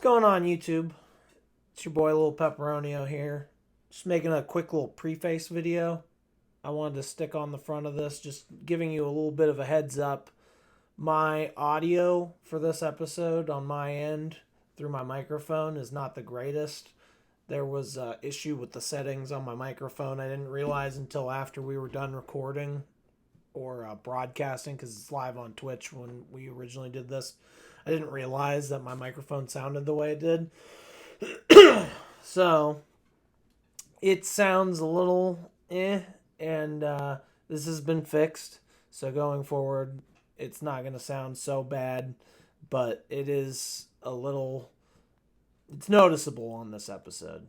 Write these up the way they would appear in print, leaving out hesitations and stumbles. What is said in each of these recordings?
What's going on, YouTube? It's your boy, Little Pepperonio here. Just making a quick little preface video. I wanted to stick on the front of this, just giving you a little bit of a heads up. My audio for this episode on my end through my microphone is not the greatest. There was an issue with the settings on my microphone. I didn't realize until after we were done recording or broadcasting, because it's live on Twitch when we originally did this. I didn't realize that my microphone sounded the way it did. So, it sounds a little and this has been fixed. So going forward, it's not going to sound so bad, but it is a little, it's noticeable on this episode.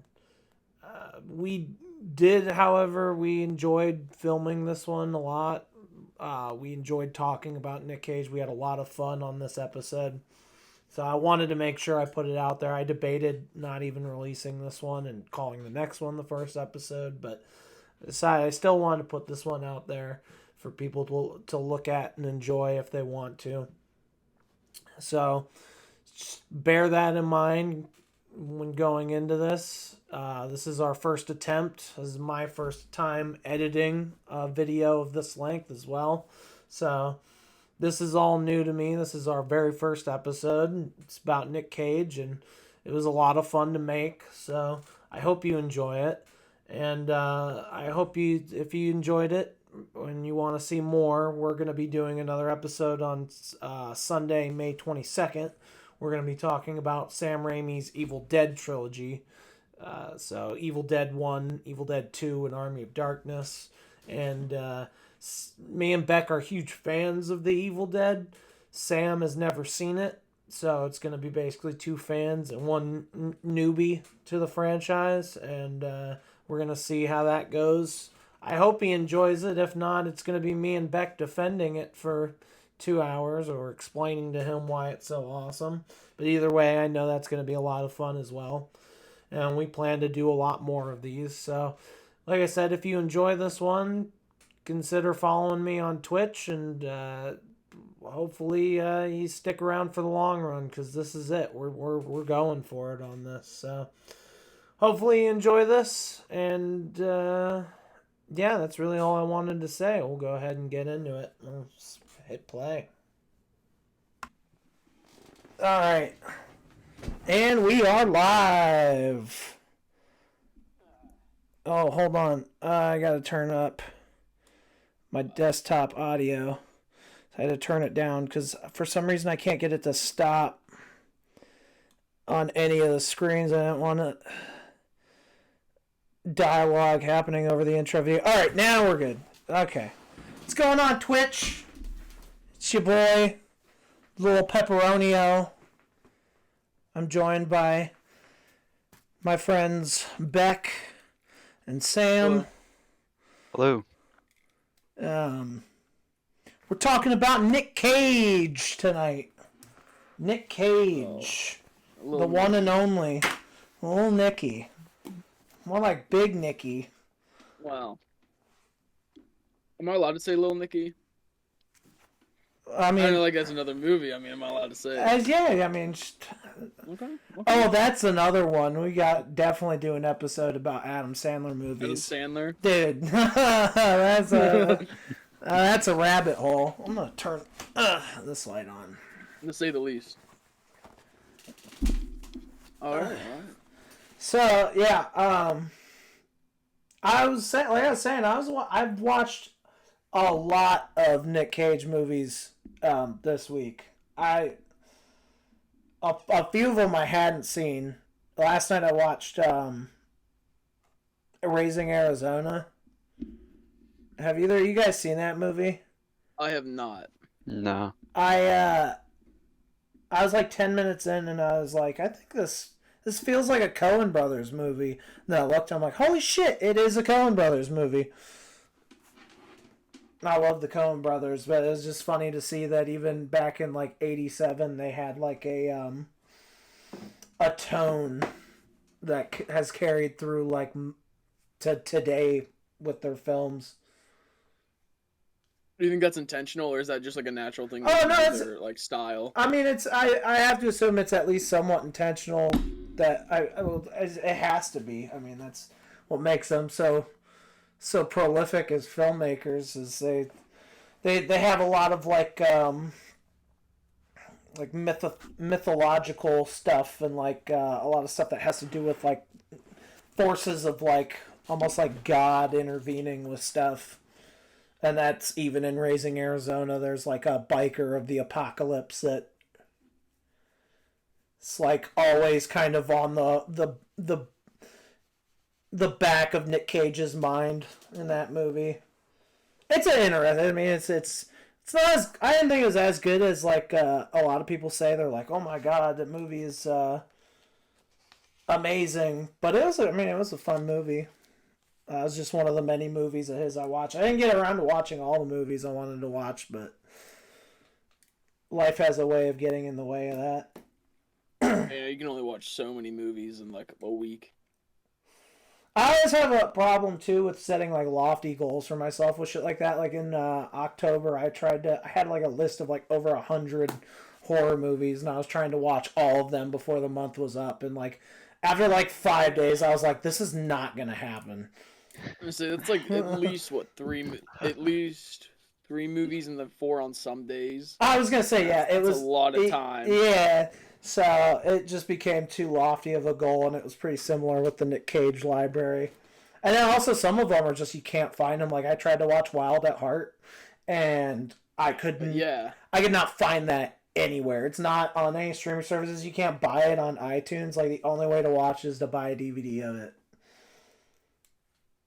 We did, however, we enjoyed filming this one a lot. We enjoyed talking about Nick Cage. We had a lot of fun on this episode. So I wanted to make sure I put it out there. I debated not even releasing this one and calling the next one the first episode, but I decided I still wanted to put this one out there for people to look at and enjoy if they want to. So just bear that in mind when going into this. This is our first attempt. This is my first time editing a video of this length as well. So this is all new to me. This is our very first episode. It's about Nick Cage, and it was a lot of fun to make. So I hope you enjoy it. And I hope if you enjoyed it and you want to see more, we're going to be doing another episode on Sunday, May 22nd. We're going to be talking about Sam Raimi's Evil Dead trilogy. So Evil Dead 1, Evil Dead 2, and Army of Darkness. And me and Beck are huge fans of the Evil Dead. Sam has never seen it, so it's going to be basically two fans and one newbie to the franchise, and we're going to see how that goes. I hope he enjoys it. If not, it's going to be me and Beck defending it for 2 hours or explaining to him why it's so awesome. But either way, I know that's going to be a lot of fun as well, and we plan to do a lot more of these. So, like I said, if you enjoy this one, consider following me on Twitch, and hopefully you stick around for the long run, because this is it. We're going for it on this. So hopefully you enjoy this, and yeah, that's really all I wanted to say. We'll go ahead and get into it. Let's hit play. All right, and we are live. Oh, hold on. I gotta turn up my desktop audio. I had to turn it down because for some reason I can't get it to stop on any of the screens. I don't want to dialogue happening over the intro video. All right, now we're good. Okay. What's going on, Twitch? It's your boy, Little Pepperonio. I'm joined by my friends Beck and Sam. Hello. We're talking about Nick Cage tonight. Nick Cage. The one and only. Little Nicky. More like Big Nicky. Wow. Am I allowed to say Lil Nicky? I mean, I know, like, that's another movie. I mean, am I allowed to say it? yeah, I mean... Okay. Oh, that's another one. We got definitely do an episode about Adam Sandler movies. Adam Sandler? Dude. That's a rabbit hole. I'm going to turn this light on. To say the least. Alright. So, yeah, I've watched a lot of Nick Cage movies this week. A few of them I hadn't seen. Last night I watched Raising Arizona. Have either of you guys seen that movie? I have not. No. I was like 10 minutes in and I was like, I think this feels like a Coen Brothers movie. And then I looked, I'm like, holy shit, it is a Coen Brothers movie. I love the Coen Brothers, but it was just funny to see that even back in like 87, they had like a tone that has carried through like to today with their films. Do you think that's intentional, or is that just like a natural thing? Oh, no, it's their, like style. I mean, I have to assume it's at least somewhat intentional. That it has to be. I mean, that's what makes them so prolific as filmmakers. Is they have a lot of like mythological stuff and like a lot of stuff that has to do with like forces of like almost like God intervening with stuff. And that's even in Raising Arizona. There's like a biker of the apocalypse that it's like always kind of on the back of Nick Cage's mind in that movie. It's an interesting. I mean, it's not as I didn't think it was as good as like a lot of people say. They're like, oh my god, that movie is amazing. But it was. I mean, it was a fun movie. It was just one of the many movies of his I watched. I didn't get around to watching all the movies I wanted to watch, but life has a way of getting in the way of that. Yeah, you can only watch so many movies in like a week. I always have a problem too with setting like lofty goals for myself with shit like that. Like in October, I had like a list of like over 100 horror movies, and I was trying to watch all of them before the month was up. And like after like 5 days, I was like, this is not gonna happen. So it's like at least at least three movies and then 4 on some days. I was gonna say it was a lot of time. Yeah. So it just became too lofty of a goal, and it was pretty similar with the Nick Cage library. And then also some of them are just you can't find them. Like I tried to watch Wild at Heart, and I couldn't. Yeah. I could not find that anywhere. It's not on any streaming services. You can't buy it on iTunes. Like the only way to watch is to buy a DVD of it.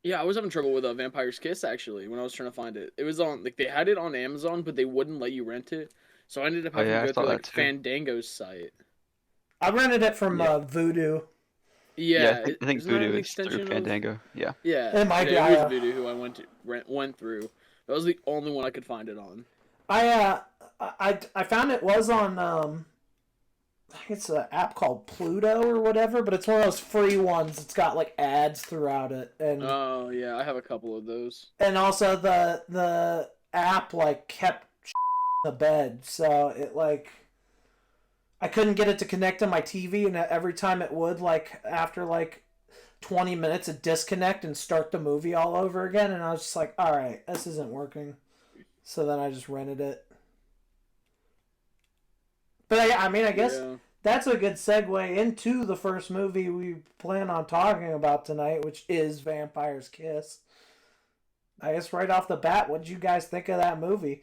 Yeah, I was having trouble with Vampire's Kiss actually when I was trying to find it. It was on like they had it on Amazon, but they wouldn't let you rent it. So I ended up having to go through like Fandango's site. I rented it from Voodoo. Yeah, I think Voodoo is through Fandango. Yeah. Yeah, it might be. It was Voodoo who I went through. That was the only one I could find it on. I found it was on I think it's an app called Pluto or whatever, but it's one of those free ones. It's got like ads throughout it, and oh yeah, I have a couple of those. And also the app like kept the bed, so it like I couldn't get it to connect to my TV, and every time it would, like after like 20 minutes, it'd disconnect and start the movie all over again, and I was just like, all right, this isn't working. So then I just rented it. But I mean, I guess that's a good segue into the first movie we plan on talking about tonight, which is Vampire's Kiss. I guess right off the bat, what did you guys think of that movie?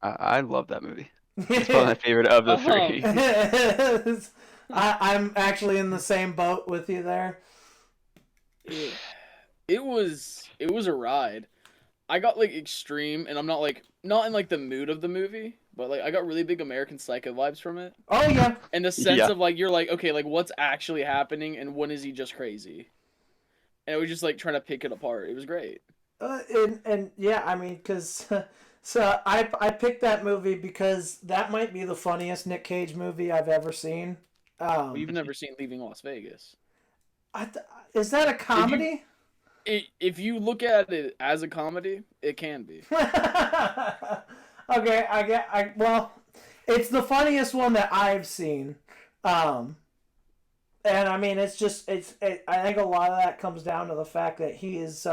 I love that movie. It's one of my favorite of the three. I'm actually in the same boat with you there. It was a ride. I got like extreme, and I'm not in like the mood of the movie, but like I got really big American Psycho vibes from it. Oh yeah. And the sense of like you're like, okay, like what's actually happening, and when is he just crazy? And it was just like trying to pick it apart. It was great. And yeah, I mean, because so I picked that movie because that might be the funniest Nick Cage movie I've ever seen. You've never seen Leaving Las Vegas. Is that a comedy? If you look at it as a comedy, it can be. Okay, well, it's the funniest one that I've seen. And I mean, I think a lot of that comes down to the fact that he is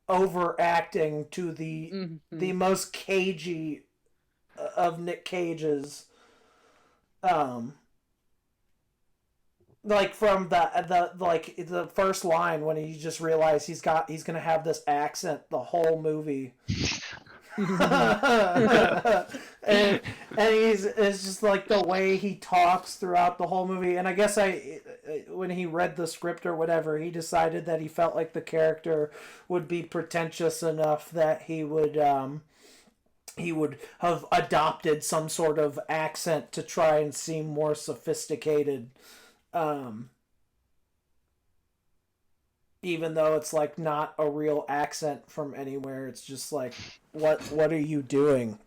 overacting to the most cagey of Nick Cage's. Like from the first line when he just realized he's gonna have this accent the whole movie. and it's just like the way he talks throughout the whole movie. And I guess when he read the script or whatever, he decided that he felt like the character would be pretentious enough that he would have adopted some sort of accent to try and seem more sophisticated. Even though it's like not a real accent from anywhere, it's just like, what are you doing?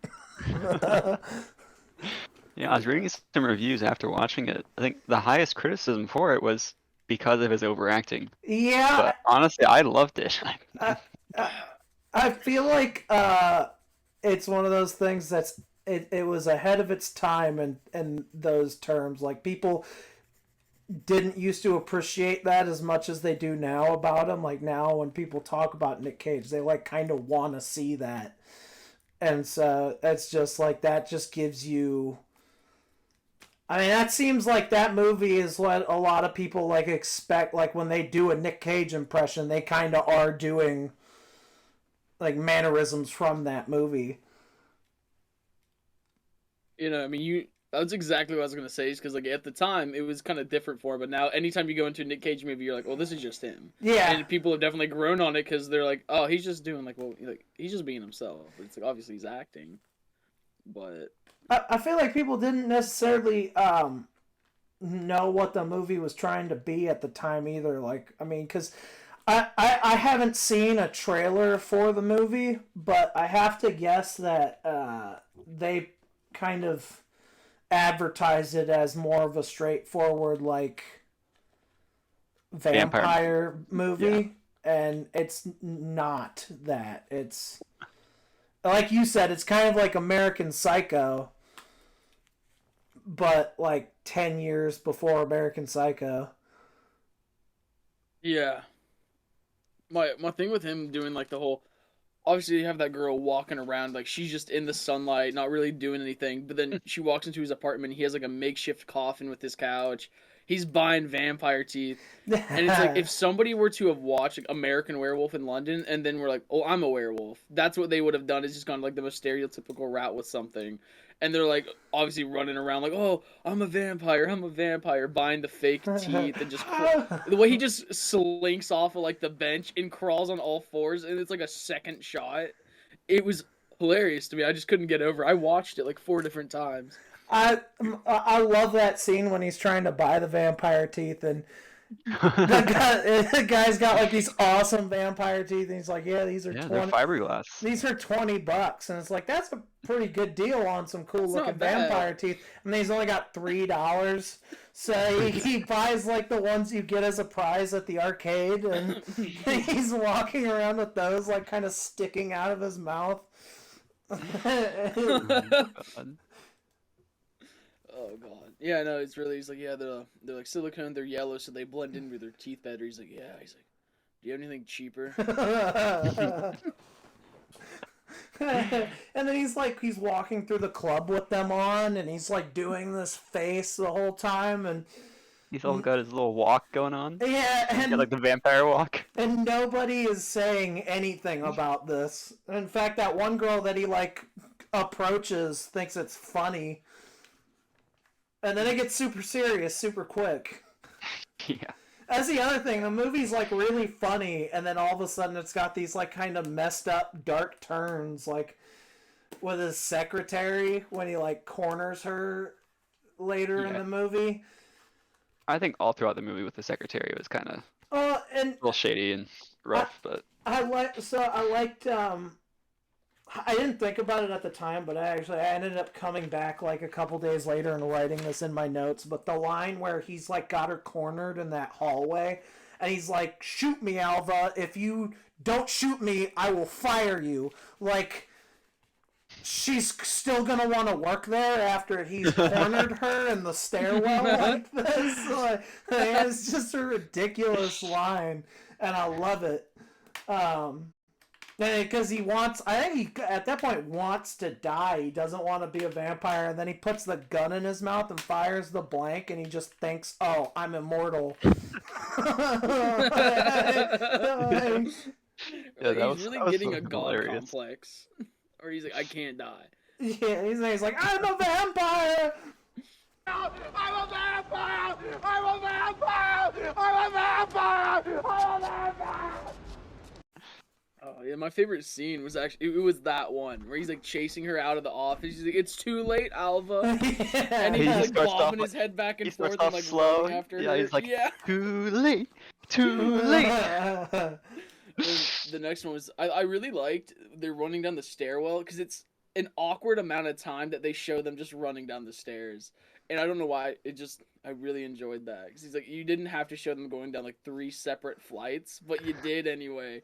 Yeah, I was reading some reviews after watching it. I think the highest criticism for it was because of his overacting. Yeah. But honestly, I loved it. I feel like it's one of those things it was ahead of its time in those terms. Like people didn't used to appreciate that as much as they do now about him. Like now when people talk about Nick Cage, they like kind of want to see that. And so it's just like that just gives you I mean, that seems like that movie is what a lot of people like expect. Like when they do a Nick Cage impression, they kind of are doing like mannerisms from that movie. I mean, that's exactly what I was gonna say. Is because like at the time it was kind of different for him, but now anytime you go into a Nick Cage movie, you're like, well, this is just him. Yeah, And people have definitely grown on it because they're like, oh, he's just doing like he's just being himself. It's like obviously he's acting, but I feel like people didn't necessarily know what the movie was trying to be at the time either. Like, I mean, because I haven't seen a trailer for the movie, but I have to guess that they kind of advertise it as more of a straightforward, like, vampire movie. Yeah. And it's not that. It's, like you said, it's kind of like American Psycho, but like 10 years before American Psycho. Yeah. My thing with him doing like the whole obviously you have that girl walking around like she's just in the sunlight, not really doing anything, but then she walks into his apartment, he has like a makeshift coffin with his couch. He's buying vampire teeth. And it's like if somebody were to have watched like, American Werewolf in London and then we're like, "Oh, I'm a werewolf." That's what they would have done is just gone like the most stereotypical route with something. And they're like obviously running around like, "Oh, I'm a vampire," buying the fake teeth and just the way he just slinks off of like the bench and crawls on all fours and it's like a second shot. It was hilarious to me. I just couldn't get over. I watched it like 4 different times. I love that scene when he's trying to buy the vampire teeth and the guy's got like these awesome vampire teeth and he's like, yeah, these are 20 they're fiberglass. These are $20 and it's like that's a pretty good deal on some cool looking vampire teeth. And he's only got $3. So he buys like the ones you get as a prize at the arcade and he's walking around with those like kind of sticking out of his mouth. Oh god. Yeah, no, it's really he's like, yeah, they're like silicone, they're yellow, so they blend in with their teeth better. He's like, yeah, he's like, do you have anything cheaper? And then he's walking through the club with them on and he's like doing this face the whole time and he's all got his little walk going on. Yeah, and like the vampire walk. And nobody is saying anything about this. In fact, that one girl that he like approaches thinks it's funny. And then it gets super serious super quick. Yeah. That's the other thing. The movie's like really funny, and then all of a sudden it's got these like kind of messed up dark turns, like with his secretary when he like corners her later in the movie. I think all throughout the movie with the secretary was kind of and a little shady and rough, but I liked I didn't think about it at the time, but I ended up coming back like a couple days later and writing this in my notes. But the line where he's like got her cornered in that hallway, and he's like, "Shoot me, Alva! If you don't shoot me, I will fire you." Like, she's still gonna want to work there after he's cornered her in the stairwell like this. Like, it's just a ridiculous line, and I love it. Because he wants, I think he at that point wants to die. He doesn't want to be a vampire, and then he puts the gun in his mouth and fires the blank, and he just thinks, "Oh, I'm immortal." He's really getting a god complex, or he's like, "I can't die." Yeah, he's like, "I'm a vampire." I'm a vampire! I'm a vampire! I'm a vampire! I'm a vampire! Oh yeah, my favorite scene was actually it was that one where he's like chasing her out of the office. He's like, "It's too late, Alva," and he's like bobbing his head back and forth and like slow. running after her. Yeah, he's like, "Too late, too late." The next one was I really liked they're running down the stairwell because it's an awkward amount of time that they show them just running down the stairs, and I don't know why I really enjoyed that because he's like, you didn't have to show them going down like 3 separate flights, but you did anyway.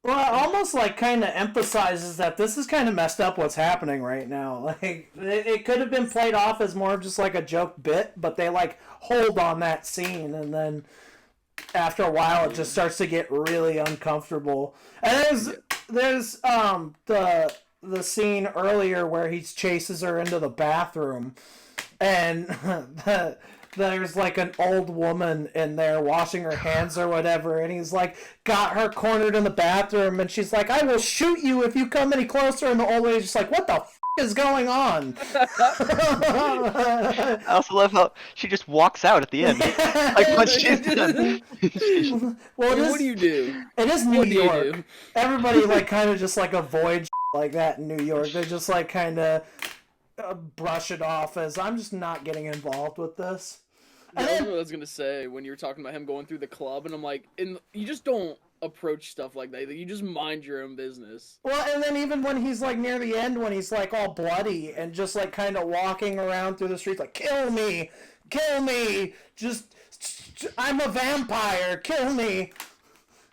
Well, it almost like kind of emphasizes that this is kind of messed up what's happening right now. Like it could have been played off as more of just like a joke bit, but they like hold on that scene, and then after a while it just starts to get really uncomfortable. And there's the scene earlier where he chases her into the bathroom, and there's like an old woman in there washing her hands or whatever, and he's like got her cornered in the bathroom, and she's like, "I will shoot you if you come any closer," and the old lady's just like, "What the is going on?" I also love how she just walks out at the end. Like once she's done. Well, What do you do? It is New What do you York. do? Everybody like kind of just like avoids like that in New York. They just like kind of brush it off as, I'm just not getting involved with this. And That's then, what I was gonna say when you were talking about him going through the club, and I'm like, you just don't approach stuff like that. Like, you just mind your own business. well, and then even when he's like near the end, when he's like all bloody and just like kind of walking around through the streets like, kill me, just I'm a vampire, kill me.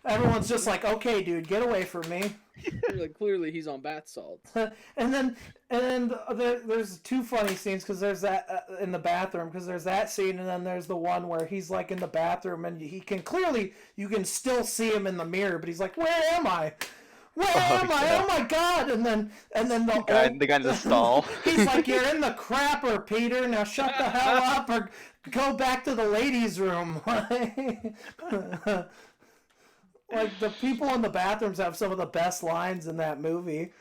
Everyone's just like, okay, dude, get away from me. Like, clearly he's on bath salts. and then there's two funny scenes, because there's that in the bathroom, because there's that scene, and then there's the one where he's like in the bathroom and you can still see him in the mirror, but he's like, where am I? Oh my god! And then the guy in the stall. He's like, you're in the crapper, Peter. Now shut the hell up or go back to the ladies' room. Like, the people in the bathrooms have some of the best lines in that movie.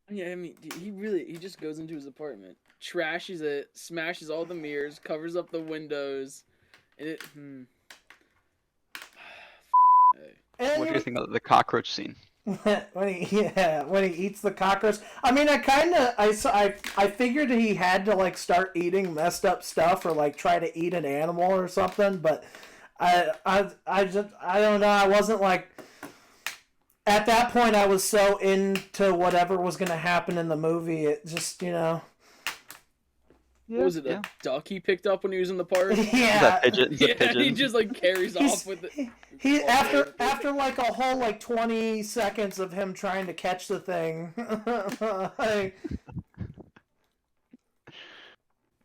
Yeah, I mean, he just goes into his apartment, trashes it, smashes all the mirrors, covers up the windows, and it. And What do you think about the cockroach scene? when he eats the cockroach. I mean, I figured he had to like start eating messed up stuff or like try to eat an animal or something, but I don't know. I wasn't like, at that point I was so into whatever was going to happen in the movie. It just, What was it, a duck he picked up when he was in the park? yeah. It's a pigeon. He just like carries off with it. He after like a whole like 20 seconds of him trying to catch the thing.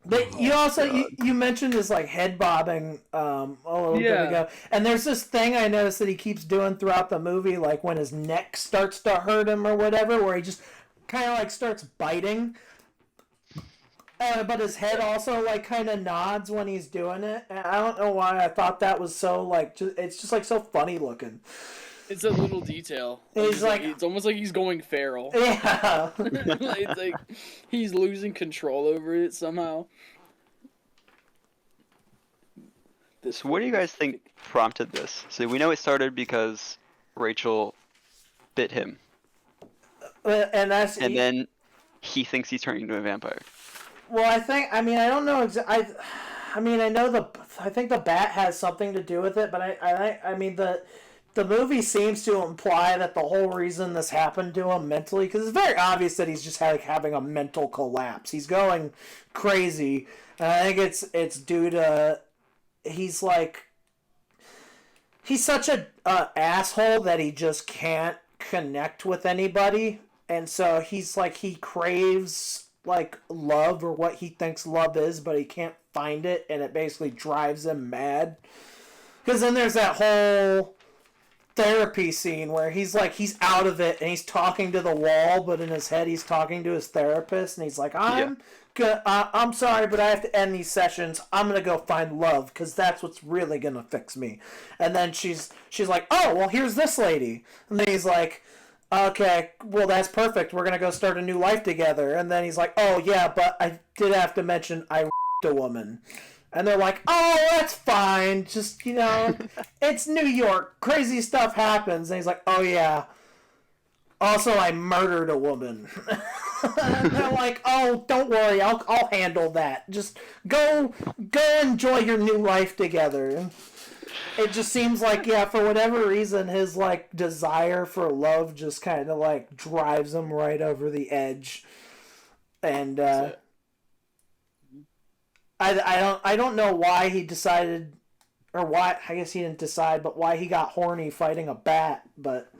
But you mentioned his like head bobbing a little bit ago, and there's this thing I noticed that he keeps doing throughout the movie, like when his neck starts to hurt him or whatever, where he just kind of like starts biting. But his head also like kind of nods when he's doing it. And I don't know why I thought that was so like it's just like so funny looking. It's a little detail. He's like, it's almost like he's going feral. Yeah. It's like he's losing control over it somehow. So what do you guys think prompted this? So we know it started because Rachel bit him, and then he thinks he's turning into a vampire. Well, I think, I mean, I don't know I mean, I think the bat has something to do with it, but I mean, the movie seems to imply that the whole reason this happened to him mentally, because it's very obvious that he's just having a mental collapse. He's going crazy, and I think it's due to, he's such a asshole that he just can't connect with anybody, and so he's like, he craves like love or what he thinks love is, but he can't find it, and it basically drives him mad. Because then there's that whole therapy scene where he's out of it and he's talking to the wall, but in his head he's talking to his therapist, and he's like, I'm sorry, but I have to end these sessions. I'm gonna go find love because that's what's really gonna fix me. And then she's like, oh well, here's this lady, and then he's like, okay, well, that's perfect. We're going to go start a new life together. And then he's like, oh, yeah, but I did have to mention I a woman. And they're like, oh, that's fine. Just, it's New York. Crazy stuff happens. And he's like, oh, yeah. Also, I murdered a woman. And they're like, oh, don't worry. I'll handle that. Just go enjoy your new life together. It just seems like, yeah, for whatever reason, his like desire for love just kind of like drives him right over the edge, and I don't know why he decided or why, I guess he didn't decide, but why he got horny fighting a bat, but...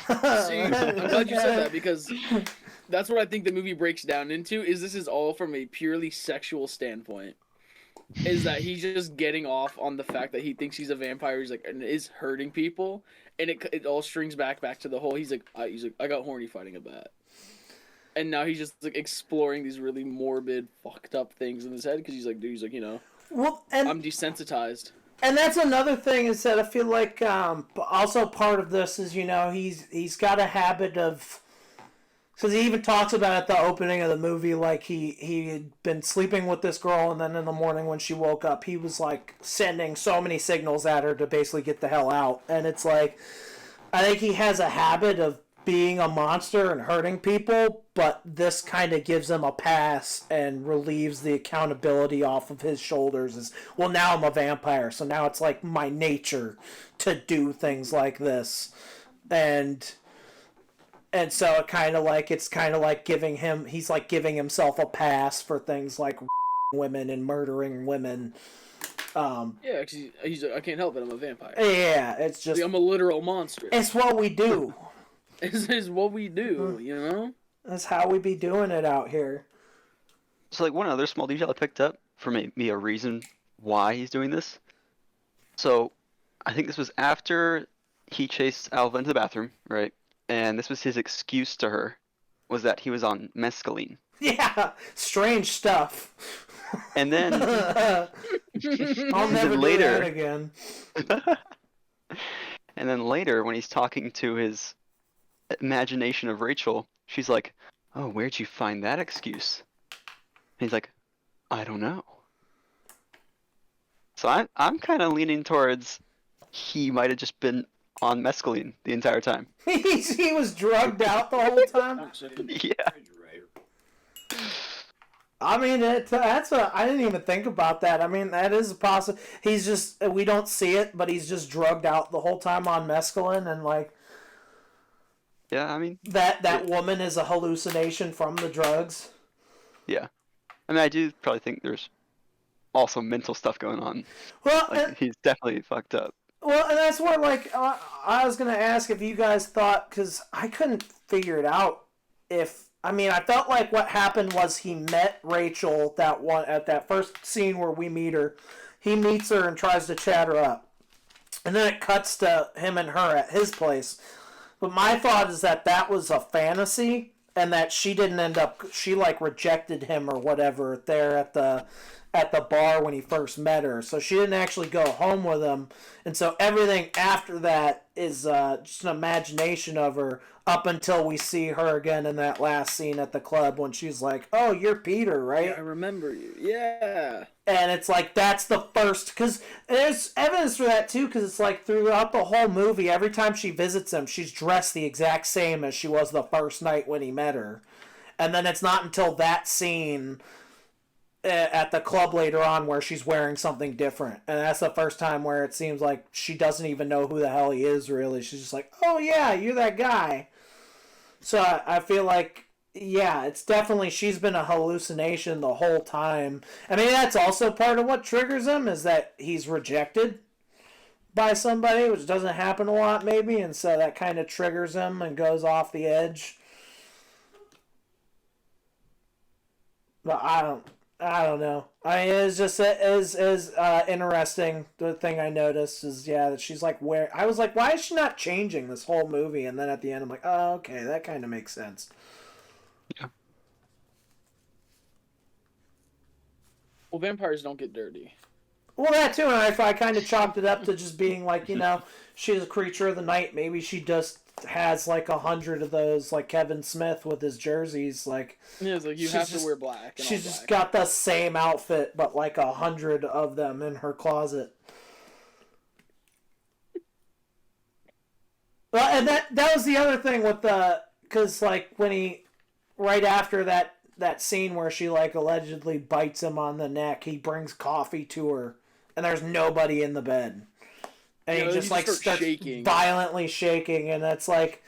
See, I'm glad you said that, because that's what I think the movie breaks down into, is this is all from a purely sexual standpoint. Is that he's just getting off on the fact that he thinks he's a vampire, he's like, and is hurting people, and it all strings back to the whole, he's like, I got horny fighting a bat. And now he's just like exploring these really morbid, fucked up things in his head, because he's like, you know, well, and I'm desensitized. And that's another thing, is that I feel like also part of this is, you know, he's got a habit of, because he even talks about at the opening of the movie, like he had been sleeping with this girl, and then in the morning when she woke up, he was like sending so many signals at her to basically get the hell out. And it's like, I think he has a habit of being a monster and hurting people, but this kind of gives him a pass and relieves the accountability off of his shoulders. Is, well, now I'm a vampire, so now it's like my nature to do things like this. And so it's kind of like giving him, he's like giving himself a pass for things like women and murdering women. Yeah, cause he's like, I can't help it, I'm a vampire. Yeah, it's just, See, I'm a literal monster. it's what we do. This is what we do, you know? That's how we be doing it out here. So, like, one other small detail I picked up for maybe a reason why he's doing this. So, I think this was after he chased Alva into the bathroom, right? And this was his excuse to her, was that he was on mescaline. Yeah, strange stuff. And then I'll never do that again. And then later, when he's talking to his imagination of Rachel, she's like, "Oh, where'd you find that excuse?" And he's like, "I don't know." So I'm kind of leaning towards he might have just been on mescaline the entire time. He was drugged out the whole time. Yeah. I mean, I didn't even think about that. I mean, that is a possible. He's just, we don't see it, but he's just drugged out the whole time on mescaline, and like, Yeah, I mean, that woman is a hallucination from the drugs. yeah. I mean, I do probably think there's also mental stuff going on. Well, Like, he's definitely fucked up. Well, and that's where, like, I was going to ask if you guys thought, because I couldn't figure it out if, I mean, I felt like what happened was he met Rachel at that first scene where we meet her. He meets her and tries to chat her up. And then it cuts to him and her at his place. But my thought is that was a fantasy, and that she didn't end up, she, like, rejected him or whatever there at the bar when he first met her. So she didn't actually go home with him. And so everything after that is just an imagination of her up until we see her again in that last scene at the club when she's like, "Oh, you're Peter, right?" Yeah, I remember you. Yeah. And it's like, that's the first, because there's evidence for that too, because it's like throughout the whole movie, every time she visits him, she's dressed the exact same as she was the first night when he met her. And then it's not until that scene at the club later on where she's wearing something different, and that's the first time where it seems like she doesn't even know who the hell he is really. She's just like, "Oh yeah, you're that guy." So I feel like, yeah, it's definitely, she's been a hallucination the whole time. I mean, that's also part of what triggers him, is that he's rejected by somebody, which doesn't happen a lot maybe, and so that kind of triggers him and goes off the edge. But I don't know. I mean, it's just interesting. The thing I noticed is, yeah, that she's like, where I was like, why is she not changing this whole movie? And then at the end, I'm like, oh, okay, that kind of makes sense. Yeah. Well, vampires don't get dirty. Well, that too, and I kind of chalked it up to just being like, you know, she's a creature of the night. Maybe she just has like 100 of those, like Kevin Smith with his jerseys. Like, Yeah, it's like you have to wear black. And She's all just black. got the same outfit, but like 100 of them in her closet. Well, and that was the other thing with because like when he, right after that scene where she like allegedly bites him on the neck, he brings coffee to her, and there's nobody in the bed. And Yeah, he just like starts starts shaking. violently shaking, and it's like,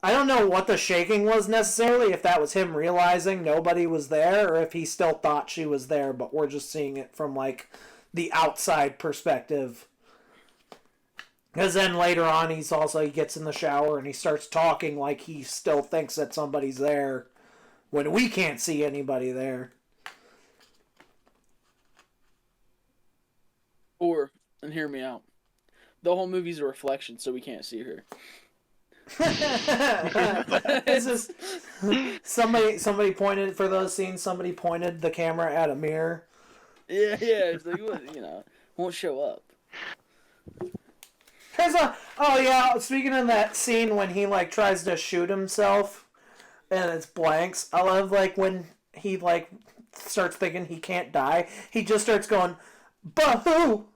I don't know what the shaking was necessarily, if that was him realizing nobody was there, or if he still thought she was there, but we're just seeing it from like the outside perspective. Because then later on, he gets in the shower and he starts talking like he still thinks that somebody's there when we can't see anybody there. Or, and hear me out, the whole movie's a reflection, so we can't see her. This is somebody pointed for those scenes. Somebody pointed the camera at a mirror. Yeah, it's like, won't show up. Speaking of that scene when he like tries to shoot himself and it's blanks, I love like when he like starts thinking he can't die, he just starts going, "Bah-hoo!"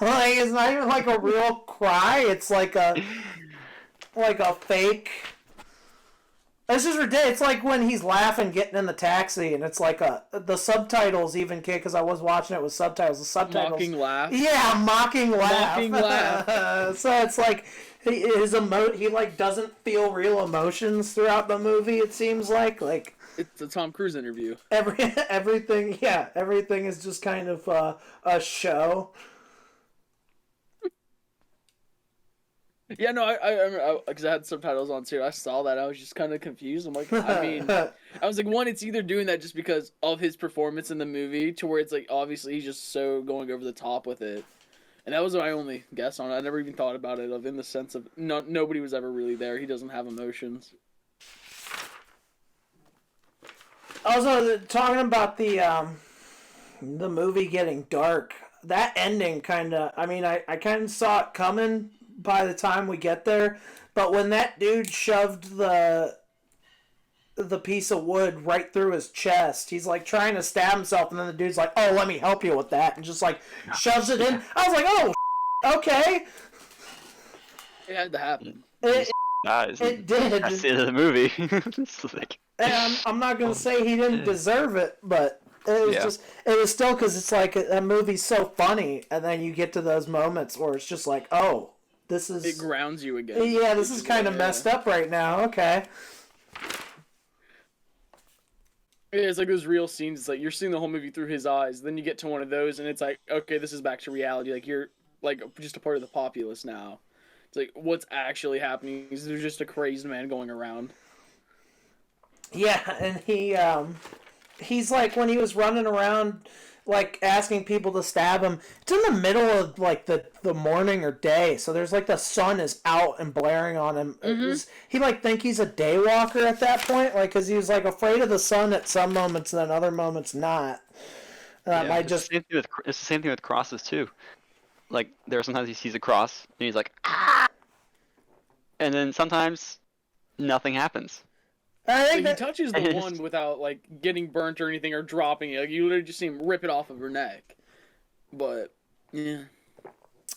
Like it's not even like a real cry, it's like a fake. This is ridiculous. It's like when he's laughing getting in the taxi, and it's like the subtitles even kid because I was watching it with subtitles. The subtitles Mocking laugh. Yeah, mocking laugh. Mocking laugh. So it's like he like doesn't feel real emotions throughout the movie. It seems like It's a Tom Cruise interview. everything is just kind of a show. Yeah, no, I remember because I had subtitles on too. I saw that. I was just kind of confused. I'm like, I was like, one, it's either doing that just because of his performance in the movie, to where it's like, obviously he's just so going over the top with it. And that was my only guess on it. I never even thought about it in the sense of nobody was ever really there. He doesn't have emotions. Also, talking about the movie getting dark, that ending kind of, I kind of saw it coming by the time we get there, but when that dude shoved the piece of wood right through his chest, he's like trying to stab himself, and then the dude's like, "Oh, let me help you with that," and just like shoves it in. I was like, "Oh, okay." It had to happen. It did. That's the end of the movie. It's like... And I'm not gonna say he didn't deserve it, but it was still because it's like a movie's so funny, and then you get to those moments where it's just like, oh, it grounds you again. Yeah, this is kind of messed up right now. Okay. Yeah, it's like those real scenes. It's like you're seeing the whole movie through his eyes. Then you get to one of those, and it's like, okay, this is back to reality. Like you're like just a part of the populace now. It's like what's actually happening is there's just a crazed man going around. Yeah, and he's like when he was running around, like asking people to stab him. It's in the middle of like the morning or day, so there's like the sun is out and blaring on him. Mm-hmm. He like think he's a day walker at that point, like because he was like afraid of the sun at some moments and then other moments not. It's the same thing with crosses too. Like there are sometimes he sees a cross and he's like, ah! And then sometimes nothing happens. I think he touches the one without like getting burnt or anything or dropping it. Like you literally just see him rip it off of her neck. But yeah,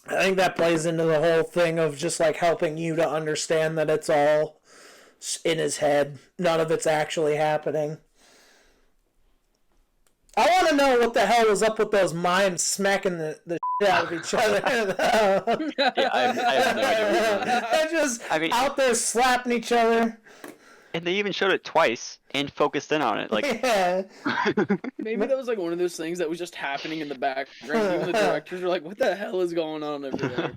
I think that plays into the whole thing of just like helping you to understand that it's all in his head. None of it's actually happening. I want to know what the hell was up with those mimes smacking the shit out of each other. I have no idea. They're just out there slapping each other. And they even showed it twice and focused in on it. Like, yeah. Maybe that was like one of those things that was just happening in the background. Even the directors were like, "What the hell is going on over there?"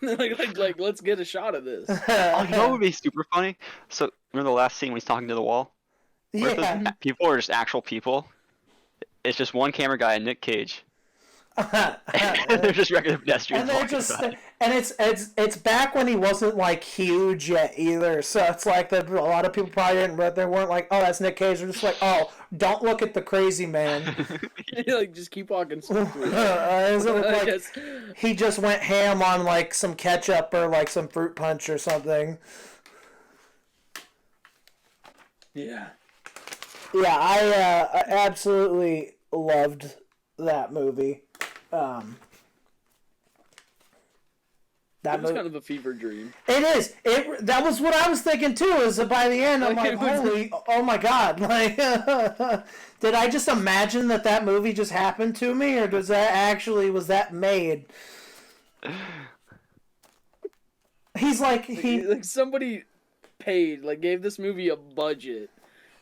like, let's get a shot of this. Oh, you know what would be super funny? So remember the last scene when he's talking to the wall? What if those people are just actual people? It's just one camera guy and Nick Cage. They're just regular pedestrians. And it's back when he wasn't like huge yet either. So it's like a lot of people probably didn't, but they weren't like, oh, that's Nick Cage. They're just like, oh, don't look at the crazy man. Like just keep walking. He just went ham on like some ketchup or like some fruit punch or something. Yeah. Yeah, I absolutely loved that movie. That was kind of a fever dream. It is. That was what I was thinking too. Is that by the end, I'm like, oh my god! Like, did I just imagine that movie just happened to me, or was that made? He's like somebody paid, like gave this movie a budget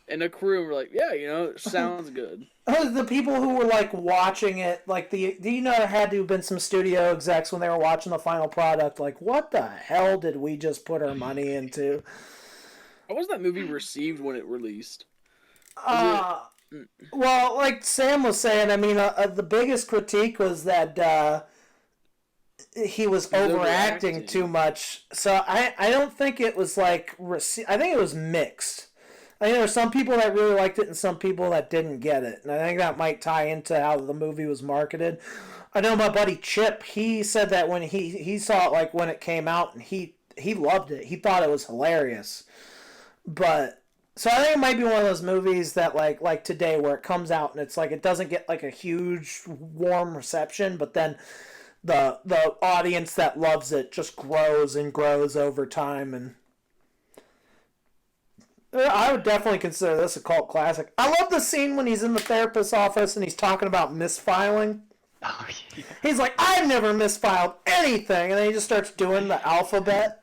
and a crew, and were like, yeah, you know, sounds good. The people who were like watching it, like do you know there had to have been some studio execs when they were watching the final product, like, what the hell did we just put our money into? How was that movie received when it released? Well, like Sam was saying, I mean, the biggest critique was that he was overacting too much. So I don't think it was like I think it was mixed. I think there were some people that really liked it and some people that didn't get it, and I think that might tie into how the movie was marketed. I know my buddy Chip, he said that when he saw it, like when it came out, and he loved it. He thought it was hilarious. But so I think it might be one of those movies that like today where it comes out and it's like it doesn't get like a huge warm reception, but then the audience that loves it just grows and grows over time. And I would definitely consider this a cult classic. I love the scene when he's in the therapist's office and he's talking about misfiling. Oh, yeah. He's like, I've never misfiled anything, and then he just starts doing the alphabet.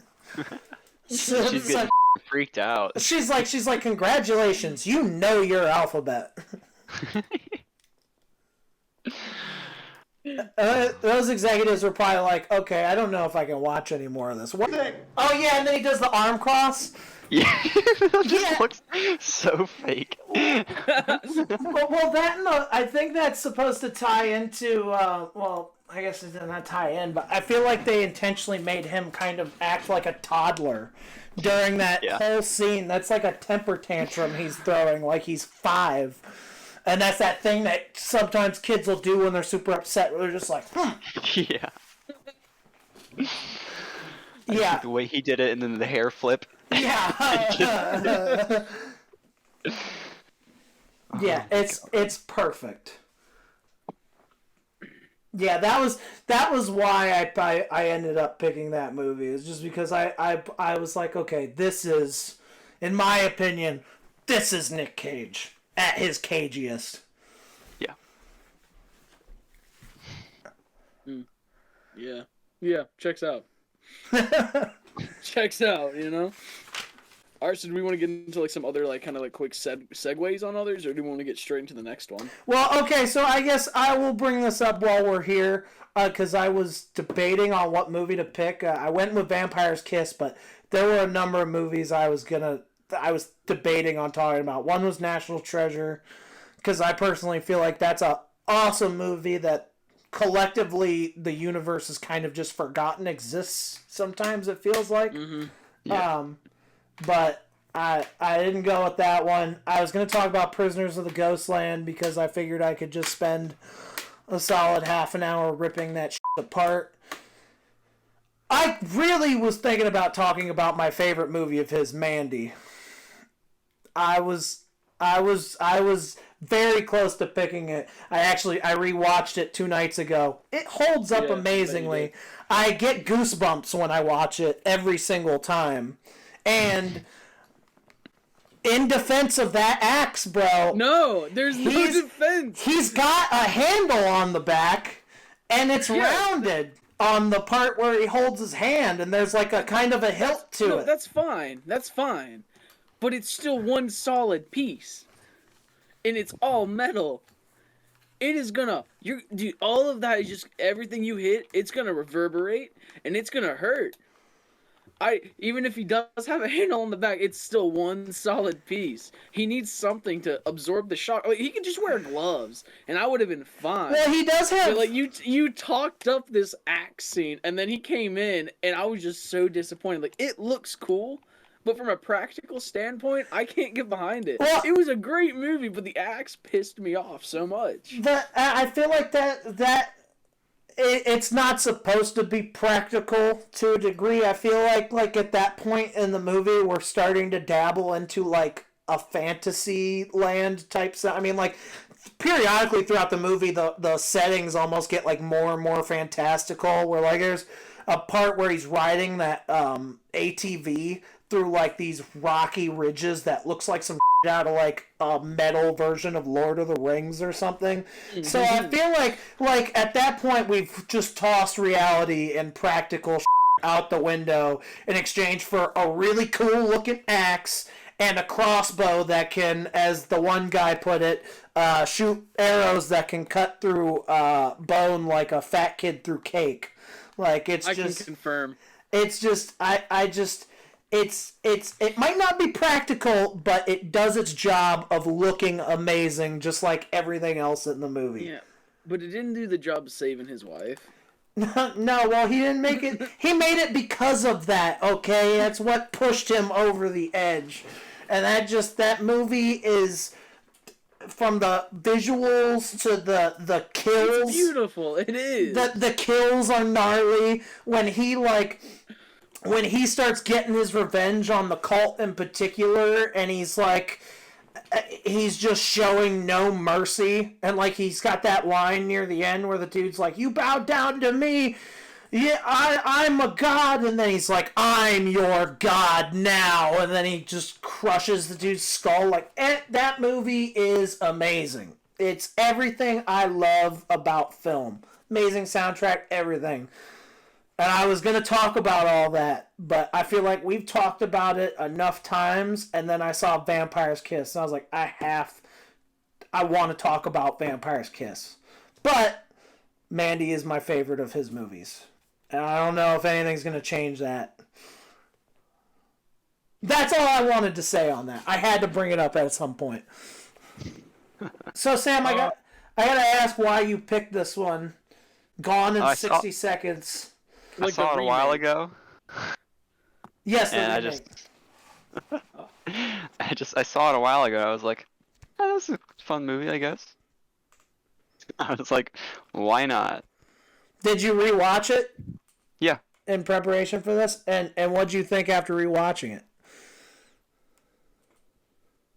She's getting freaked out. She's like, congratulations, you know your alphabet. Those executives were probably like, okay, I don't know if I can watch any more of this. What? Oh yeah, and then he does the arm cross. Yeah, it just looks so fake. Well, that I think that's supposed to tie into. Well, I guess it did not tie in, but I feel like they intentionally made him kind of act like a toddler during that whole scene. That's like a temper tantrum he's throwing, like he's 5. And that's that thing that sometimes kids will do when they're super upset, where they're just like, Yeah. Yeah. The way he did it, and then the hair flip. Yeah. Yeah, it's perfect. Yeah, that was why I ended up picking that movie. It's just because I was like, okay, this is, in my opinion, this is Nick Cage at his cagiest. Yeah. Yeah, checks out. Checks out, you know? Alright, so do we want to get into like some other like kind of like quick segues on others, or do we want to get straight into the next one? Well, okay, so I guess I will bring this up while we're here, because I was debating on what movie to pick. I went with Vampire's Kiss, but there were a number of movies I was debating on talking about. One was National Treasure, because I personally feel like that's a awesome movie that collectively the universe is kind of just forgotten exists. Sometimes it feels like. Mm-hmm. Yeah. But I didn't go with that one. I was going to talk about Prisoners of the Ghostland because I figured I could just spend a solid half an hour ripping that shit apart. I really was thinking about talking about my favorite movie of his, Mandy. I was very close to picking it. I rewatched it 2 nights ago. It holds up amazingly. I get goosebumps when I watch it every single time. And in defense of that axe, bro. No, there's no defense. He's got a handle on the back, and it's rounded on the part where he holds his hand, and there's like a kind of a hilt to it. That's fine. That's fine. But it's still one solid piece. And it's all metal. It is gonna... Dude, all of that is just... Everything you hit, it's gonna reverberate, and it's gonna hurt. Even if he does have a handle on the back, it's still one solid piece. He needs something to absorb the shock. Like, he could just wear gloves, and I would have been fine. Well, he does have... But, like, you talked up this axe scene, and then he came in, and I was just so disappointed. Like, it looks cool, but from a practical standpoint, I can't get behind it. Well, it was a great movie, but the axe pissed me off so much. I feel like that it's not supposed to be practical to a degree. I feel like at that point in the movie, we're starting to dabble into like a fantasy land type stuff. I mean, like periodically throughout the movie, the settings almost get like more and more fantastical. Where like there's a part where he's riding that ATV through like these rocky ridges that looks like some out of like a metal version of Lord of the Rings or something. So I feel like at that point we've just tossed reality and practical out the window in exchange for a really cool looking axe and a crossbow that can, as the one guy put it, shoot arrows that can cut through bone like a fat kid through cake. Like, it's I just... can confirm. It's just... It might not be practical, but it does its job of looking amazing, just like everything else in the movie. Yeah, but it didn't do the job of saving his wife. No, well, he didn't make it. He made it because of that, okay? That's what pushed him over the edge. And that movie is, from the visuals to the kills. It's beautiful. It is. The kills are gnarly. When he starts getting his revenge on the cult in particular, and he's just showing no mercy, and like he's got that line near the end where the dude's like, "You bow down to me, yeah, I'm a god," and then he's like, "I'm your god now," and then he just crushes the dude's skull. Like, that movie is amazing. It's everything I love about film. Amazing soundtrack, everything. And I was going to talk about all that, but I feel like we've talked about it enough times, and then I saw Vampire's Kiss, and I was like, I want to talk about Vampire's Kiss. But Mandy is my favorite of his movies. And I don't know if anything's going to change that. That's all I wanted to say on that. I had to bring it up at some point. So, Sam, I got to ask why you picked this one. Gone in 60 Seconds. I saw it a while ago. Yes, and I saw it a while ago. I was like, oh, this is a fun movie, I guess. I was like, why not? Did you rewatch it? Yeah. In preparation for this? And what'd you think after rewatching it?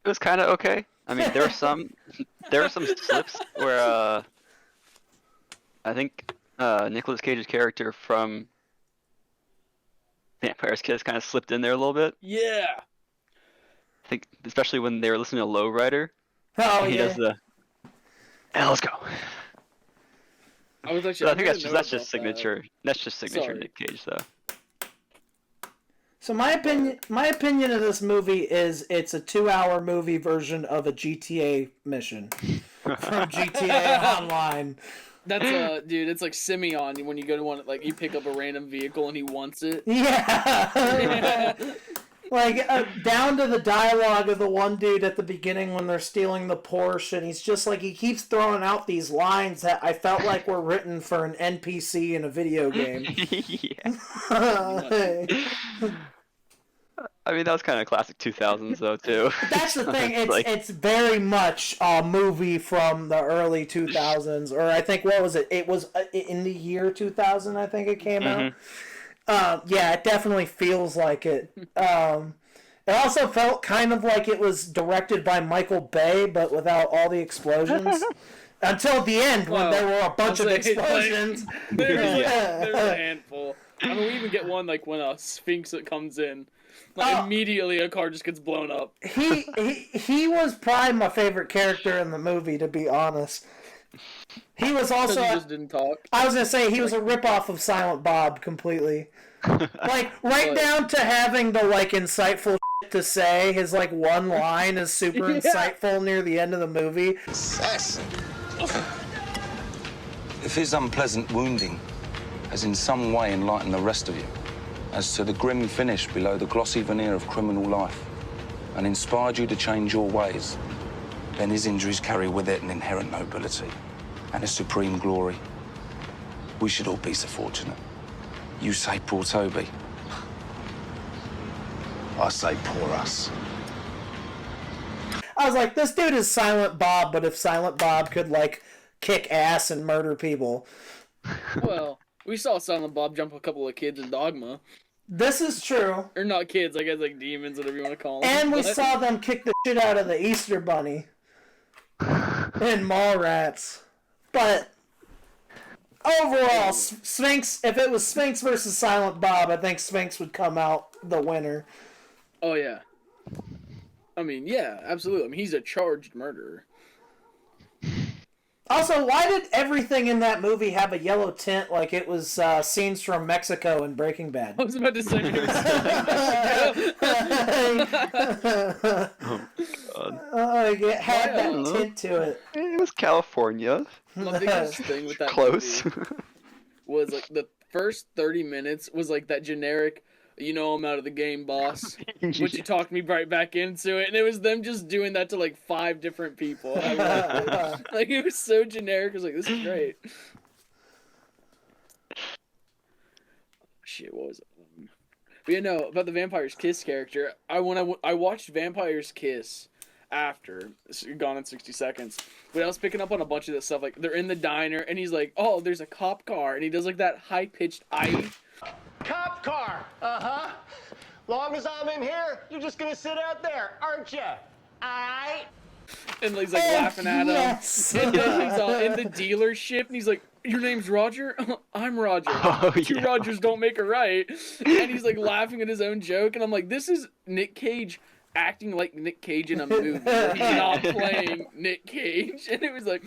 It was kind of okay. I mean, there were some slips where I think Nicolas Cage's character from Vampire's Kiss kind of slipped in there a little bit. Yeah. I think especially when they were listening to Lowrider. Oh, he does the. Yeah, let's go. I was actually. I think that's just signature. That's just signature Nick Cage, though. So my opinion of this movie is it's a 2-hour movie version of a GTA mission from GTA Online. That's dude. It's like Simeon when you go to one, like you pick up a random vehicle and he wants it. Yeah. Like, down to the dialogue of the one dude at the beginning when they're stealing the Porsche, and he's just like, he keeps throwing out these lines that I felt like were written for an NPC in a video game. I mean, that was kind of classic 2000s, though, too. That's the thing. It's very much a movie from the early 2000s, or I think, what was it? It was in the year 2000, I think it came out. Yeah, it definitely feels like it. It also felt kind of like it was directed by Michael Bay, but without all the explosions. Until the end, when there were a bunch of explosions. There's a handful. I mean, we even get one like when a Sphinx comes in. Like, immediately a car just gets blown up. He was probably my favorite character in the movie, to be honest. He was also. He just didn't talk. I was gonna say he was a ripoff of Silent Bob completely. Like right down to having the like insightful shit to say. His like one line is super insightful near the end of the movie. If his unpleasant wounding has in some way enlightened the rest of you as to the grim finish below the glossy veneer of criminal life and inspired you to change your ways, then his injuries carry with it an inherent nobility and a supreme glory. We should all be so fortunate. You say poor Toby. I say poor us. I was like, this dude is Silent Bob, but if Silent Bob could like kick ass and murder people. Well, we saw Silent Bob jump a couple of kids in Dogma. This is true. Or not kids, I guess like demons, whatever you want to call them. And we saw them kick the shit out of the Easter Bunny. And Mallrats. But overall, Sphinx, if it was Sphinx versus Silent Bob, I think Sphinx would come out the winner. Oh, yeah. I mean, yeah, absolutely. I mean, he's a charged murderer. Also, why did everything in that movie have a yellow tint like it was scenes from Mexico and Breaking Bad? I was about to say. It had that tint to it. It was California. My biggest thing with that Close. movie was like the first 30 minutes was like that generic, I'm out of the game, boss. But you talked me right back into it, and it was them just doing that to like 5 different people. I loved it. Like it was so generic. I was like, this is great. Shit, what was it? But about the Vampire's Kiss character. I watched Vampire's Kiss after Gone in 60 Seconds, but I was picking up on a bunch of this stuff. Like they're in the diner, and he's like, "Oh, there's a cop car," and he does like that high pitched "I." Cop car. Uh-huh. Long as I'm in here, you're just gonna sit out there, aren't you? Aight. And he's like laughing at him. Yes. And then he's in the dealership, and he's like, "Your name's Roger? I'm Roger. Two Rogers don't make a right." And he's like laughing at his own joke, and I'm like, this is Nick Cage acting like Nick Cage in a movie. He's not playing Nick Cage. And it was like...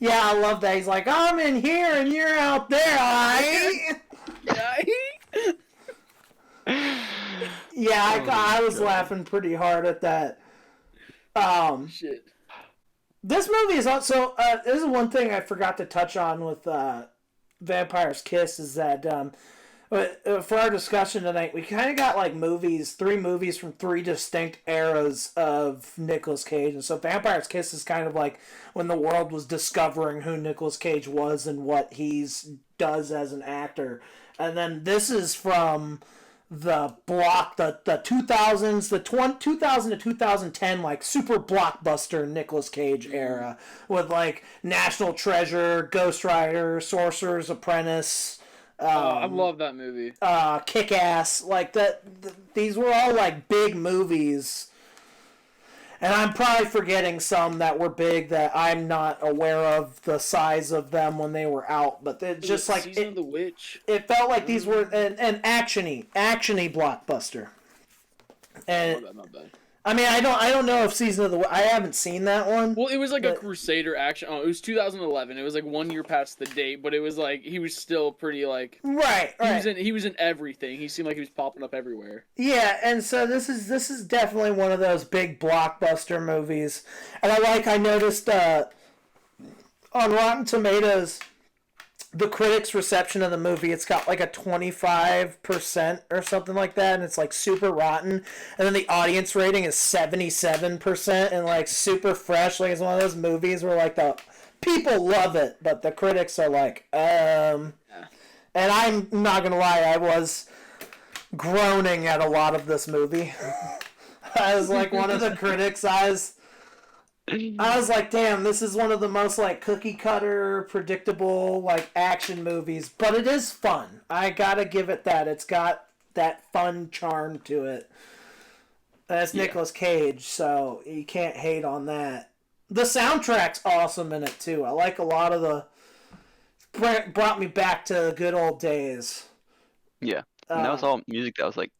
Yeah, I love that. He's like, I'm in here and you're out there, alright? Yeah, I was laughing pretty hard at that. Shit. This movie is also... this is one thing I forgot to touch on with Vampire's Kiss is that... for our discussion tonight, we kind of got like 3 movies from 3 distinct eras of Nicolas Cage. And so Vampire's Kiss is kind of like when the world was discovering who Nicolas Cage was and what he does as an actor. And then this is from the 2000s, the 2000 to 2010, like super blockbuster Nicolas Cage era with like National Treasure, Ghost Rider, Sorcerer's Apprentice. I love that movie. Kick-Ass, like that. These were all like big movies, and I'm probably forgetting some that were big that I'm not aware of the size of them when they were out. But they're just like Season of the Witch. It felt like these were an actiony blockbuster. And Not bad. I mean, I don't know if Season of the Witch. I haven't seen that one. Well, it was like a Crusader action. Oh, it was 2011. It was like 1 year past the date, but it was like he was still pretty like Right. He was in everything. He seemed like he was popping up everywhere. Yeah, and so this is definitely one of those big blockbuster movies. And I noticed on Rotten Tomatoes, the critics' reception of the movie, it's got like a 25% or something like that, and it's like super rotten. And then the audience rating is 77% and like super fresh. Like it's one of those movies where like the people love it, but the critics are like, And I'm not gonna lie, I was groaning at a lot of this movie. I was like one of the critics. I was like, damn, this is one of the most like cookie cutter, predictable like action movies, but it is fun. I gotta give it that. It's got that fun charm to it. And it's Nicolas Cage, so you can't hate on that. The soundtrack's awesome in it too. I like a lot of the... Brought me back to the good old days. Yeah, and that was all music that was like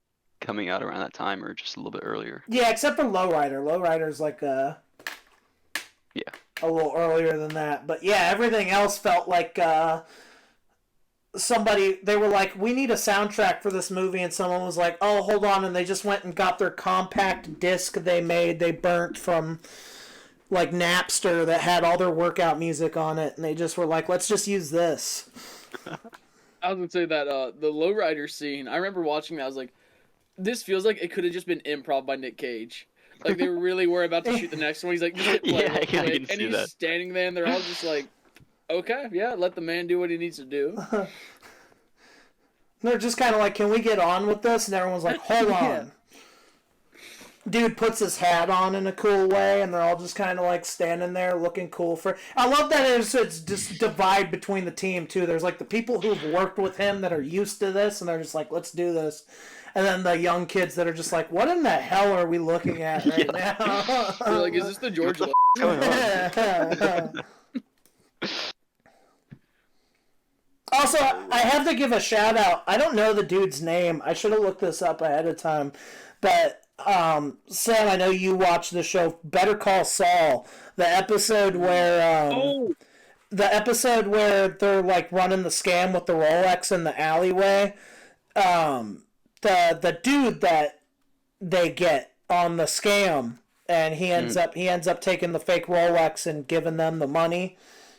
coming out around that time or just a little bit earlier. Yeah, except for Lowrider. Lowrider's like a little earlier than that. But yeah, everything else felt like they were like, we need a soundtrack for this movie, and someone was like, oh, hold on, and they just went and got their compact disc they burnt from like Napster that had all their workout music on it, and they just were like, let's just use this. I was gonna say that the Lowrider scene, I remember watching that, I was like, this feels like it could have just been improv by Nick Cage. Like they really were about to shoot the next one. He's like, just hit play, I can and see he's that. standing there, and they're all just like, okay, yeah, let the man do what he needs to do. They're just kind of like, can we get on with this? And everyone's like, hold on. Dude puts his hat on in a cool way, and they're all just kind of like standing there looking cool for... I love that it's just divide between the team, too. There's like the people who've worked with him that are used to this, and they're just like, let's do this. And then the young kids that are just like, what in the hell are we looking at right now? They're like, is this the George Lo- Also, I have to give a shout out. I don't know the dude's name. I should have looked this up ahead of time. But Sam, I know you watched the show Better Call Saul. The episode where they're like running the scam with the Rolex in the alleyway. The dude that they get on the scam, and he ends up taking the fake Rolex and giving them the money,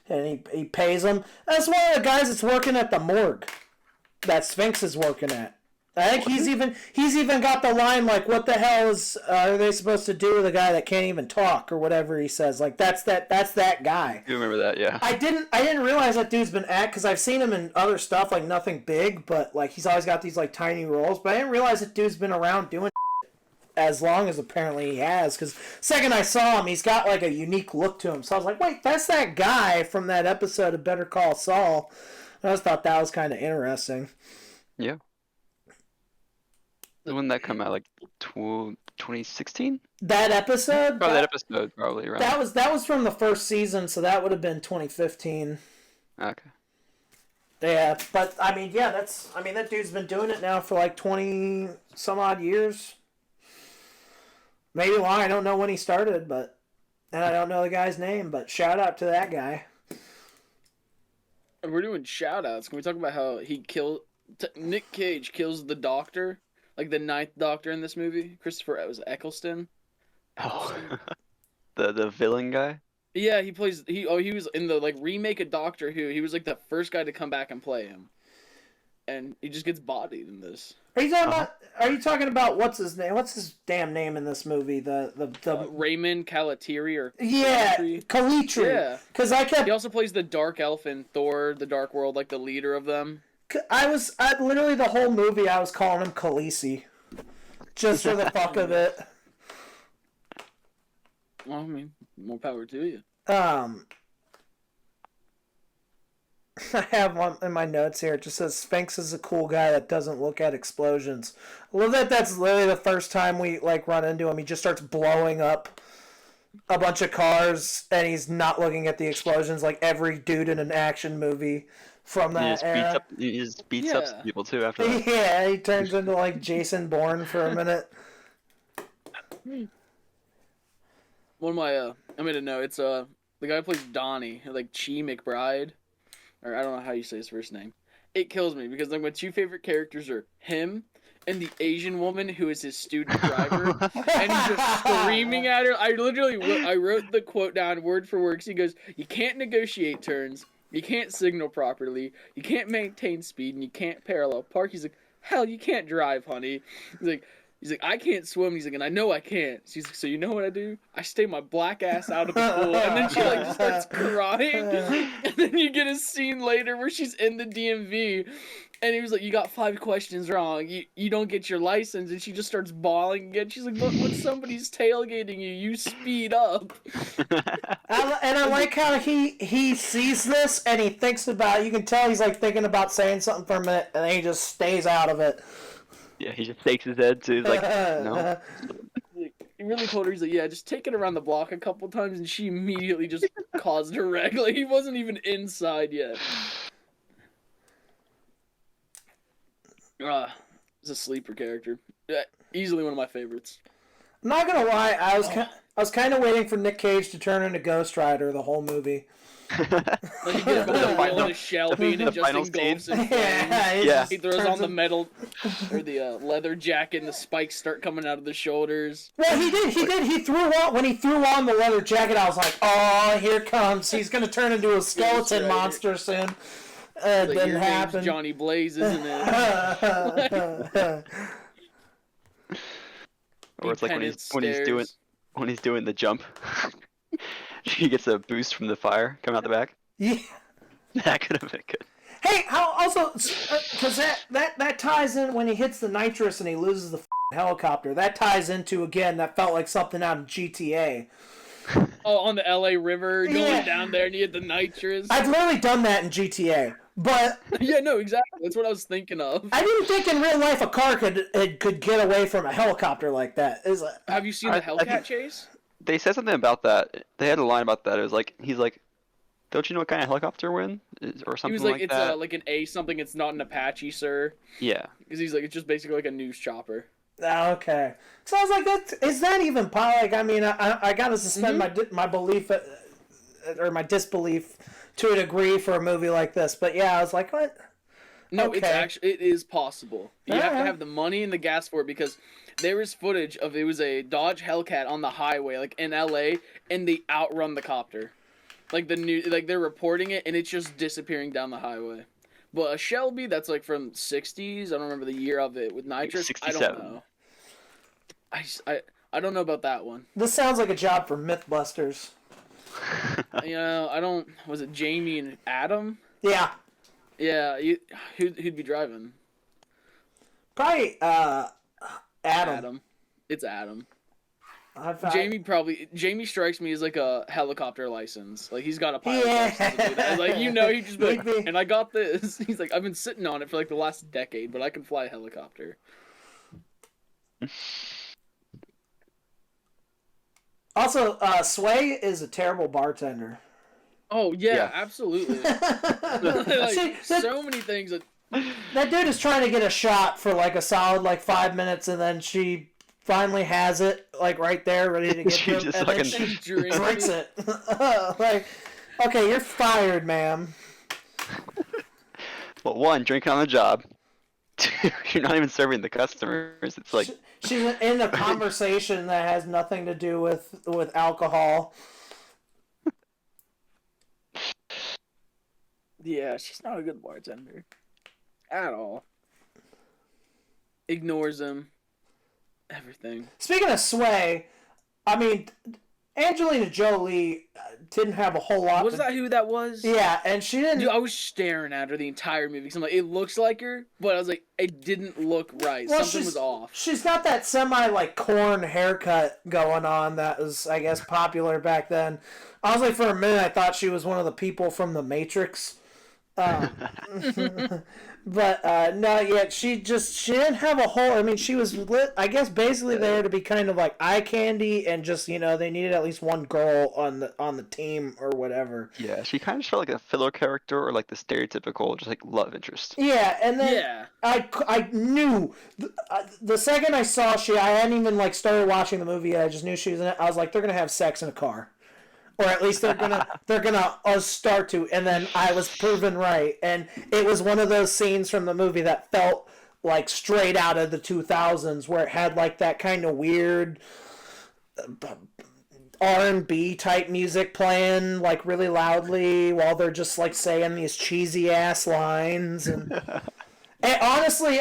and he pays them. That's one of the guys that's working at the morgue that Sphinx is working at. I think he's even got the line like, "What the hell are they supposed to do with a guy that can't even talk?" or whatever he says. Like that's that guy. You remember that? Yeah. I didn't realize that dude's been because I've seen him in other stuff, like nothing big, but like he's always got these like tiny roles. But I didn't realize that dude's been around doing as long as apparently he has. Because second I saw him, he's got like a unique look to him. So I was like, wait, that's that guy from that episode of Better Call Saul. I just thought that was kind of interesting. Yeah. When that come out, like 2016? That episode? Probably that episode, probably right. That was from the first season, so that would have been 2015. Okay. Yeah, but I mean, that dude's been doing it now for like 20 some odd years. Maybe long. I don't know when he started, and I don't know the guy's name, but shout out to that guy. We're doing shout outs. Can we talk about how Nick Cage kills the doctor? Like the ninth Doctor in this movie, Christopher Eccleston. Oh, the villain guy. Yeah, he was in the like remake of Doctor Who. He was like the first guy to come back and play him, and he just gets bodied in this. Are you talking about what's his name? What's his damn name in this movie? The Raymond Calitri or Calitri. Yeah, because he also plays the Dark Elf in Thor: The Dark World, like the leader of them. I literally the whole movie I was calling him Khaleesi, just for the fuck of it. Well, I mean, more power to you. I have one in my notes here. It just says Sphinx is a cool guy that doesn't look at explosions. I love that. That's literally the first time we like run into him. He just starts blowing up a bunch of cars, and he's not looking at the explosions like every dude in an action movie. From that era. He just beats up people too after that. Yeah, he turns into like Jason Bourne for a minute. One of my I made a note. It's the guy who plays Donnie, like Chi McBride, or I don't know how you say his first name. It kills me because like my two favorite characters are him and the Asian woman who is his student driver, and he's just screaming at her. I wrote the quote down word for word. 'Cause he goes, "You can't negotiate turns. You can't signal properly, you can't maintain speed, and you can't parallel park." He's like, "Hell, you can't drive, honey." He's like, "I can't swim." He's like, "And I know I can't." She's like, "So you know what I do? I stay my black ass out of the pool." And then she like just starts crying. And then you get a scene later where she's in the DMV. And he was like, "You got 5 questions wrong. You don't get your license." And she just starts bawling again. She's like, "Look, when somebody's tailgating you, you speed up." I like how he sees this and he thinks about it. You can tell he's like thinking about saying something for a minute, and then he just stays out of it. Yeah, he just shakes his head too. He's like, no. He really told her, he's like, "Yeah, just take it around the block a couple times," and she immediately just caused a wreck. Like he wasn't even inside yet. He's a sleeper character. Easily one of my favorites. I'm not gonna lie, I was kind of waiting for Nick Cage to turn into Ghost Rider the whole movie. Like he gets on a Shelby and it just engulfs him. Yeah, He throws on the metal or the leather jacket, and the spikes start coming out of the shoulders. Well, he did. He threw on the leather jacket. I was like, oh, here comes. He's gonna turn into a skeleton monster soon. It like, didn't happen. Johnny Blaze, isn't it? Or it's like when he's doing the jump. He gets a boost from the fire coming out the back. Yeah, that could have been good. Hey, also because that ties in when he hits the nitrous and he loses the helicopter. That ties into again. That felt like something out of GTA. Oh, on the LA River, going down there, and you hit the nitrous. I've literally done that in GTA, but yeah, no, exactly. That's what I was thinking of. I didn't think in real life a car could get away from a helicopter like that. Have you seen the Hellcat chase? They said something about that. They had a line about that. It was like he's like, Don't you know what kind of helicopter we're in? Or He something was like, like it's that? like an A something. It's not an Apache, sir. Yeah. Because he's like, it's just basically like a news chopper. Okay. So I was like, is that even like? I mean, I gotta suspend my belief or my disbelief to a degree for a movie like this. But yeah, I was like, what? No, Okay. it is possible. You have to Alright. have the money and the gas for it because there is footage of it was a Dodge Hellcat on the highway, like in LA, and they outrun the copter. Like they're reporting it and it's just disappearing down the highway. But a Shelby that's like from '60s, I don't remember the year of it with nitrous. I 67. don't know. I don't know about that one. This sounds like a job for MythBusters. You know, I don't. Was it Jamie and Adam? Yeah. Yeah, who'd be driving? Probably Adam. It's Adam. I- Jamie strikes me as like a helicopter license. Like he's got a pilot Yeah. license to do that. Like he just be like, Maybe. and I got this. He's like, I've been sitting on it for like the last decade, but I can fly a helicopter. Also, Sway is a terrible bartender. Oh yeah, Yeah. absolutely. Like, See, so many things that that dude is trying to get a shot for like a solid 5 minutes, and then she finally has it like right there, ready to get She to him, just and then fucking- she drinks drinks it. Like, okay, you're fired, ma'am. Well, one, drinking on the job. Two, you're not even serving the customers. It's like, She's in a conversation that has nothing to do with alcohol. Yeah, she's not a good bartender. At all. Ignores him. Everything. Speaking of Sway, I mean, Angelina Jolie didn't have a whole lot. Was that who that was? Yeah, and she didn't. Dude, I was staring at her the entire movie because I'm like, it looks like her, but I was like, it didn't look right. Well, Something was off. She's got that semi corn haircut going on that was, I guess, popular back then. I was like, for a minute, I thought she was one of the people from The Matrix. But no, yeah, she didn't have a whole. I mean, she was lit. I guess basically there to be kind of like eye candy, and just they needed at least one girl on the team or whatever. yeah, she kind of just felt like a filler character or like the stereotypical just like love interest. Yeah, and then Yeah. I knew the second I saw I hadn't even started watching the movie yet. I just knew she was in it. I was like, they're gonna have sex in a car. Or at least they're gonna start to, and then I was proven right. And it was one of those scenes from the movie that felt like straight out of the 2000s, where it had like that kind of weird R&B type music playing like really loudly while they're just like saying these cheesy ass lines, and honestly,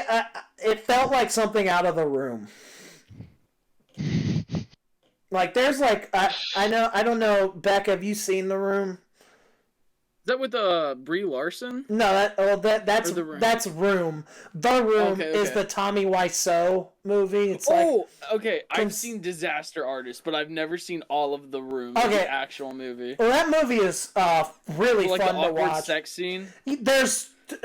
it felt like something out of The Room. Like, there's I don't know, Beck, have you seen The Room? Is that with Brie Larson? No, that's Or The Room? that's Room. The Room Okay, is okay. the Tommy Wiseau movie. It's like, Oh, okay. I've Cons- seen Disaster Artist, but I've never seen all of The Room, Okay. the actual movie. well, that movie is really Like fun the to awkward watch. sex scene.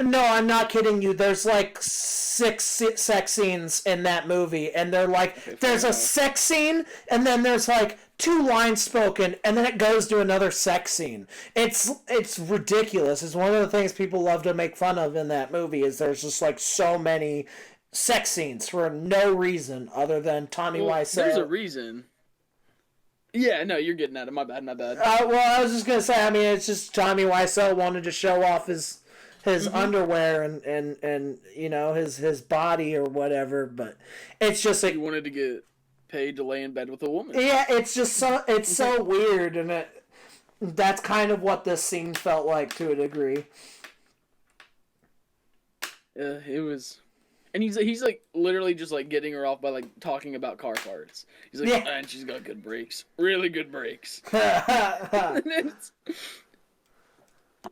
No, I'm not kidding you. There's like 6 sex scenes in that movie, and they're like, there's a enough. sex scene, and then there's like 2 lines spoken, and then it goes to another sex scene. It's ridiculous. It's one of the things people love to make fun of in that movie, is there's just like so many sex scenes for no reason other than Tommy Well, Wiseau. there's a reason. Yeah, no, you're getting at it. My bad. Well, I was just gonna say, I mean, it's just Tommy Wiseau wanted to show off his underwear and his body or whatever, but it's just You wanted to get paid to lay in bed with a woman. yeah, it's just so weird, and that's kind of what this scene felt like to a degree. Yeah, it was. And he's like literally just like getting her off by like talking about car parts. He's like, Yeah. and she's got good brakes, really good brakes.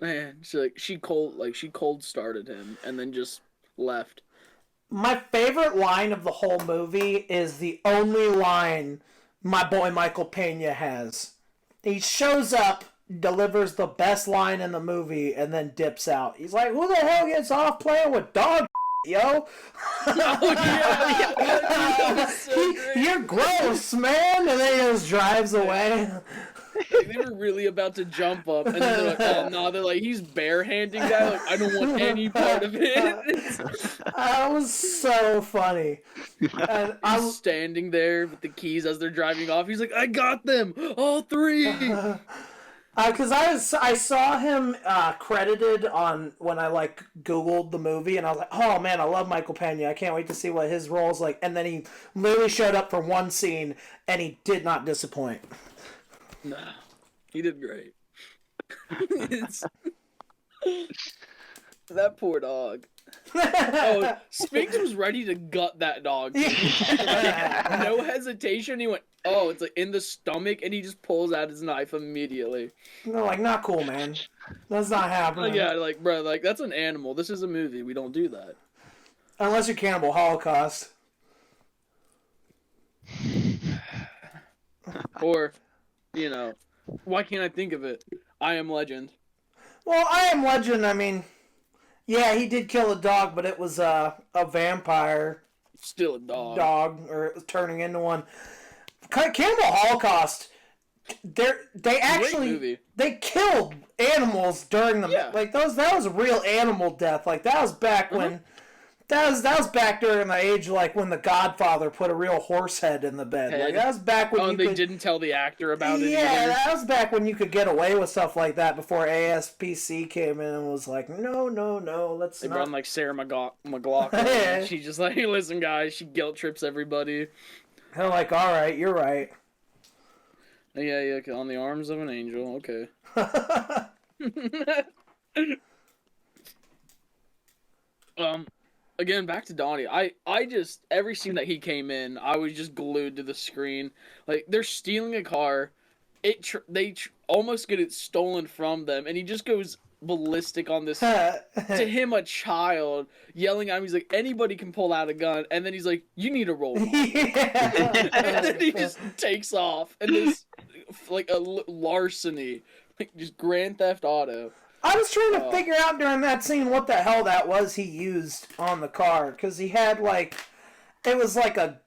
Man, she cold started him and then just left. My favorite line of the whole movie is the only line my boy Michael Pena has. He shows up, delivers the best line in the movie, and then dips out. He's like, who the hell gets off playing with dog yo? That was so great. You're gross, man. And then he just drives away. like they were really about to jump up, and then they're like, "Oh no!" They're like, "He's barehanding that. Like, I don't want any part of it." That was so funny. And He's standing there with the keys as they're driving off. He's like, "I got them, all 3." Because I saw him credited on when I like Googled the movie, and I was like, oh man, I love Michael Pena. I can't wait to see what his role's like. And then he literally showed up for one scene, and he did not disappoint. Nah, he did great. That poor dog. Oh, Spinks was ready to gut that dog. Like, no hesitation. He went, oh, it's like in the stomach, and he just pulls out his knife immediately. They're like, not cool, man. That's not happening. Yeah, like, bro, like, that's an animal. This is a movie. We don't do that. Unless you're Cannibal Holocaust. Or, you know, why can't I think of it? I Am Legend. Well, I Am Legend, I mean, yeah, he did kill a dog, but it was a vampire Still a dog. or turning into one. Cannibal Holocaust, they actually movie. they killed animals during the like that was a real animal death. Like that was back when that was back during the age like when The Godfather put a real horse head in the bed. Like that was back when they didn't tell the actor about it. Yeah, either. that was back when you could get away with stuff like that before ASPC came in and was like, no, let's They not. brought in like Sarah McLachlan. And she just like, hey, listen, guys, she guilt trips everybody. They're like, all right, you're right. Yeah, on the arms of an angel. Okay. Again, back to Donnie. I just every scene that he came in, I was just glued to the screen. Like they're stealing a car, they almost get it stolen from them, and he just goes ballistic on this. To him, a child yelling at him. He's like, anybody can pull out a gun, and then he's like, you need a roll call. And then he just takes off, and there's like a larceny, like just Grand Theft Auto. I was trying to figure out during that scene what the hell that was he used on the car, because he had like, it was like a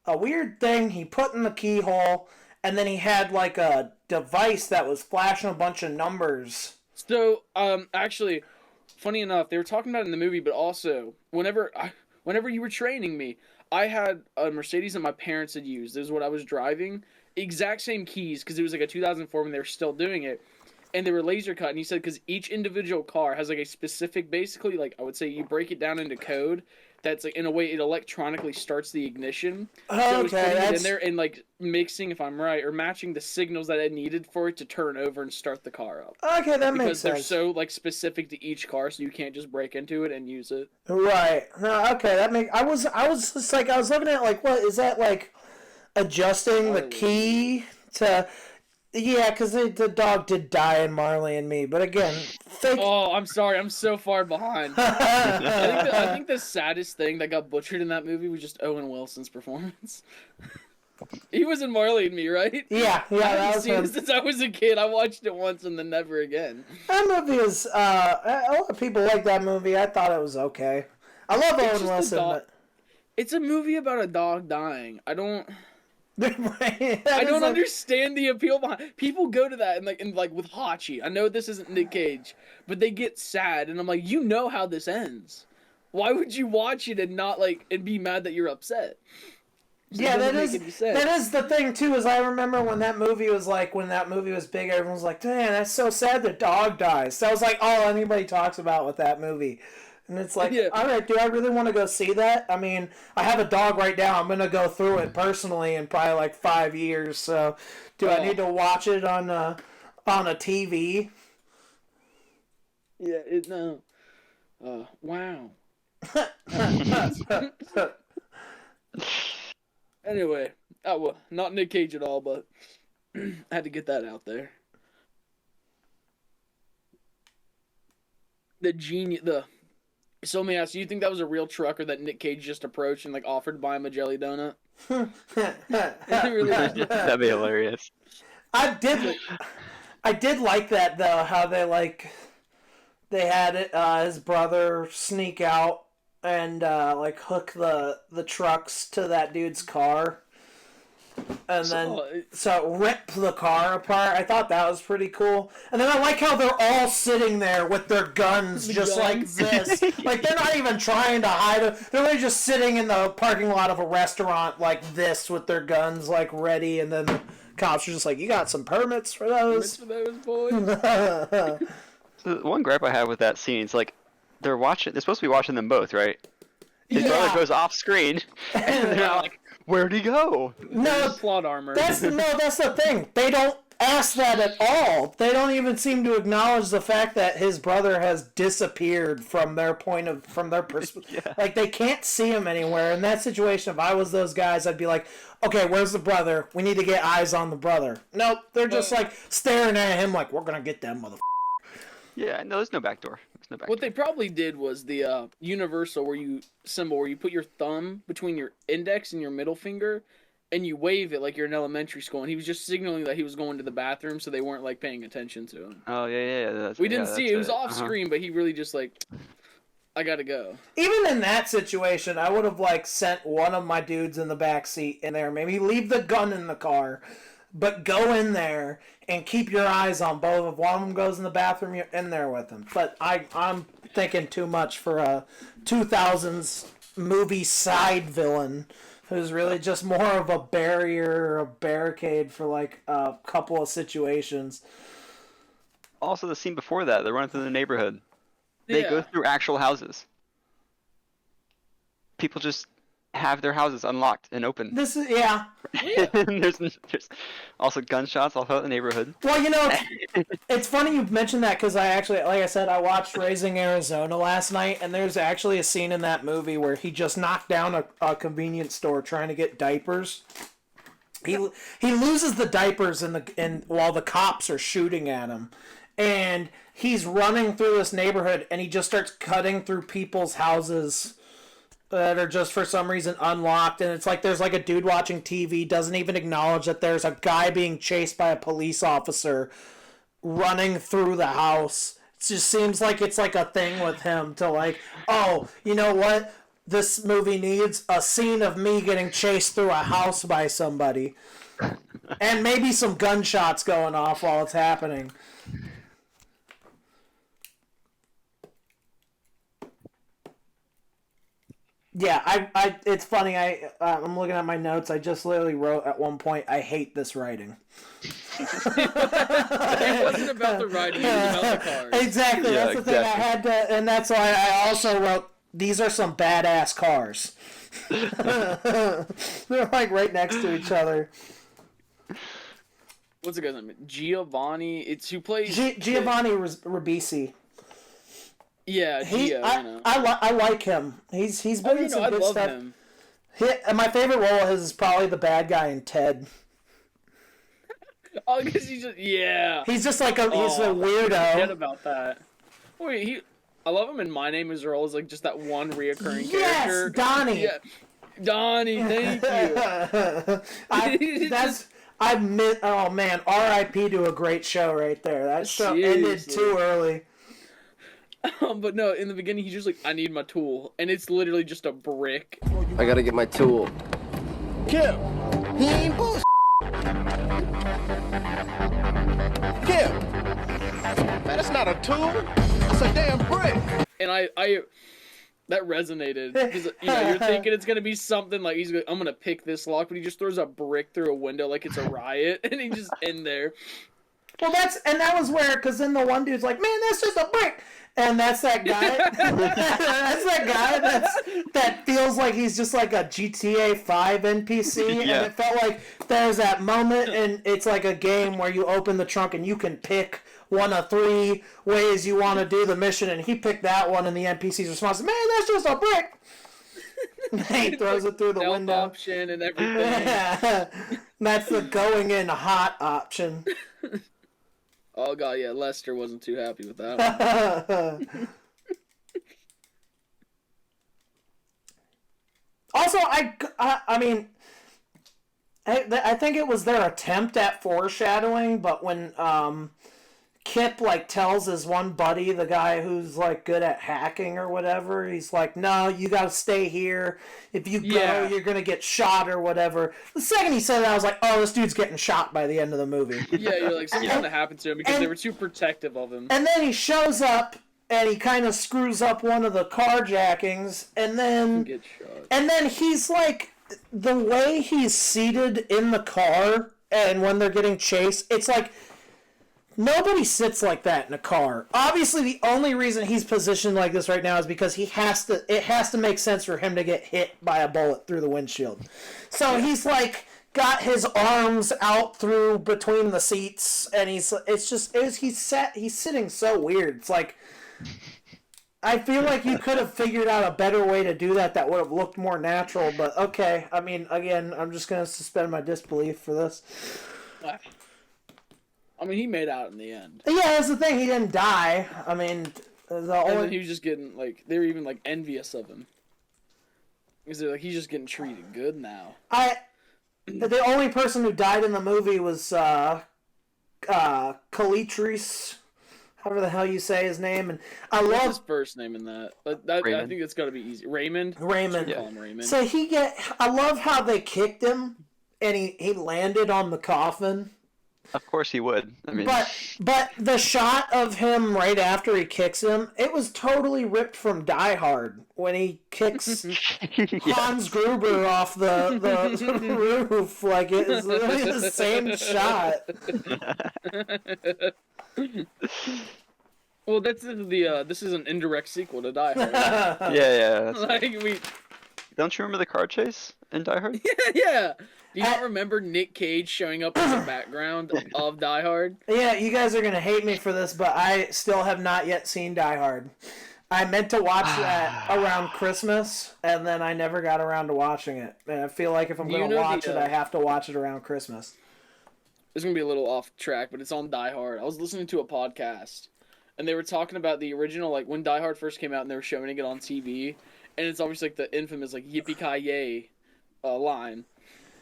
weird thing he put in the keyhole, and then he had like a device that was flashing a bunch of numbers. So, actually, funny enough, they were talking about it in the movie, but also, whenever you were training me, I had a Mercedes that my parents had used. This is what I was driving. Exact same keys, because it was like a 2004 when they were still doing it. And they were laser cut, and he said because each individual car has like a specific, basically, like I would say you break it down into code. That's like in a way it electronically starts the ignition. So it's putting it in there and like mixing, if I'm right, or matching the signals that it needed for it to turn over and start the car up. Okay, that makes sense. Because they're so like specific to each car, so you can't just break into it and use it. Right. No. Okay, that make. I was just like I was looking at like what is that like adjusting the key to. Yeah, because the dog did die in Marley and Me, but again, Oh, I'm sorry, I'm so far behind. I think the saddest thing that got butchered in that movie was just Owen Wilson's performance. He was in Marley and Me, right? Yeah, I that haven't was seen him. it since I was a kid. I watched it once and then never again. That movie is a lot of people like that movie. I thought it was okay. I love Owen Wilson, but it's a movie about a dog dying. I don't I understand the appeal behind. People go to that and like with Hachi. I know this isn't Nick Cage, but they get sad, and I'm like, you know how this ends. Why would you watch it and not like and be mad that you're upset? Yeah, that is the thing too. Is I remember when that movie was big, everyone was like, "Man, that's so sad. The dog dies." That was like all anybody talks about with that movie. And it's like, all right, do I really want to go see that? I mean, I have a dog right now. I'm going to go through it personally in probably like 5 years. So do I need to watch it on a TV? Yeah, no. Wow. Anyway, well, not Nick Cage at all, but I had to get that out there. So let me ask, do you think that was a real trucker that Nick Cage just approached and like offered to buy him a jelly donut? That'd be hilarious. I did like that though, how they had his brother sneak out and like hook the trucks to that dude's car. And then so rip the car apart. I thought that was pretty cool. And then I like how they're all sitting there with their guns like this. Like they're not even trying to hide it. They're really just sitting in the parking lot of a restaurant like this with their guns like ready. And then the cops are just like, "You got some permits for those?" Boys. So one gripe I have with that scene is like they're supposed to be watching them both, right? His brother goes off screen, and they're like, "Where'd he go?" No, plot armor. That's the thing. They don't ask that at all. They don't even seem to acknowledge the fact that his brother has disappeared from their perspective. Yeah. Like they can't see him anywhere. In that situation, if I was those guys, I'd be like, "Okay, where's the brother? We need to get eyes on the brother." Nope, they're just like staring at him like, "We're gonna get them motherfucker." Yeah, no, there's no backdoor. What they probably did was the universal where you put your thumb between your index and your middle finger, and you wave it like you're in elementary school. And he was just signaling that he was going to the bathroom, so they weren't like paying attention to him. Oh yeah. We didn't see it. It was off screen, but he really just like, I gotta go. Even in that situation, I would have like sent one of my dudes in the back seat in there. Maybe leave the gun in the car, but go in there and keep your eyes on both. If one of them goes in the bathroom, you're in there with them. But I'm thinking too much for a 2000s movie side villain who's really just more of a barrier or a barricade for like a couple of situations. Also, the scene before that, they're running through the neighborhood. They go through actual houses. People just have their houses unlocked and open. There's also gunshots all throughout the neighborhood. Well, it's funny you mentioned that because I actually, like I said, I watched Raising Arizona last night, and there's actually a scene in that movie where he just knocked down a convenience store trying to get diapers. He loses the diapers while the cops are shooting at him, and he's running through this neighborhood, and he just starts cutting through people's houses that are just for some reason unlocked, and it's like there's like a dude watching TV, doesn't even acknowledge that there's a guy being chased by a police officer running through the house. It just seems like it's like a thing with him to like, oh, you know what? This movie needs a scene of me getting chased through a house by somebody. And maybe some gunshots going off while it's happening. Yeah, it's funny. I'm looking at my notes. I just literally wrote at one point, "I hate this writing." It wasn't about the writing; it was about the cars. Exactly. That's the thing. I had to, and that's why I also wrote, "These are some badass cars." They're like right next to each other. What's the guy's name? Giovanni. It's who plays Giovanni Ribisi. Yeah, Gio, I like him. He's been in some good stuff. Him. And my favorite role of his is probably the bad guy in Ted. Oh, because he's just He's just like he's a weirdo. I forget about that. Wait, I love him in My Name Is Earl. Is like just that one reoccurring character. Yes, Donnie. Yeah. Donnie, thank you. Oh man, R.I.P. to a great show right there. That show ended too early. But no, in the beginning he's just like, I need my tool, and it's literally just a brick. I gotta get my tool. Kim, he ain't bullshit. Kim, man, that's not a tool. It's a damn brick. And I that resonated because you're thinking it's gonna be something like I'm gonna pick this lock, but he just throws a brick through a window like it's a riot, and he's just in there. Well, that was where, because then the one dude's like, man, that's just a brick. And that's that guy. That's that guy that feels like he's just like a GTA 5 NPC. And it felt like there's that moment, and it's like a game where you open the trunk and you can pick one of 3 ways you want to do the mission. And he picked that one, and the NPC's response is, man, that's just a brick. And he throws it through the window. Option and everything. That's the going in hot option. Oh god, yeah, Lester wasn't too happy with that one. Also, I mean, I think it was their attempt at foreshadowing, but when Kip like tells his one buddy, the guy who's like good at hacking or whatever, he's like, no, you gotta stay here. If you go, you're gonna get shot or whatever. The second he said that, I was like, oh, this dude's getting shot by the end of the movie. Yeah, you're like, something's gonna happen to him because they were too protective of him. And then he shows up and he kind of screws up one of the carjackings, and then Get shot. and then he's like, the way he's seated in the car and when they're getting chased, it's like nobody sits like that in a car. Obviously, the only reason he's positioned like this right now is because it has to make sense for him to get hit by a bullet through the windshield. So he's like got his arms out through between the seats, and he's sitting so weird. It's like, I feel like you could have figured out a better way to do that would have looked more natural, but okay. I mean, again, I'm just going to suspend my disbelief for this. I mean, he made out in the end. Yeah, that's the thing. He didn't die. I mean, And then he was just getting, like, they were even, like, envious of him. Because they're like, he's just getting treated good now. The only person who died in the movie was Calitris, however the hell you say his name, and I What's love his first name in that? I think it's got to be easy. Raymond. Raymond. Call him Raymond. So I love how they kicked him, and he landed on the coffin. Of course he would. I mean, But the shot of him right after he kicks him, it was totally ripped from Die Hard when he kicks Hans Gruber off the roof. Like, it was literally the same shot. Well, this is an indirect sequel to Die Hard. yeah. Like Don't you remember the car chase in Die Hard? yeah. Do you not remember Nick Cage showing up as a background of Die Hard? Yeah, you guys are gonna hate me for this, but I still have not yet seen Die Hard. I meant to watch that around Christmas, and then I never got around to watching it. And I feel like if I'm gonna watch it, I have to watch it around Christmas. It's gonna be a little off track, but it's on Die Hard. I was listening to a podcast, and they were talking about the original, like when Die Hard first came out, and they were showing it on TV, and it's obviously like the infamous like "Yippee-ki-yay" line.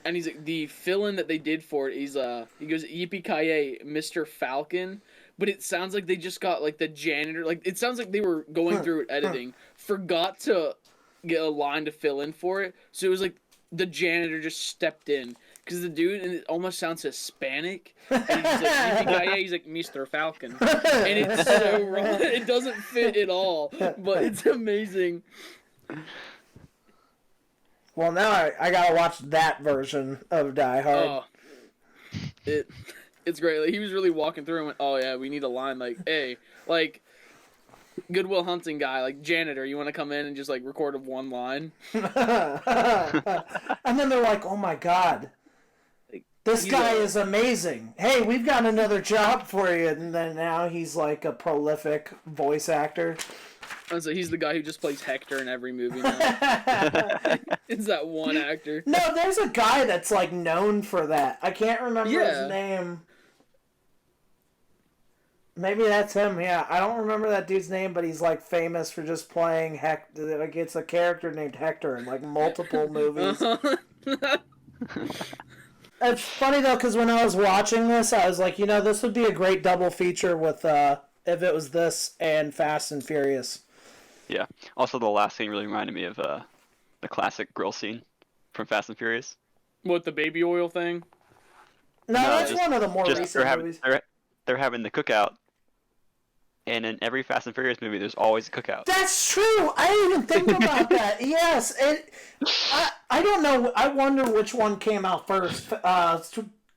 And he's like, the fill-in that they did for it, he goes, "Yippee-ki-yay, Mr. Falcon," but it sounds like they just got, like, the janitor, like, it sounds like they were going through it, editing, forgot to get a line to fill in for it, so it was like, the janitor just stepped in, because the dude, and it almost sounds Hispanic, and he's just like, "Yippee-ki-yay," he's like, "Mr. Falcon," and it's so wrong, it doesn't fit at all, but it's amazing. Well, now I gotta watch that version of Die Hard. It's great. Like, he was really walking through and went, "Oh yeah, we need a line like, hey, like Goodwill Hunting guy, like janitor, you want to come in and just like record of one line?" And then they're like, "Oh my god, this guy is amazing. Hey, we've got another job for you." And then now he's like a prolific voice actor. And so he's the guy who just plays Hector in every movie now. It's that one actor. No, there's a guy that's like known for that. I can't remember his name. Maybe that's him. Yeah, I don't remember that dude's name, but he's like famous for just playing Hector. Like, it's a character named Hector in like multiple movies. It's funny though, because when I was watching this, I was like, this would be a great double feature with if it was this and Fast and Furious. Yeah. Also, the last scene really reminded me of the classic grill scene from Fast and Furious. What, the baby oil thing? No, that's one of the more recent movies. They're having the cookout, and in every Fast and Furious movie, there's always a cookout. That's true. I didn't even think about that. Yes, I don't know. I wonder which one came out first,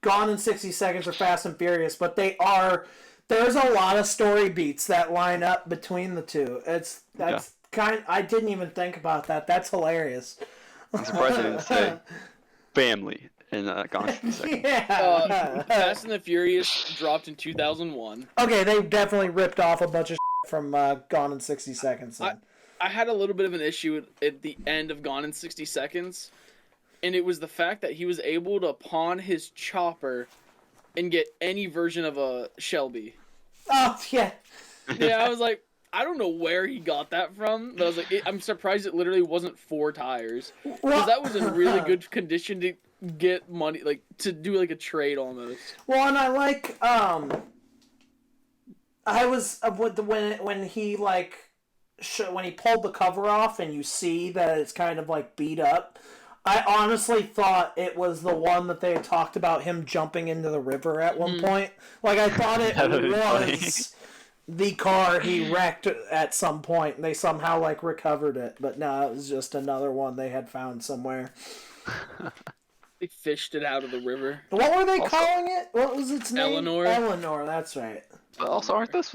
Gone in 60 Seconds or Fast and Furious, but they are. There's a lot of story beats that line up between the two. I didn't even think about that. That's hilarious. I'm surprised they didn't say family in Gone in 60 Seconds. Yeah. Fast and the Furious dropped in 2001. Okay, they definitely ripped off a bunch of from Gone in 60 Seconds. Then. I had a little bit of an issue at the end of Gone in 60 Seconds, and it was the fact that he was able to pawn his chopper and get any version of a Shelby. Oh, yeah. Yeah, I was like, I don't know where he got that from, but I was like, I'm surprised it literally wasn't 4 tires. Because that was in really good condition to get money, like, to do, like, a trade almost. Well, and I like, I was when he like when he pulled the cover off and you see that it's kind of like beat up. I honestly thought it was the one that they had talked about him jumping into the river at one point. Like I thought it was the car he wrecked at some point, and they somehow like recovered it. But no, it was just another one they had found somewhere. They fished it out of the river. What were they calling it? What was its name? Eleanor. Eleanor, that's right. But also, aren't those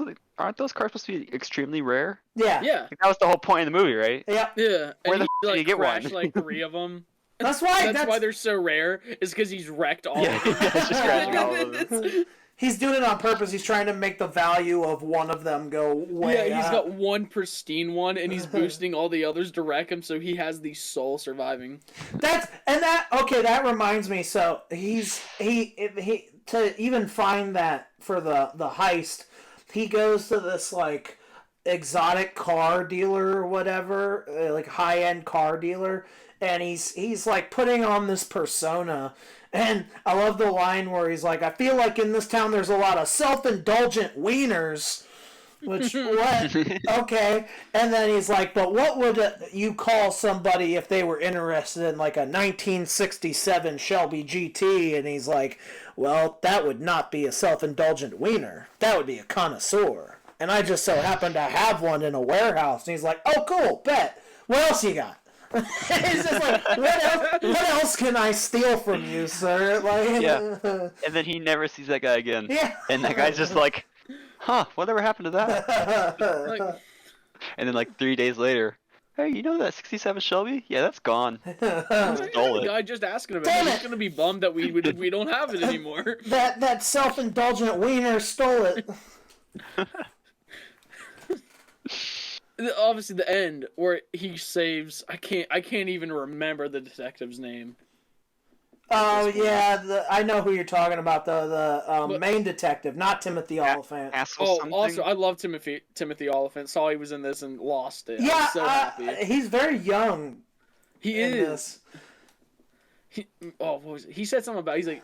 cars supposed to be extremely rare? Yeah. Yeah. Like, that was the whole point of the movie, right? Yeah. Yeah. Where And the he f- did you get crashed one? like 3 of them. That's why. That's why they're so rare. Is because he's wrecked all of them. It's just crashing all of them. He's doing it on purpose. He's trying to make the value of one of them go way Yeah, he's up. got one pristine one, and he's boosting all the others to wreck him, so he has the sole surviving. That reminds me. So he to even find that for the heist, he goes to this like exotic car dealer or whatever, like high end car dealer, and he's like putting on this persona. And I love the line where he's like, I feel like in this town there's a lot of self-indulgent wieners. Which, what? Okay. And then he's like, but what would you call somebody if they were interested in like a 1967 Shelby GT? And he's like, well, that would not be a self-indulgent wiener. That would be a connoisseur. And I just so happen to have one in a warehouse. And he's like, oh, cool, bet. What else you got? It's just like, what else can I steal from you, sir? Like, Yeah. And then he never sees that guy again. Yeah. And that guy's just like, huh, whatever happened to that? Like, And then like 3 days later, hey, you know that 67 Shelby? Yeah, that's gone. Stole the it. guy just asking about Damn it. it. He's gonna be bummed that we don't have it anymore. that self-indulgent wiener stole it. Obviously, the end where he saves. I can't even remember the detective's name. Oh yeah, I know who you're talking about. The main detective, not Timothy Oliphant. Hassel Oh, something? also, I love Timothy Oliphant. Saw he was in this and lost it. Yeah, I'm so happy. he's very young. He in is. this. What was it? He said something about he's like,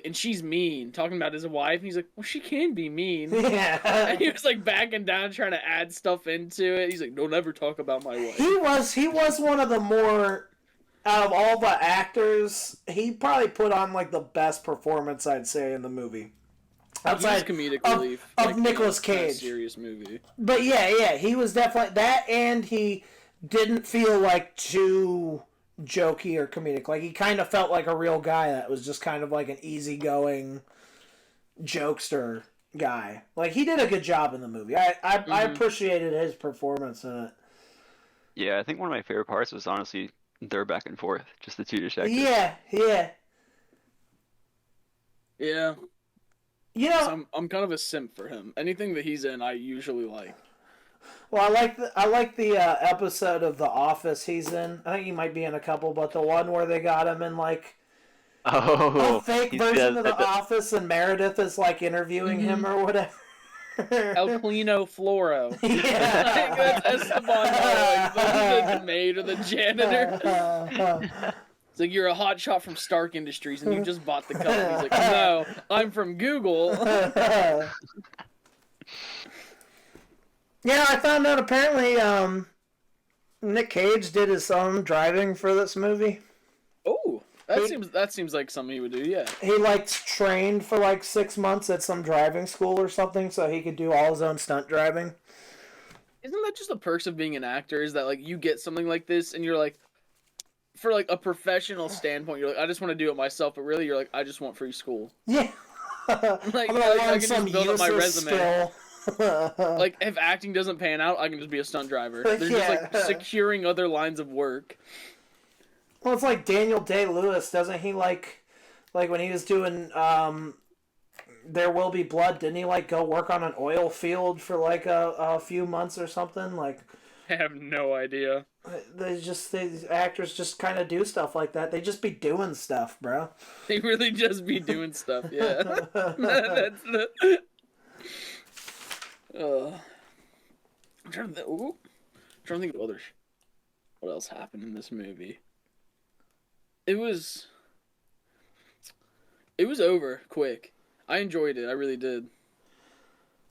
and she's mean, talking about his wife. And he's like, well, she can be mean. Yeah. And he was like backing down, trying to add stuff into it. He's like, don't ever talk about my wife. He was one of the more, out of all the actors, he probably put on like the best performance, I'd say, in the movie. Outside comedic of, relief of Nicolas in a Cage. serious movie. But yeah, he was definitely that, and he didn't feel like too jokey or comedic. Like he kind of felt like a real guy that was just kind of like an easygoing jokester guy. Like he did a good job in the movie. I appreciated his performance in it. Yeah, I think one of my favorite parts was honestly their back and forth, just the two detectives. Yeah. Yeah. You know, So I'm kind of a simp for him. Anything that he's in, I usually like. well, I like the episode of The Office he's in. I think he might be in a couple, but the one where they got him in like Oh, a fake he's version of dead. The Office, and Meredith is like interviewing him or whatever. El Clino Floro. Yeah. That's Esteban, like the maid or the janitor. It's like, you're a hotshot from Stark Industries and you just bought the company. He's like, no, I'm from Google. Yeah, I found out apparently Nick Cage did his own driving for this movie. Oh, that seems like something he would do. Yeah. He like trained for like 6 months at some driving school or something, so he could do all his own stunt driving. Isn't that just the perks of being an actor? Is that like you get something like this and you're like, for like a professional standpoint, you're like, I just want to do it myself, but really you're like, I just want free school. Yeah. Like, I'm gonna I learn can some just build up my useless resume. skill. Like, if acting doesn't pan out, I can just be a stunt driver. They're just like Yeah. securing other lines of work. Well, it's like Daniel Day-Lewis, doesn't he? Like when he was doing There Will Be Blood, didn't he like go work on an oil field for like a few months or something? Like, I have no idea. these actors just kind of do stuff like that. They just be doing stuff, bro. They really just be doing stuff, yeah. That's the... I'm trying to think of other... What else happened in this movie? It was over quick. I enjoyed it. I really did.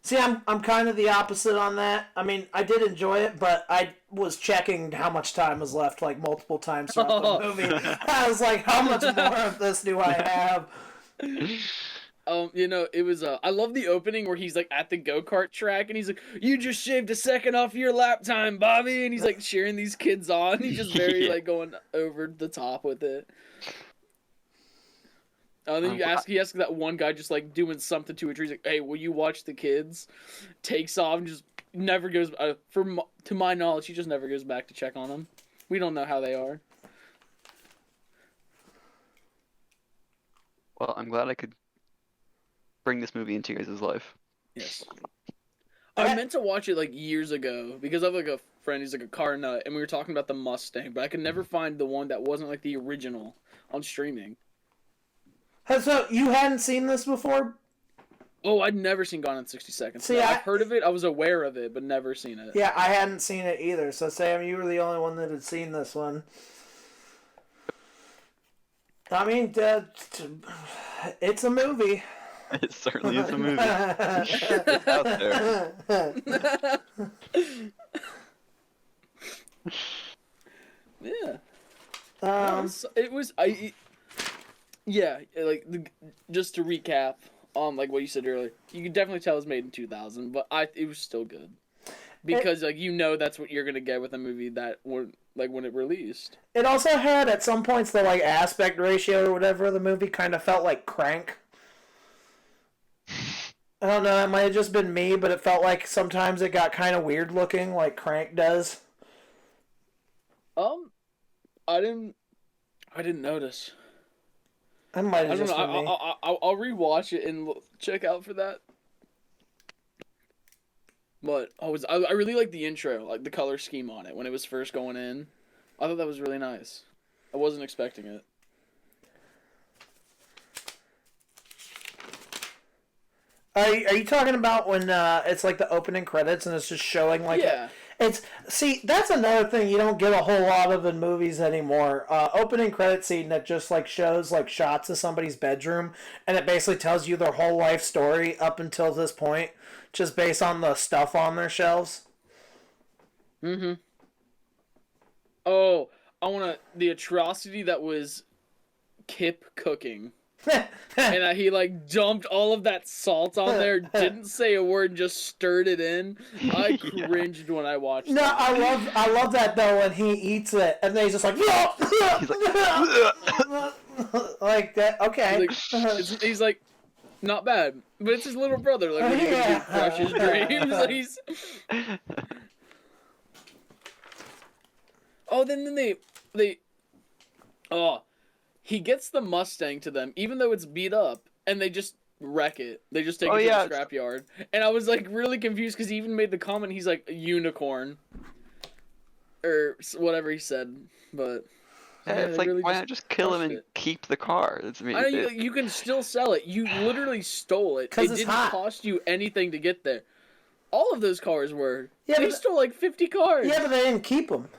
See, I'm kind of the opposite on that. I mean, I did enjoy it, but I was checking how much time was left, like, multiple times throughout the movie. I was like, how much more of this do I have? It was I love the opening where he's like at the go-kart track and he's like, "You just shaved a second off your lap time, Bobby," and he's like cheering these kids on. He's just very like going over the top with it. Then he asks that one guy just like doing something to a tree. He's like, "Hey, will you watch the kids?" Takes off and just never goes. To my knowledge, he just never goes back to check on them. We don't know how they are. Well, I'm glad I could bring this movie into your guys' life. Yes. I meant to watch it like years ago because I have like a friend who's like a car nut, and we were talking about the Mustang, but I could never find the one that wasn't like the original on streaming. So you hadn't seen this before? Oh, I'd never seen Gone in 60 Seconds. See, I've heard of it, I was aware of it, but never seen it. Yeah, I hadn't seen it either. So Sam, you were the only one that had seen this one. I mean, it's a movie. It certainly is a movie. It's out there. Yeah. Just to recap on like what you said earlier, you could definitely tell it was made in 2000, but it was still good because that's what you're gonna get with a movie that when it released. It also had at some points the like aspect ratio or whatever of the movie kind of felt like Crank. I don't know, it might have just been me, but it felt like sometimes it got kind of weird looking, like Crank does. I didn't notice. I might have I don't just know. been me. I'll rewatch it and check out for that. But I really liked the intro, like the color scheme on it when it was first going in. I thought that was really nice. I wasn't expecting it. Are you talking about when it's like the opening credits and it's just showing like Yeah. See, that's another thing you don't get a whole lot of in movies anymore. Opening credit scene that just like shows like shots of somebody's bedroom and it basically tells you their whole life story up until this point, just based on the stuff on their shelves. Mm-hmm. Oh, the atrocity that was Kip cooking. And he like dumped all of that salt on there, didn't say a word, just stirred it in. I cringed when I watched No, that. I love that though when he eats it and then he's just like, He's like that. Okay. He's like, not bad, but it's his little brother. Like, what are you gonna do, crush his dreams? Like, he's... Oh, then they. Oh. He gets the Mustang to them, even though it's beat up, and they just wreck it. They just take it to the scrapyard. And I was like really confused because he even made the comment. He's like a unicorn, or whatever he said. But it's like, why not just kill him and keep the car? I know you can still sell it. You literally stole it. It didn't cost you anything to get there. All of those cars were. Yeah, they stole like 50 cars. Yeah, but they didn't keep them.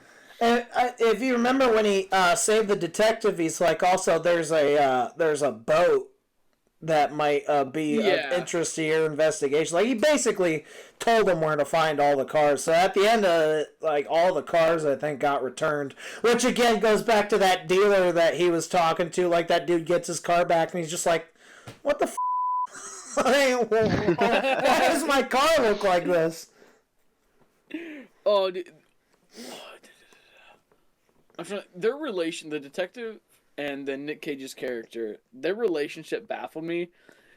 And if you remember when he saved the detective, he's like, also there's a boat that might be of interest to your investigation. Like he basically told them where to find all the cars. So at the end of it, like all the cars I think got returned, which again goes back to that dealer that he was talking to. Like that dude gets his car back and he's just like, "What the f? Why does my car look like this?" Oh, dude. Their relation, the detective and then Nick Cage's character, their relationship baffled me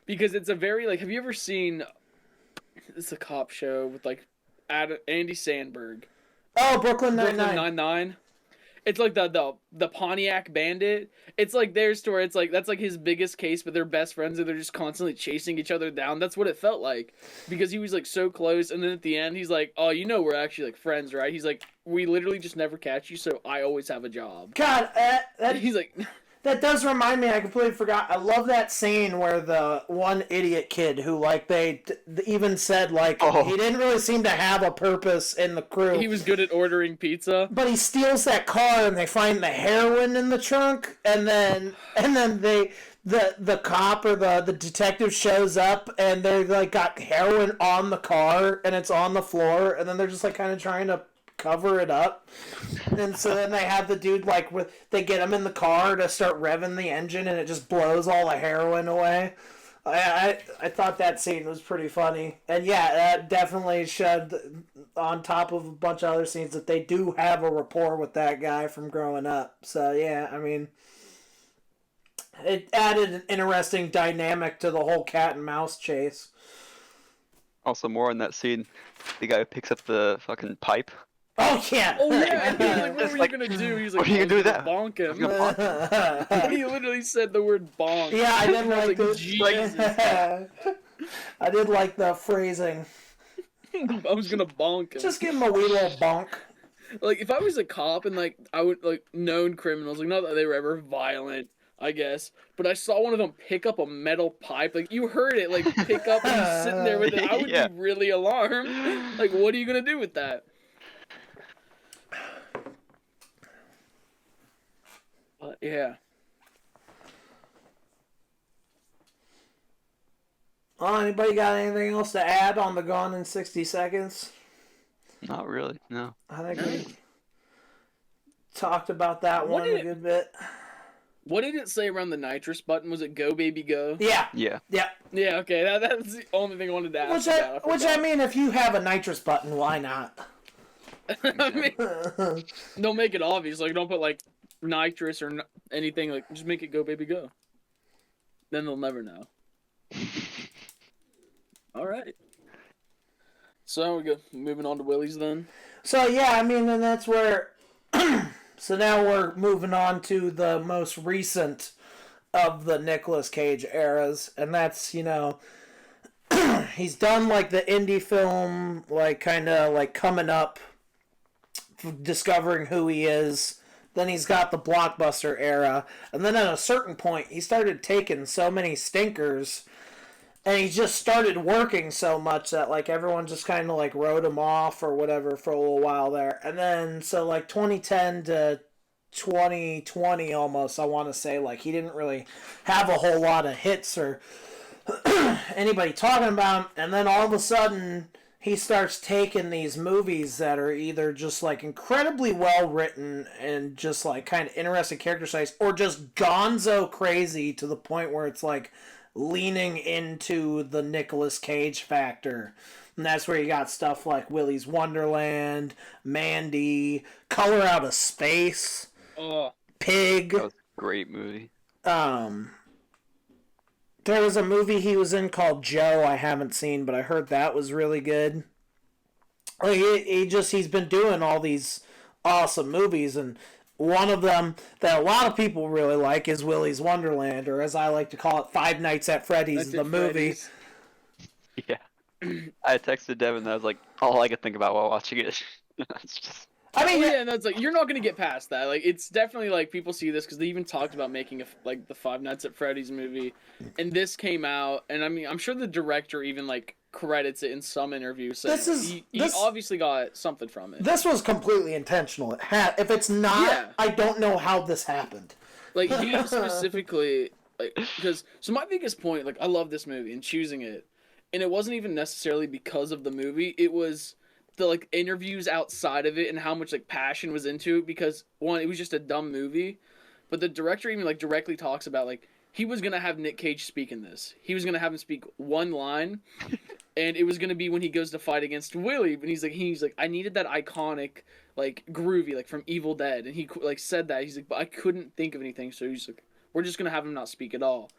because it's a very like. Have you ever seen? It's a cop show with like Andy Samberg. Oh, Brooklyn Nine-Nine. Brooklyn Nine-Nine. It's like the Pontiac Bandit. It's like their story. It's like that's like his biggest case, but they're best friends and they're just constantly chasing each other down. That's what it felt like because he was like so close, and then at the end he's like, "Oh, we're actually like friends, right?" He's like, "We literally just never catch you, so I always have a job." God, he's like. That does remind me, I completely forgot. I love that scene where the one idiot kid who, like, they even said, like, he didn't really seem to have a purpose in the crew. He was good at ordering pizza. But he steals that car and they find the heroin in the trunk, and then the cop or the detective shows up and they're like got heroin on the car and it's on the floor and then they're just like kind of trying to cover it up, and so then they have the dude like they get him in the car to start revving the engine and it just blows all the heroin away. I thought that scene was pretty funny, and yeah, that definitely showed on top of a bunch of other scenes that they do have a rapport with that guy from growing up. So yeah, I mean, it added an interesting dynamic to the whole cat and mouse chase. Also, more on that scene, the guy who picks up the fucking pipe. Oh yeah. Oh yeah. And he's like, what It's were like, you gonna do? He's like, what are you gonna do with that? Bonk I was him. gonna And he literally said the word bonk. Yeah, I didn't I was like the Jesus. I did like the phrasing. I was gonna bonk him. Just give him a wee little bonk. Like, if I was a cop and, like, I would, like, known criminals, like, not that they were ever violent, I guess, but I saw one of them pick up a metal pipe, like, you heard it, like, pick up and he's sitting there with it, I would Yeah. be really alarmed. Like, what are you gonna do with that? But, yeah. Oh, anybody got anything else to add on the Gone in 60 Seconds? Not really, no. I think we talked about that What one did a it- good bit. What did it say around the nitrous button? Was it go, baby, go? Yeah, Yeah. yeah. Yeah, okay, that's the only thing I wanted to ask about. Which I mean, if you have a nitrous button, why not? I mean, don't make it obvious. Like, don't put, like, nitrous or anything. Like, just make it go, baby, go. Then they'll never know. All right. So we go moving on to Willie's then. So yeah, I mean, and that's where. So now we're moving on to the most recent of the Nicolas Cage eras, and that's, you know, he's done like the indie film, like kind of like coming up, discovering who he is. Then he's got the blockbuster era, and then at a certain point, he started taking so many stinkers. And he just started working so much that, like, everyone just kind of, like, wrote him off or whatever for a little while there. And then, so, like, 2010 to 2020 almost, I want to say, like, he didn't really have a whole lot of hits or anybody talking about him. And then all of a sudden, he starts taking these movies that are either just, like, incredibly well written and just, like, kind of interesting character studies, or just gonzo crazy to the point where it's, like, leaning into the Nicolas Cage factor. And that's where you got stuff like Willy's Wonderland, Mandy, Color Out of Space, Oh, Pig. That was a great movie. There was a movie he was in called Joe I haven't seen, but I heard that was really good. Like, he's been doing all these awesome movies, and one of them that a lot of people really like is Willy's Wonderland, or as I like to call it, Five Nights at Freddy's, the movie. Yeah. I texted Devin that I was like, all I could think about while watching it. It's just... I mean, yeah, and that's like, you're not gonna get past that. Like, it's definitely like people see this because they even talked about making like the Five Nights at Freddy's movie, and this came out, and I mean, I'm sure the director even like credits it in some interview, saying he obviously got something from it. This was completely intentional. If it's not, Yeah. I don't know how this happened. Like, he specifically, like, because, so my biggest point, like, I love this movie and choosing it, and it wasn't even necessarily because of the movie, it was the, like, interviews outside of it and how much, like, passion was into it, because, one, it was just a dumb movie, but the director even, like, directly talks about, like, he was gonna have Nick Cage speak in this. He was gonna have him speak one line, and it was gonna be when he goes to fight against Willy, but he's like, I needed that iconic, like, groovy, like, from Evil Dead, and he, like, said that, he's like, but I couldn't think of anything, so he's like, we're just gonna have him not speak at all,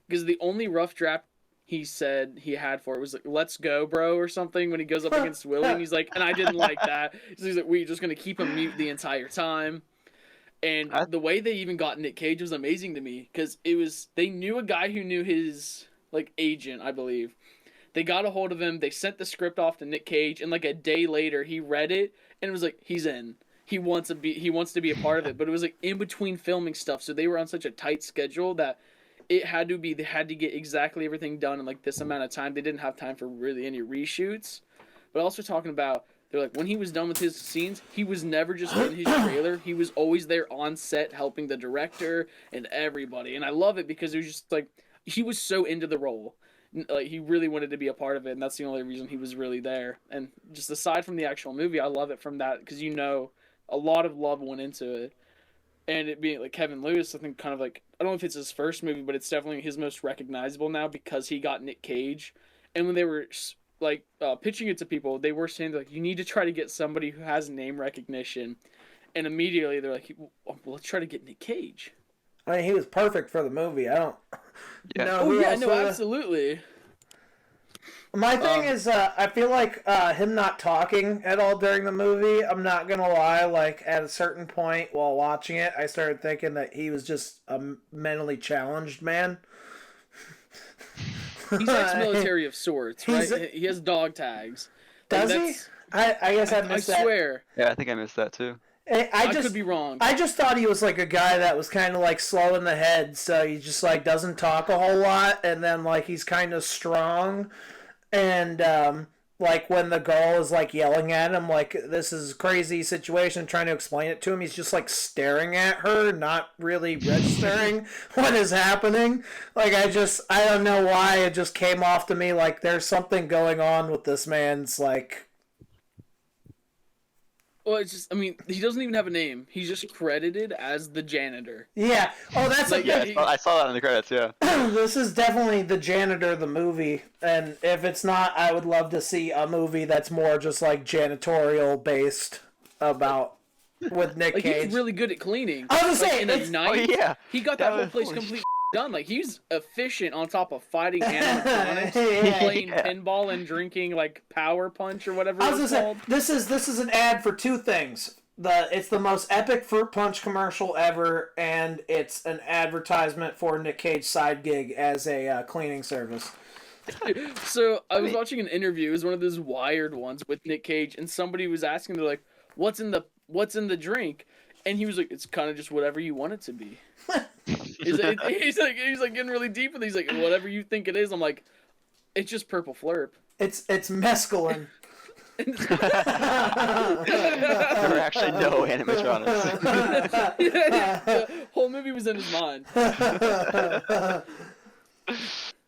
because the only rough draft he said he had for it was like, let's go, bro, or something, when he goes up against Willy, and he's like, and I didn't like that, so he's like, we're just gonna keep him mute the entire time. And the way they even got Nick Cage was amazing to me, because they knew a guy who knew his, like, agent, I believe. They got a hold of him, they sent the script off to Nick Cage, and like a day later he read it and it was like, he's in. He wants to be a part of it, but it was like in between filming stuff, so they were on such a tight schedule that they had to get exactly everything done in like this amount of time. They didn't have time for really any reshoots. But also talking about they're like, when he was done with his scenes, he was never just in his trailer. He was always there on set helping the director and everybody. And I love it because it was just like, he was so into the role. Like, he really wanted to be a part of it, and that's the only reason he was really there. And just aside from the actual movie, I love it from that, because a lot of love went into it. And it being like Kevin Lewis, I think kind of like, I don't know if it's his first movie, but it's definitely his most recognizable now because he got Nick Cage. And when they were like pitching it to people, they were saying like, you need to try to get somebody who has name recognition. And immediately they're like, well, let's try to get Nick Cage. I mean, he was perfect for the movie. I don't know. Oh yeah, no, absolutely. My thing is, I feel like him not talking at all during the movie, I'm not going to lie, like, at a certain point while watching it, I started thinking that he was just a mentally challenged man. He's ex-military of sorts, right? He has dog tags. Does he? I guess I missed that. I swear. Yeah, I think I missed that too. I could be wrong. I just thought he was like a guy that was kind of like slow in the head, so he just like doesn't talk a whole lot, and then like he's kind of strong. And, like, when the girl is, like, yelling at him, like, this is a crazy situation, trying to explain it to him, he's just, like, staring at her, not really registering what is happening. Like, I don't know why, it just came off to me like there's something going on with this man's, like... Well, it's just, I mean, he doesn't even have a name. He's just credited as the janitor. Yeah. Oh, that's like, yeah, I saw that in the credits, yeah. This is definitely the janitor, the movie. And if it's not, I would love to see a movie that's more just like janitorial based about with Nick Cage. He's really good at cleaning. I was saying, in a night, yeah. He got that whole place completely done. Like, he's efficient on top of fighting animatronics, playing pinball and drinking like Power Punch or whatever it's called. This is an ad for two things. It's the most epic fruit punch commercial ever, and it's an advertisement for Nick Cage's side gig as a cleaning service. So I was watching an interview. It was one of those Wired ones with Nick Cage, and somebody was asking, they're like, "What's in the drink?" And he was like, "It's kind of just whatever you want it to be." he's like getting really deep with it. He's like, "Whatever you think it is." I'm like, "It's just purple flurp." It's mescaline. There were actually no animatronics. The whole movie was in his mind.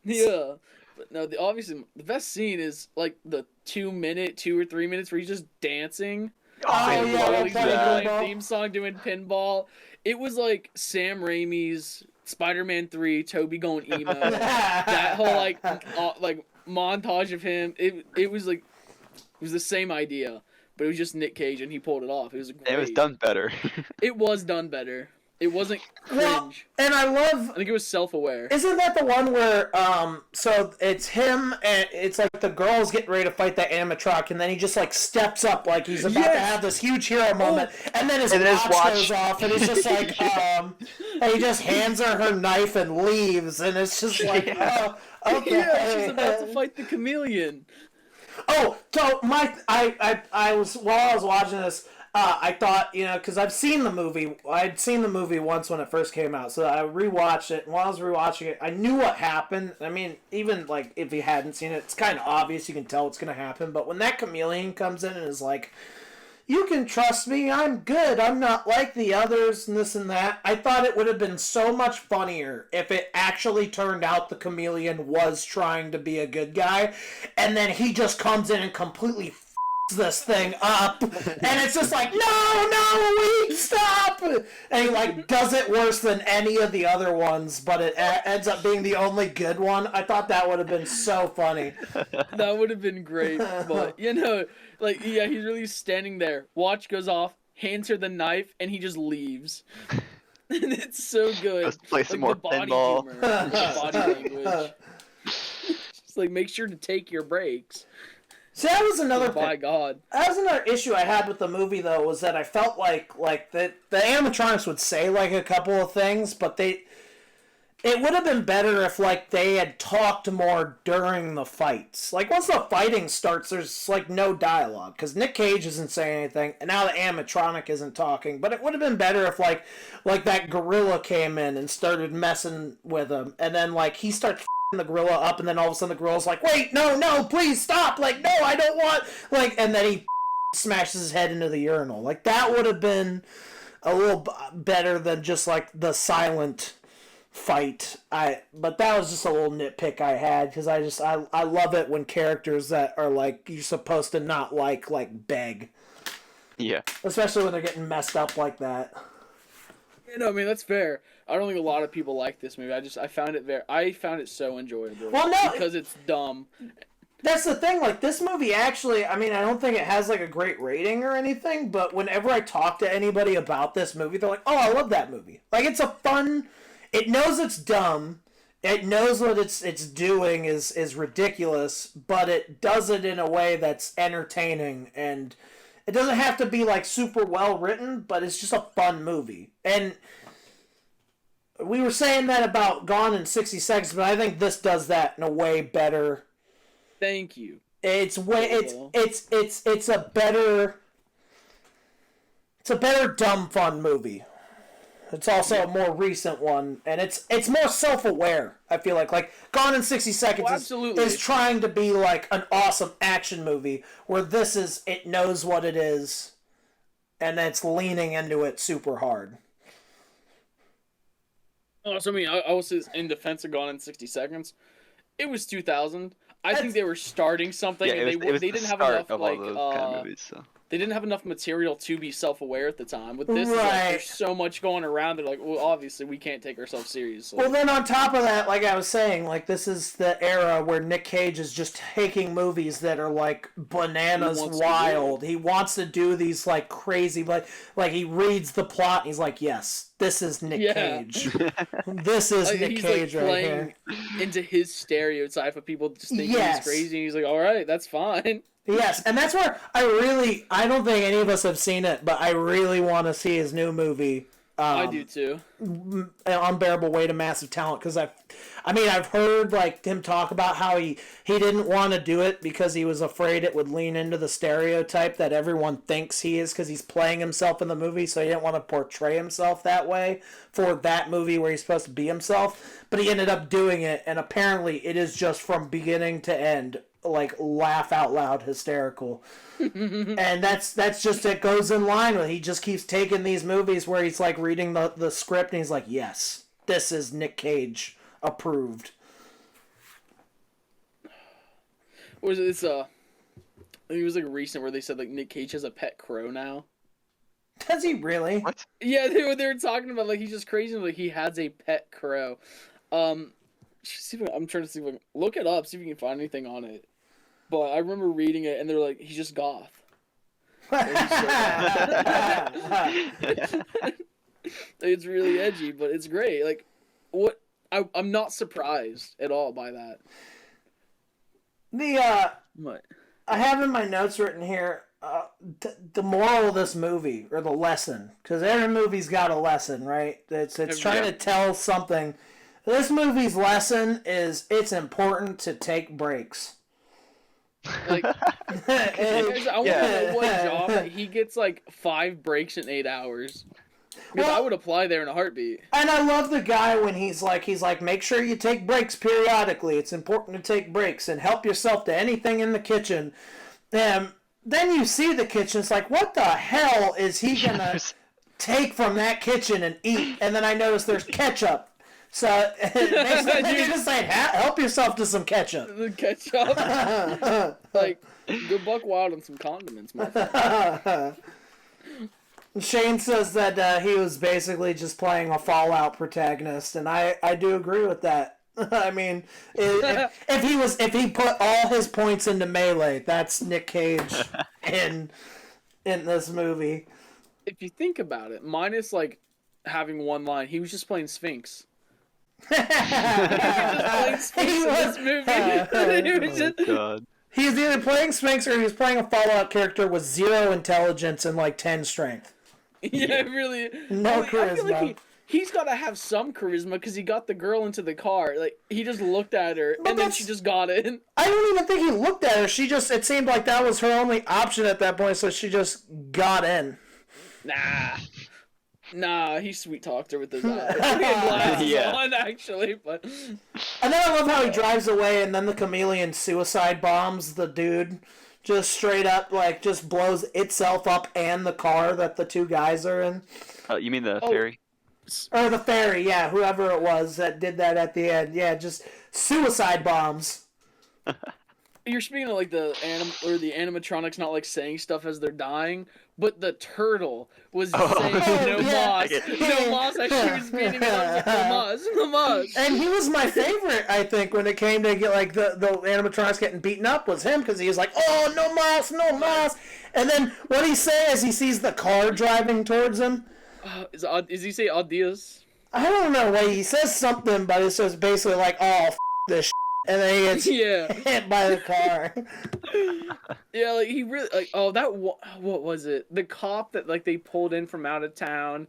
Yeah. But no, obviously the best scene is like the 2 or 3 minutes where he's just dancing. Oh yeah, he's playing theme song, doing pinball. It was like Sam Raimi's Spider-Man 3, Toby going emo. That whole like montage of him. It was like, it was the same idea, but it was just Nick Cage, and he pulled it off. It was great. It was done better. It was done better. It wasn't cringe. Well, and I think it was self-aware. Isn't that the one where, so it's him, and it's like the girl's getting ready to fight that animatronic, and then he just, like, steps up like he's about to have this huge hero moment, and then his watch goes off, and it's just like, and he just hands her knife and leaves, and it's just like, oh, okay. Yeah, she's about to fight the chameleon. Oh, so I was, while I was watching this, I thought, because I've seen the movie. I'd seen the movie once when it first came out, so I rewatched it. And while I was rewatching it, I knew what happened. I mean, even like if you hadn't seen it, it's kind of obvious. You can tell what's going to happen. But when that chameleon comes in and is like, "You can trust me. I'm good. I'm not like the others," and this and that, I thought it would have been so much funnier if it actually turned out the chameleon was trying to be a good guy, and then he just comes in and completely this thing up, and it's just like, no, stop, and he like does it worse than any of the other ones, but it ends up being the only good one. I thought that would have been so funny. That would have been great, but like, yeah, he's really standing there, watch goes off, hands her the knife, and he just leaves. And it's so good. Let's play some more pinball. Humor, the body language. Just like, make sure to take your breaks. See, that was another thing. By God. That was another issue I had with the movie, though, was that I felt like the animatronics would say, like, a couple of things, but it would have been better if, like, they had talked more during the fights. Like, once the fighting starts, there's, like, no dialogue, because Nick Cage isn't saying anything, and now the animatronic isn't talking, but it would have been better if, like that gorilla came in and started messing with him, and then, like, he starts the gorilla up, and then all of a sudden the gorilla's like, "Wait, no, please stop, like, no, I don't want," like, and then he smashes his head into the urinal. Like, that would have been a little better than just, like, the silent fight. But that was just a little nitpick I had, because I love it when characters that are, like, you're supposed to not like, beg. Yeah. Especially when they're getting messed up like that. I mean, that's fair. I don't think a lot of people like this movie. I found it so enjoyable. Well, no, because it's dumb. That's the thing, like, this movie actually, I mean, I don't think it has, like, a great rating or anything, but whenever I talk to anybody about this movie, they're like, oh, I love that movie. Like, it's a fun, it knows it's dumb, it knows what it's doing is ridiculous, but it does it in a way that's entertaining, and it doesn't have to be, like, super well written, but it's just a fun movie. And we were saying that about Gone in 60 Seconds, but I think this does that in a way better. Thank you. It's a better dumb fun movie. It's also a more recent one, and it's more self-aware. I feel like Gone in 60 Seconds is trying to be like an awesome action movie, where this is, it knows what it is, and it's leaning into it super hard. Also, I mean, I will say this in defense of Gone in 60 Seconds. It was 2000. I think they were starting something, and they didn't have enough kind of movies, so. They didn't have enough material to be self-aware at the time. With this, there's so much going around. They're like, well, obviously, we can't take ourselves seriously. Well, then on top of that, like I was saying, like, this is the era where Nick Cage is just taking movies that are, like, bananas wild. He wants to do these, like, crazy, like he reads the plot, and he's like, yes, this is Nick Cage. This is Nick Cage right here. Into his stereotype of people just thinking he's crazy, and he's like, all right, that's fine. Yes, and that's where I don't think any of us have seen it, but I really want to see his new movie. I do too. Unbearable Weight of Massive Talent, because I've heard like him talk about how he didn't want to do it because he was afraid it would lean into the stereotype that everyone thinks he is, because he's playing himself in the movie, so he didn't want to portray himself that way for that movie where he's supposed to be himself. But he ended up doing it, and apparently it is just from beginning to end, like, laugh out loud hysterical. And that's just, it goes in line with, he just keeps taking these movies where he's like reading the script and he's like, yes, this is Nick Cage approved. Was it I think it was like recent where they said like Nick Cage has a pet crow now. Does he really? What? Yeah, they were talking about like he's just crazy, like he has a pet crow. I'm trying to see if I can look it up, see if you can find anything on it. But I remember reading it, and they're like, he's just goth. It's really edgy, but it's great. Like, what? I'm not surprised at all by that. What? I have in my notes written here the moral of this movie, or the lesson, because every movie's got a lesson, right? It's trying to tell something. This movie's lesson is it's important to take breaks. Like, I want to know what job that he gets like 5 breaks in 8 hours. Because I would apply there in a heartbeat. And I love the guy when he's like, make sure you take breaks periodically. It's important to take breaks and help yourself to anything in the kitchen. Then you see the kitchen. It's like, what the hell is he gonna take from that kitchen and eat? And then I notice there's ketchup. So basically, you're just saying, help yourself to some ketchup. The ketchup, like, go buck wild on some condiments, my friend. Shane says that he was basically just playing a Fallout protagonist, and I do agree with that. I mean, if he put all his points into Melee, that's Nick Cage in this movie. If you think about it, minus like having one line, he was just playing Sphinx. He was just playing Sphinx in this movie. God. He was either playing Sphinx or he was playing a Fallout character with 0 intelligence and like 10 strength. Yeah, really. No charisma. I feel like he's got to have some charisma because he got the girl into the car. Like, he just looked at her and then she just got in. I don't even think he looked at her. It seemed like that was her only option at that point, so she just got in. Nah, he sweet talked her with his eyes. On, actually, but. And then I love how he drives away, and then the chameleon suicide bombs the dude. just straight up like just blows itself up and the car that the two guys are in. You mean the ferry? Or the ferry, yeah, whoever it was that did that at the end. Yeah, just suicide bombs. You're speaking of like the animatronics not like saying stuff as they're dying, but the turtle was saying no moss. No moss as she was beating it. I was like, no moss, no moss. And he was my favorite, I think, when it came to get like the animatronics getting beaten up was him because he was like, oh, no moss, no moss. And then what he say as he sees the car driving towards him? Is he say adios? I don't know what he says something, but it's just basically like, oh, this shit. And then he gets hit by the car. Yeah, like he really like what was it? The cop that like they pulled in from out of town,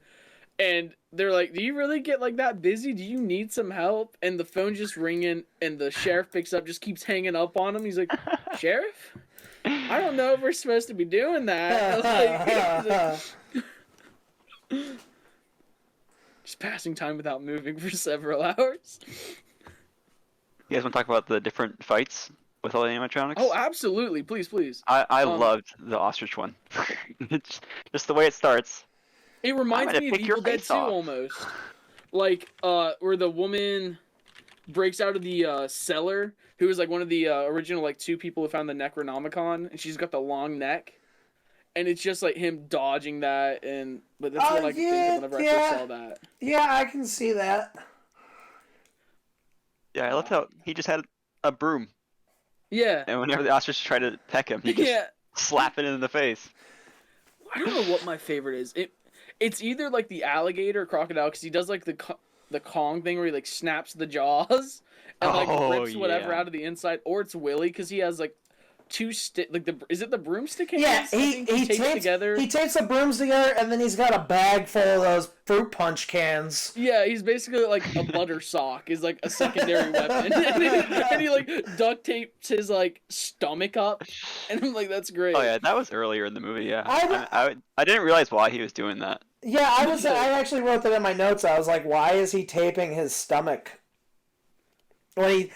and they're like, "Do you really get like that busy? Do you need some help?" And the phone's just ringing, and the sheriff picks up, just keeps hanging up on him. He's like, "Sheriff, I don't know if we're supposed to be doing that." Just passing time without moving for several hours. You guys want to talk about the different fights with all the animatronics? Oh, absolutely. Please. I loved the ostrich one. It's just the way it starts. It reminds me of Evil Dead 2 almost. Like, where the woman breaks out of the cellar, who was like one of the original like 2 people who found the Necronomicon, and she's got the long neck. And it's just like him dodging that, but that's what I can think of whenever I first saw that. Yeah, I can see that. Yeah, I loved how he just had a broom. Yeah. And whenever the ostrich tried to peck him, he just slap it in the face. I don't know what my favorite is. It's either like the alligator or crocodile, because he does like the Kong thing where he like snaps the jaws and like rips whatever out of the inside, or it's Willy because he has like 2 is it the broomstick hands? Yeah, he tapes the brooms together, and then he's got a bag full of those fruit punch cans. Yeah, he's basically like a butter sock is like a secondary weapon, and he like duct tapes his like stomach up, and I'm like, that's great. Oh yeah, that was earlier in the movie. Yeah, I didn't realize why he was doing that. Yeah, I actually wrote that in my notes. I was like, why is he taping his stomach? When he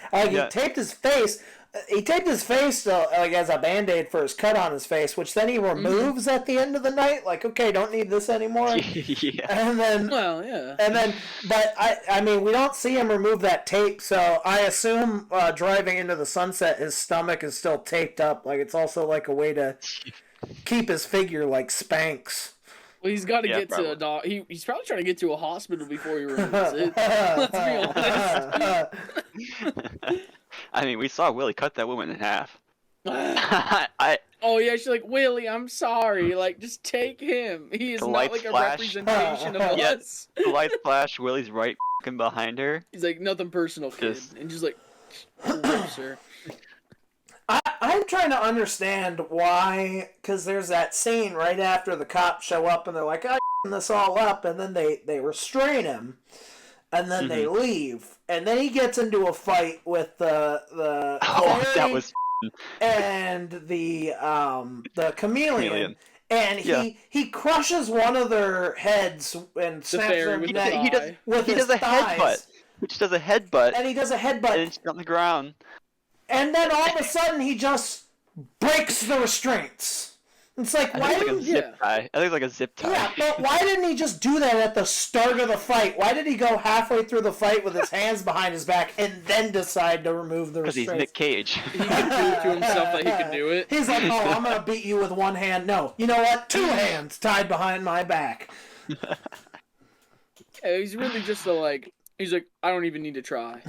taped his face. He taped his face like as a Band-Aid for his cut on his face, which then he removes at the end of the night. Like, okay, don't need this anymore. Yeah. And then, but I mean, we don't see him remove that tape, so I assume driving into the sunset, his stomach is still taped up. Like, it's also like a way to keep his figure like Spanx. Well, he's got to get to a doc. He's probably trying to get to a hospital before he removes it. Let's be honest. I mean, we saw Willie cut that woman in half. Oh yeah, she's like, Willie, I'm sorry. Like, just take him. He is not like a representation of us. The lights flash. Willie's right behind her. He's like, nothing personal, kid, and just like rips her. I'm trying to understand why, because there's that scene right after the cops show up and they're like, I'm this all up, and then they restrain him. And then they leave, and then he gets into a fight with the that was and the chameleon. And he crushes one of their heads and snaps their neck. He does a headbutt. He just does a headbutt. And he does a headbutt. And it's on the ground. And then all of a sudden he just breaks the restraints. It's like, why didn't he... I think it's like a zip tie. Yeah, but why didn't he just do that at the start of the fight? Why did he go halfway through the fight with his hands behind his back and then decide to remove the restraints? Because he's Nick Cage. He can prove to himself that he can do it. He's like, oh, I'm going to beat you with one hand. No, you know what? 2 hands tied behind my back. Yeah, he's really just he's like, I don't even need to try.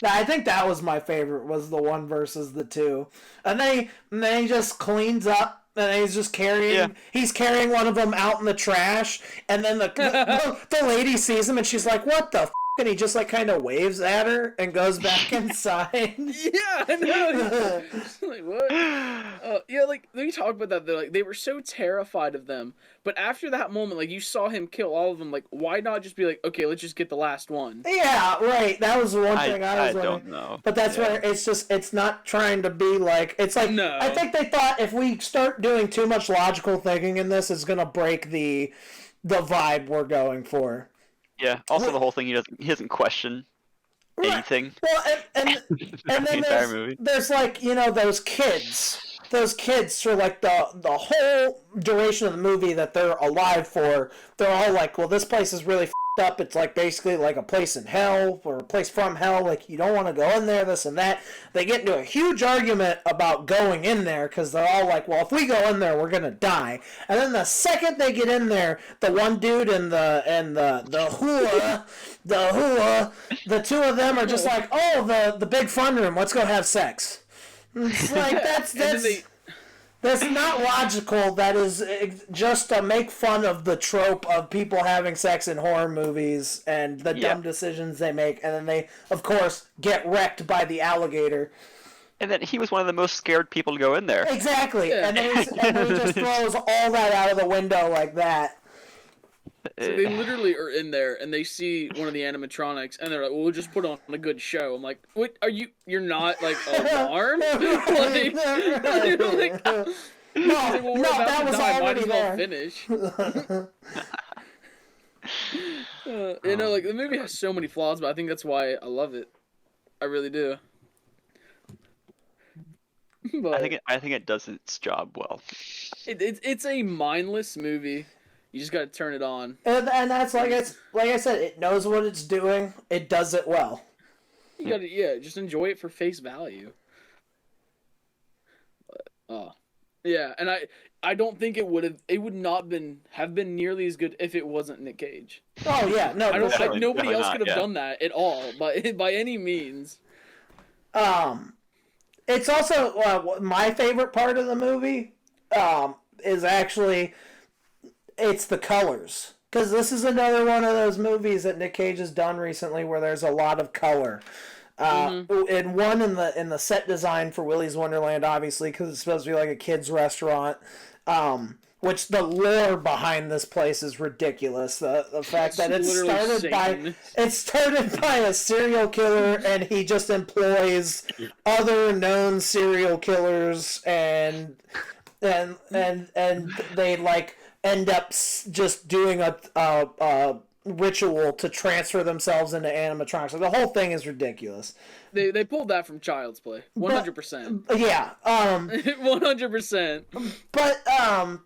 I think that was my favorite, was the 1 versus the 2. And then he just cleans up, and he's just carrying one of them out in the trash, and then the lady sees him, and she's like, what the f***? And he just like kind of waves at her and goes back inside. Yeah, I know. Like, what? Yeah, like we talk about that. Like they were so terrified of them, but after that moment, like you saw him kill all of them. Like, why not just be like, okay, let's just get the last one? Yeah, right. That was the one thing I don't know. But that's where it's not trying to be like, it's like, no. I think they thought if we start doing too much logical thinking in this, it's gonna break the vibe we're going for. Yeah. Also, the whole thing he doesn't question anything. Well, and then The entire movie. there's like, you know, those kids for like the whole duration of the movie that they're alive for, they're all like, well, this place is really f***ed up. It's like basically like a place in hell or a place from hell. Like, you don't want to go in there, this and that. They get into a huge argument about going in there because they're all like, well, if we go in there, we're gonna die. And then the second they get in there, the one dude and the hula, the two of them are just like, oh, the big fun room, let's go have sex. It's like, that's not logical. That is just to make fun of the trope of people having sex in horror movies and the dumb decisions they make, and then they, of course, get wrecked by the alligator. And then he was one of the most scared people to go in there. Exactly, yeah. and then he just throws all that out of the window like that. So they literally are in there, and they see one of the animatronics, and they're like, well, we'll just put on a good show. I'm like, what, you're not, like, alarmed? Like, no, that was already there. Finish. You know, like, the movie has so many flaws, but I think that's why I love it. I really do. But I think it does its job well. It's a mindless movie. You just gotta turn it on. And that's like I said, it knows what it's doing. It does it well. You gotta, just enjoy it for face value. But, yeah, and I don't think it would not have been nearly as good if it wasn't Nick Cage. Oh yeah, no, nobody else could have done that at all, by any means. It's also my favorite part of the movie. Is actually. It's the colors, because this is another one of those movies that Nick Cage has done recently where there's a lot of color. And one in the set design for Willy's Wonderland, obviously, because it's supposed to be like a kids' restaurant. Which the lore behind this place is ridiculous. The fact that it started by a serial killer, and he just employs other known serial killers, and they like. End up just doing a ritual to transfer themselves into animatronics. So the whole thing is ridiculous. They pulled that from Child's Play, 100%. Yeah, 100%. But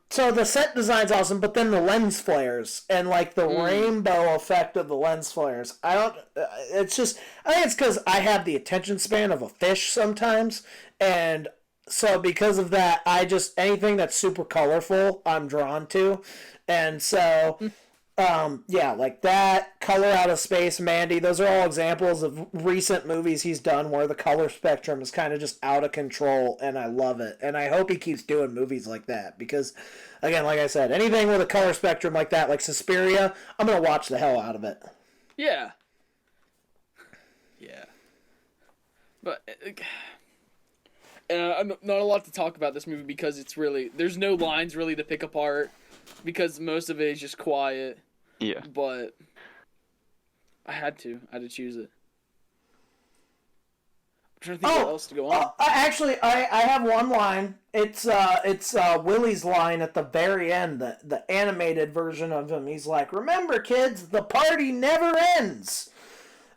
so the set design's awesome, but then the lens flares and like the rainbow effect of the lens flares. I think it's because I have the attention span of a fish sometimes, and. So because of that, anything that's super colorful, I'm drawn to. And so, like that, Color Out of Space, Mandy, those are all examples of recent movies he's done where the color spectrum is kind of just out of control, and I love it. And I hope he keeps doing movies like that because, again, like I said, anything with a color spectrum like that, like Suspiria, I'm going to watch the hell out of it. Yeah. Yeah. But... not a lot to talk about this movie because it's really... There's no lines really to pick apart because most of it is just quiet. Yeah. But I had to choose it. I'm trying to think what else to go on. Actually, I have one line. It's Willy's line at the very end, the animated version of him. He's like, "Remember, kids, the party never ends."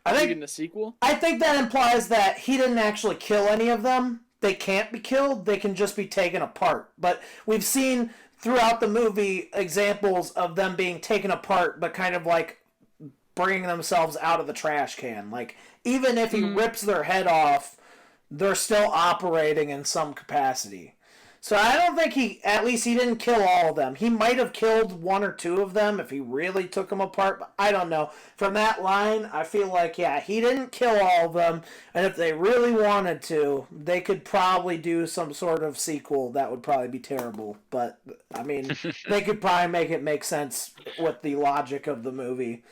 I think in the sequel? I think that implies that he didn't actually kill any of them. They can't be killed. They can just be taken apart. But we've seen throughout the movie examples of them being taken apart, but kind of like bringing themselves out of the trash can. Like, even if he rips their head off, they're still operating in some capacity. So I don't think he didn't kill all of them. He might have killed one or two of them if he really took them apart, but I don't know. From that line, I feel like, he didn't kill all of them, and if they really wanted to, they could probably do some sort of sequel that would probably be terrible. But, I mean, they could probably make it make sense with the logic of the movie.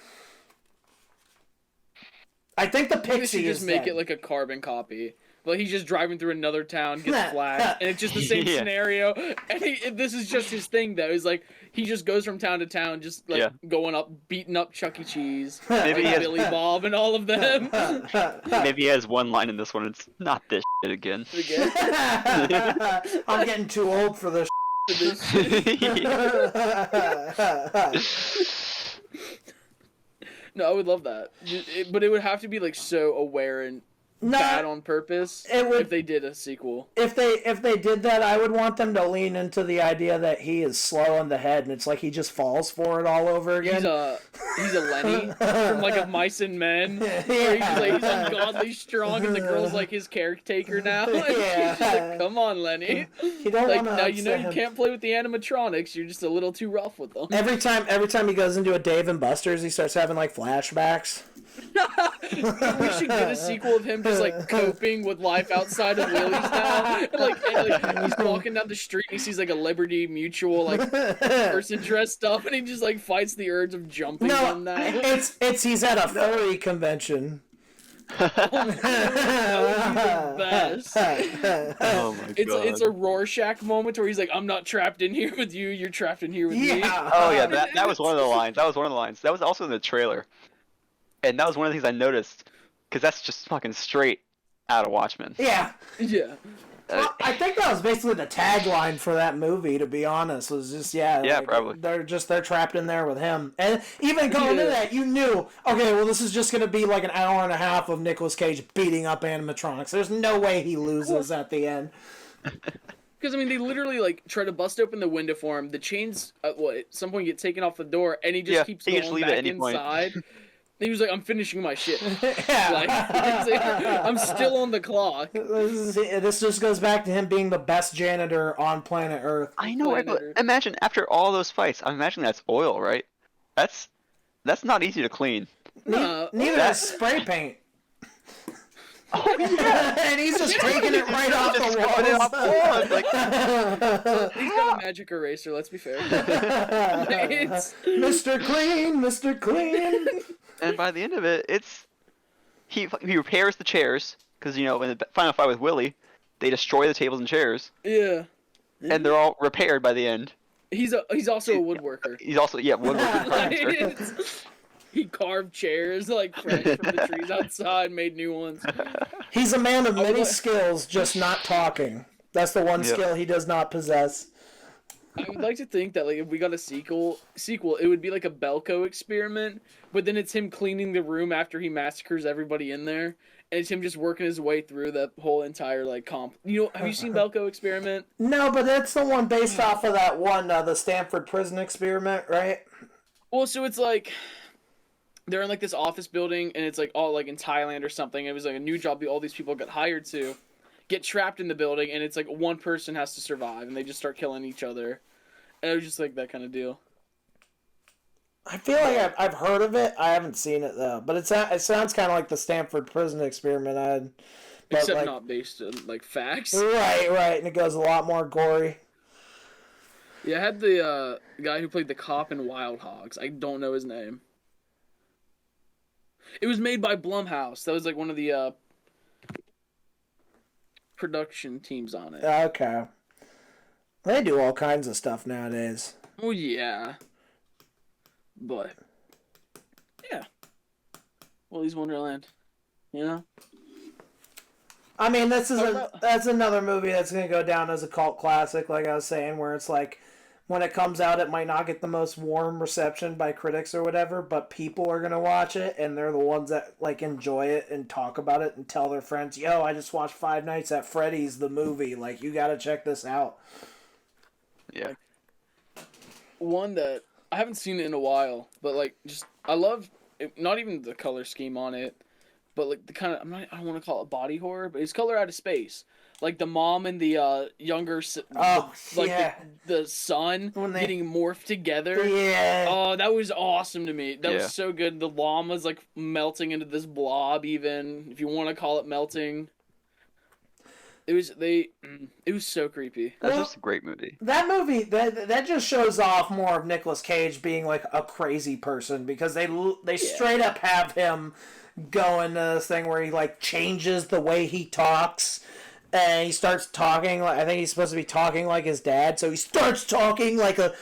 I think the pixie is just make dead. it like a carbon copy. Like, he's just driving through another town, gets flagged, and it's just the same scenario. And this is just his thing, though. He's like, he just goes from town to town, just like going up, beating up Chuck E. Cheese, Maybe like Billy Bob, and all of them. Maybe he has one line in this one. It's not this shit again. I'm getting too old for this. No, I would love that. But it would have to be like so aware and bad on purpose if they did a sequel. If they did that, I would want them to lean into the idea that he is slow in the head, and it's like he just falls for it all over again. He's a Lenny from like a Mice and Men, where he's ungodly strong, and the girl's like his caretaker now. Yeah. She's like, come on, Lenny. You don't like want now to you know you can't play with the animatronics. You're just a little too rough with them. Every time he goes into a Dave and Buster's, he starts having like flashbacks. We should get a sequel of him just like coping with life outside of Willie's now. And he's walking down the street and he sees like a Liberty Mutual like person dressed up, and he just like fights the urge of jumping on that. It's he's at a furry convention. That would be the best. Oh my god. It's a Rorschach moment where he's like, I'm not trapped in here with you, you're trapped in here with me. Oh yeah, that was one of the lines. That was also in the trailer. And that was one of the things I noticed, because that's just fucking straight out of Watchmen. Yeah. Yeah. Well, I think that was basically the tagline for that movie, to be honest, was just, probably. They're trapped in there with him. And even going into that, you knew, okay, well, this is just going to be like an hour and a half of Nicolas Cage beating up animatronics. There's no way he loses at the end. Because, I mean, they literally, like, try to bust open the window for him. The chains, at some point, get taken off the door, and he just keeps going back inside. He was like, I'm finishing my shit. Like, I'm still on the clock. This just goes back to him being the best janitor on planet Earth. I know, right? But imagine, after all those fights, I imagine that's oil, right? That's not easy to clean. Neither is spray paint. Oh, yeah. And he's just taking it right off the walls. He's got a magic eraser, let's be fair. It's Mr. Clean, Mr. Clean. And by the end of it, he repairs the chairs, because, in the final fight with Willie, they destroy the tables and chairs. Yeah. And they're all repaired by the end. He's also a woodworker. He's also, woodworker. He carved chairs, like, fresh from the trees outside, made new ones. He's a man of many skills, just not talking. That's the one skill he does not possess. I would like to think that, like, if we got a sequel, it would be like a Belko experiment, but then it's him cleaning the room after he massacres everybody in there, and it's him just working his way through the whole entire, like, comp. Have you seen Belko Experiment? No, but that's the one based off of that one, the Stanford Prison Experiment, right? Well, so it's like, they're in, like, this office building, and it's, like, all, like, in Thailand or something. It was, like, a new job all these people got hired to. Get trapped in the building, and it's like one person has to survive, and they just start killing each other. And it was just like that kind of deal. I feel like I've heard of it. I haven't seen it though, but it sounds kind of like the Stanford Prison Experiment. Except not based on like facts. Right, and it goes a lot more gory. Yeah, I had the guy who played the cop in Wild Hogs. I don't know his name. It was made by Blumhouse. That was like one of the production teams on it. Okay. They do all kinds of stuff nowadays. Oh, yeah. But, yeah. Willy's Wonderland. You know? I mean, that's another movie that's going to go down as a cult classic, like I was saying, where it's like, when it comes out, it might not get the most warm reception by critics or whatever, but people are going to watch it, and they're the ones that, like, enjoy it and talk about it and tell their friends, yo, I just watched Five Nights at Freddy's, the movie. Like, you got to check this out. Yeah. One that, I haven't seen it in a while, but, like, I love, not even the color scheme on it, but, like, the kind of, I don't want to call it body horror, but it's Color Out of Space. Like, the mom and the younger, the son getting morphed together. Yeah. Oh, that was awesome to me. That was so good. The llama's, like, melting into this blob, even, if you want to call it melting. It was so creepy. That's just a great movie. That movie, that just shows off more of Nicolas Cage being, like, a crazy person, because they straight up have him go into this thing where he, like, changes the way he talks. And he starts talking like, I think he's supposed to be talking like his dad, so he starts talking like a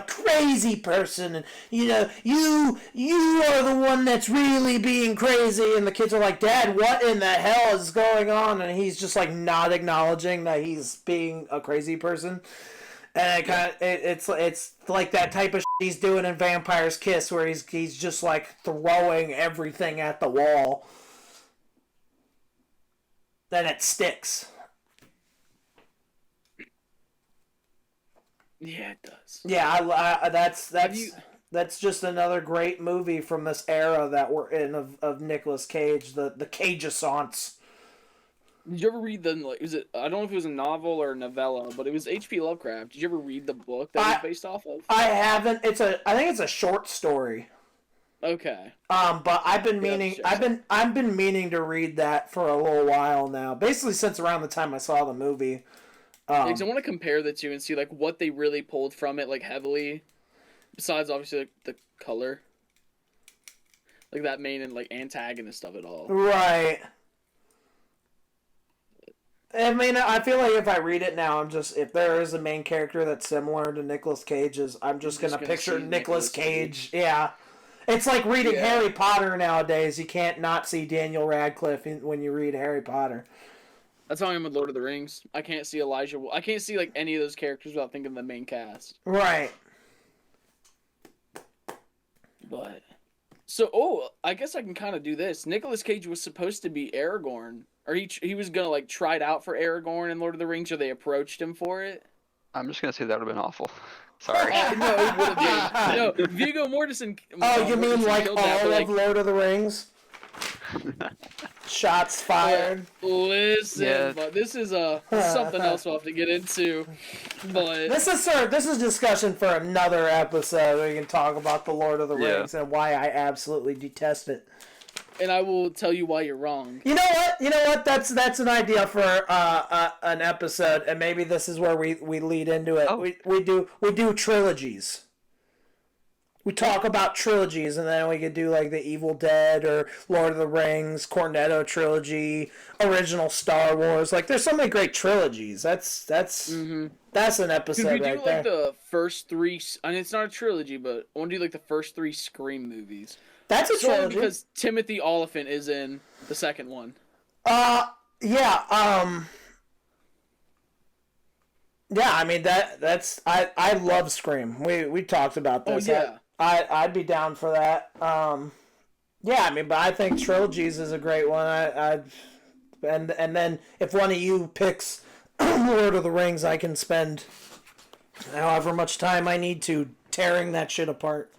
crazy person, and you are the one that's really being crazy, and the kids are like, Dad, what in the hell is going on? And he's just like not acknowledging that he's being a crazy person. And it's like that type of shit he's doing in Vampire's Kiss, where he's just like throwing everything at the wall. Then it sticks. Yeah, it does. Yeah, that's just another great movie from this era that we're in of Nicolas Cage, the Cage-assance. Did you ever read I don't know if it was a novel or a novella, but it was H.P. Lovecraft. Did you ever read the book that it was based off of? I haven't. I think it's a short story. Okay. But I've been meaning to read that for a little while now. Basically since around the time I saw the movie. Because I want to compare the two and see like what they really pulled from it, like heavily. Besides obviously like the color. Like that main and like antagonist of it all. Right. I mean, I feel like if I read it now, if there is a main character that's similar to Nicolas Cage's, I'm just gonna picture Nicolas Cage. Yeah. It's like reading Harry Potter nowadays. You can't not see Daniel Radcliffe when you read Harry Potter. That's how I am with Lord of the Rings. I can't see Elijah. I can't see like any of those characters without thinking of the main cast. Right. But I guess I can kind of do this. Nicolas Cage was supposed to be Aragorn, or he was gonna like try it out for Aragorn in Lord of the Rings, or they approached him for it. I'm just gonna say that would have been awful. Sorry. No, it would have been. No, Viggo Mortensen. Oh, you mean like all of Lord of the Rings? Shots fired. Listen, but this is something else we'll have to get into. But this is discussion for another episode where you can talk about the Lord of the Rings and why I absolutely detest it. And I will tell you why you're wrong. You know what? That's an idea for an episode, and maybe this is where we lead into it. Oh. We do trilogies. We talk about trilogies, and then we could do like the Evil Dead or Lord of the Rings, Cornetto trilogy, original Star Wars. Like, there's so many great trilogies. That's an episode. Could we do right there. the first three? I mean, it's not a trilogy, but I want to do like the first three Scream movies. That's a trilogy because Timothy Olyphant is in the second one. Yeah. Yeah, I mean that's I love Scream. We talked about this. Oh yeah. I'd be down for that. Yeah, I mean, but I think trilogies is a great one. And then if one of you picks Lord of the Rings, I can spend however much time I need to tearing that shit apart.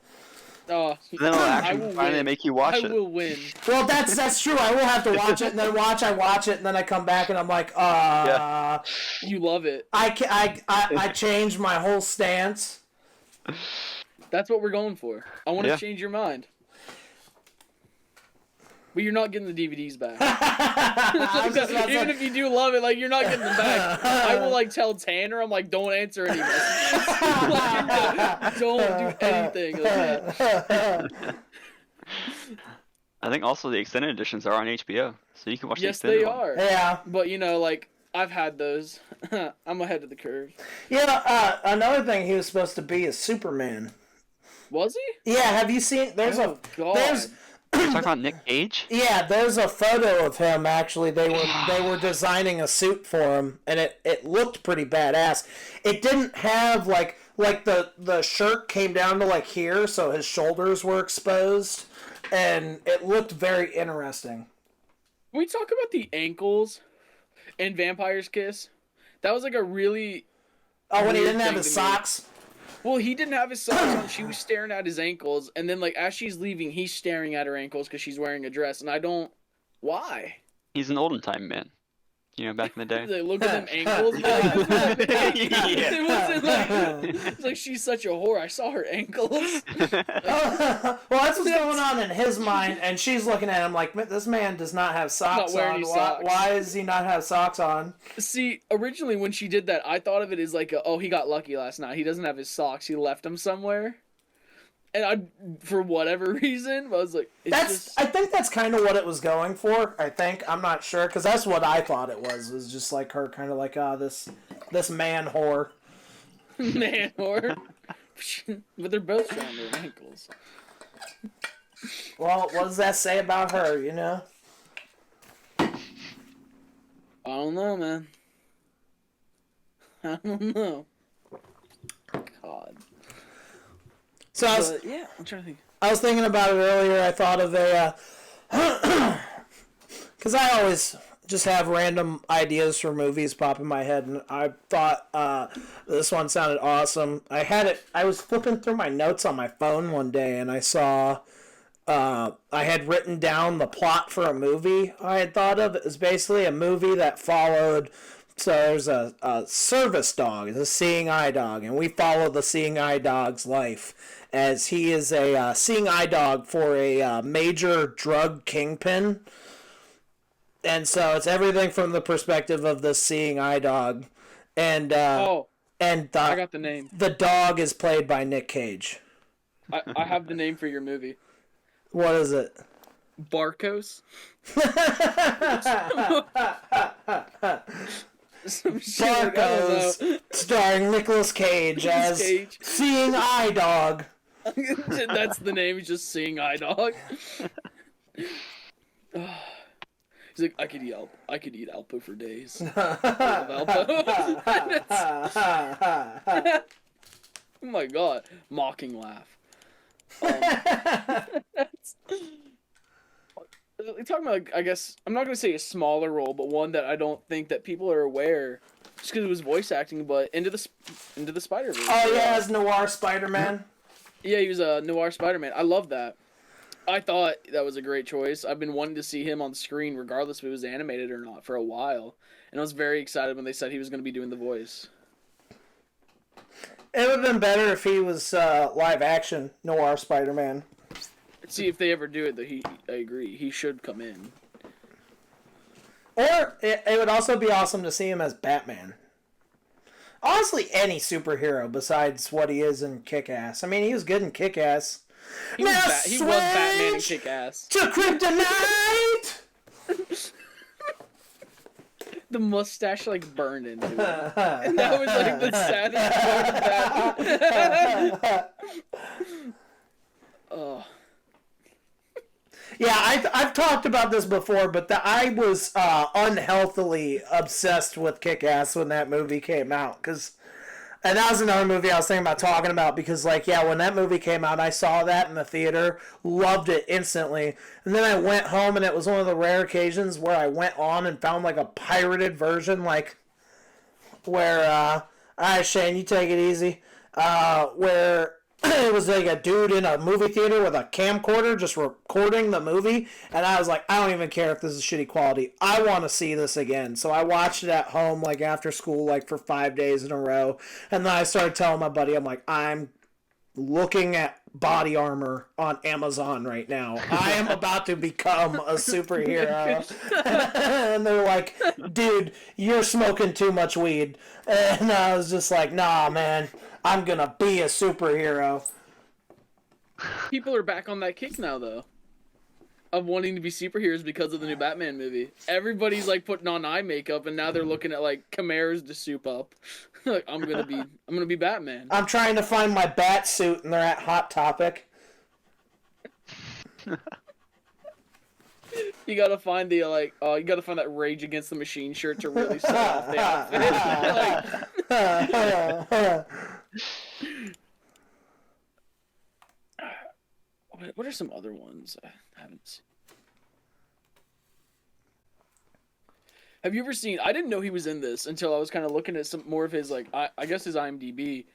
Then I'll actually finally make you watch it. I will win. Well, that's true. I will have to watch it, and then I watch it, and then I come back, and I'm like, Yeah. You love it. I changed my whole stance. That's what we're going for. I want to change your mind. But you're not getting the DVDs back. Even if you do love it, like, you're not getting them back. I will, like, tell Tanner, I'm like, don't answer any messages. Don't do anything. I think also the extended editions are on HBO, so you can watch the Yes, extended they one. are. Yeah. But, you know, like, I've had those. I'm ahead of the curve. Yeah, another thing he was supposed to be is Superman. Was he? Yeah, have you seen... God. You're talking about Nick Cage? Yeah, there's a photo of him, actually. They were designing a suit for him, and it looked pretty badass. It didn't have, like the shirt came down to, like, here, so his shoulders were exposed, and it looked very interesting. Can we talk about the ankles in Vampire's Kiss? That was, like, a really... Oh, when he didn't have his socks? Well, he didn't have his socks on. She was staring at his ankles, and then, like, as she's leaving, he's staring at her ankles because she's wearing a dress, and I don't... Why? He's an olden time man. You know, back in the day. Like, look at them ankles. It's like, she's such a whore. I saw her ankles. Well, that's what's going on in his mind, and she's looking at him like, this man does not have socks Not wearing on. any socks. Why does he not have socks on? See, originally when she did that, I thought of it as like, he got lucky last night. He doesn't have his socks. He left them somewhere. And for whatever reason, I was like, I think that's kind of what it was going for. I'm not sure, because that's what I thought it was just like her kind of like, this man whore. Man whore. But they're both showing their ankles. Well, what does that say about her, you know? I don't know, man. I don't know. So yeah, I'm trying to think. I was thinking about it earlier. I thought of a, because I always just have random ideas for movies pop in my head, and I thought this one sounded awesome. I was flipping through my notes on my phone one day, and I saw I had written down the plot for a movie I had thought of. It was basically a movie that followed. So there's a service dog, it's a seeing eye dog, and we follow the seeing eye dog's life as he is a seeing eye dog for a major drug kingpin. And so it's everything from the perspective of the seeing eye dog. And I got the name. The dog is played by Nick Cage. I have the name for your movie. What is it? Barcos. Barcos, starring Nicolas Cage as seeing eye dog. That's the name. He's just seeing eye dog. He's like, I could eat Alpo for days. Oh my god, mocking laugh. Talking about, I guess, I'm not going to say a smaller role, but one that I don't think that people are aware, just because it was voice acting, but Into the Spider-Verse. Oh yeah, as Noir Spider-Man. Yeah, he was a Noir Spider-Man. I love that. I thought that was a great choice. I've been wanting to see him on screen, regardless if it was animated or not, for a while. And I was very excited when they said he was going to be doing the voice. It would have been better if he was live action Noir Spider-Man. See if they ever do it. I agree. He should come in. Or it would also be awesome to see him as Batman. Honestly, any superhero besides what he is in Kick-Ass. I mean, he was good in Kick-Ass. He was Batman in Kick-Ass. To Kryptonite! The mustache burned into him. And that was the saddest part of that. Oh. Yeah, I've talked about this before, but I was unhealthily obsessed with Kick-Ass when that movie came out. And that was another movie I was thinking about talking about because, when that movie came out, I saw that in the theater, loved it instantly. And then I went home, and it was one of the rare occasions where I went on and found, a pirated version, where, all right, Shane, you take it easy, where it was a dude in a movie theater with a camcorder just recording the movie, and I was like, I don't even care if this is shitty quality. I want to see this again. So I watched it at home, after school, for 5 days in a row, and then I started telling my buddy, I'm like, I'm looking at body armor on Amazon right now. I am about to become a superhero. And they're like, dude, you're smoking too much weed. And I was just like, nah, man, I'm gonna be a superhero. People are back on that kick now, though, of wanting to be superheroes because of the new Batman movie. Everybody's putting on eye makeup, and now they're looking at Chimeras to soup up. I'm gonna be Batman. I'm trying to find my bat suit, and they're at Hot Topic. You gotta find you gotta find that Rage Against the Machine shirt to really set off the outfit. What are some other ones I haven't seen? Have you ever seen? I didn't know he was in this until I was kind of looking at some more of his I guess his IMDb.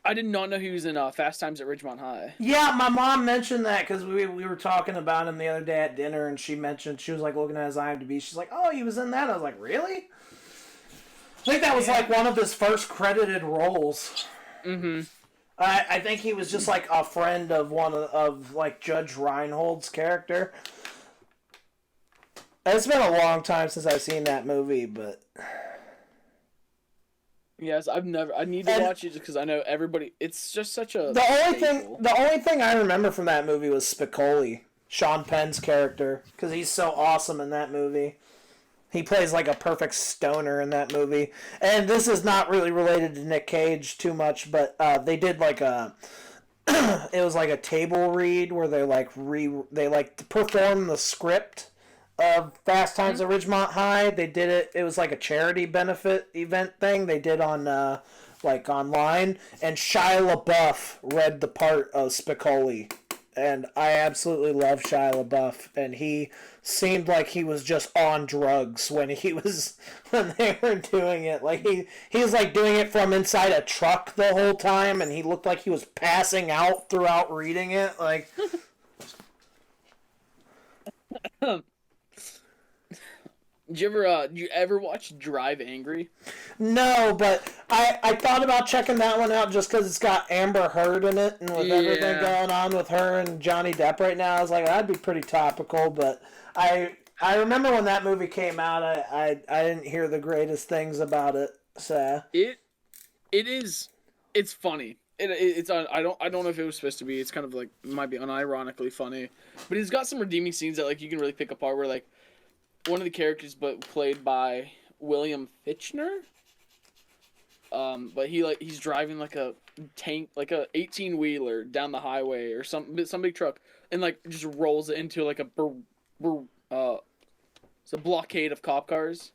I did not know he was in Fast Times at Ridgemont High. Yeah, my mom mentioned that because we were talking about him the other day at dinner, and she mentioned she was looking at his IMDb. She's like, "Oh, he was in that." I was like, "Really?" I think that was one of his first credited roles. Mm-hmm. I think he was just a friend of one of Judge Reinhold's character. It's been a long time since I've seen that movie, but yes, I need to watch it just because I know everybody. It's just such a the only thing I remember from that movie was Spicoli, Sean Penn's character, because he's so awesome in that movie. He plays a perfect stoner in that movie. And this is not really related to Nick Cage too much, but they did it was a table read where they performed the script of Fast Times at Ridgemont High. They did it was a charity benefit event thing they did on like online, and Shia LaBeouf read the part of Spicoli. And I absolutely love Shia LaBeouf, and he seemed like he was just on drugs when they were doing it. Like he was like doing it from inside a truck the whole time, and he looked like he was passing out throughout reading it. Like, Did you ever watch Drive Angry? no, but I thought about checking that one out just because it's got Amber Heard in it, and with everything going on with her and Johnny Depp right now, I was like, that'd be pretty topical. But I remember when that movie came out, I didn't hear the greatest things about it. So it's funny. It's I don't know if it was supposed to be. It's kind of like, it might be unironically funny, but it's got some redeeming scenes that like you can really pick apart. Where like one of the characters, but played by William Fichtner. But he's driving like a tank, like a 18-wheeler down the highway or some big truck, and like just rolls it into like it's a blockade of cop cars,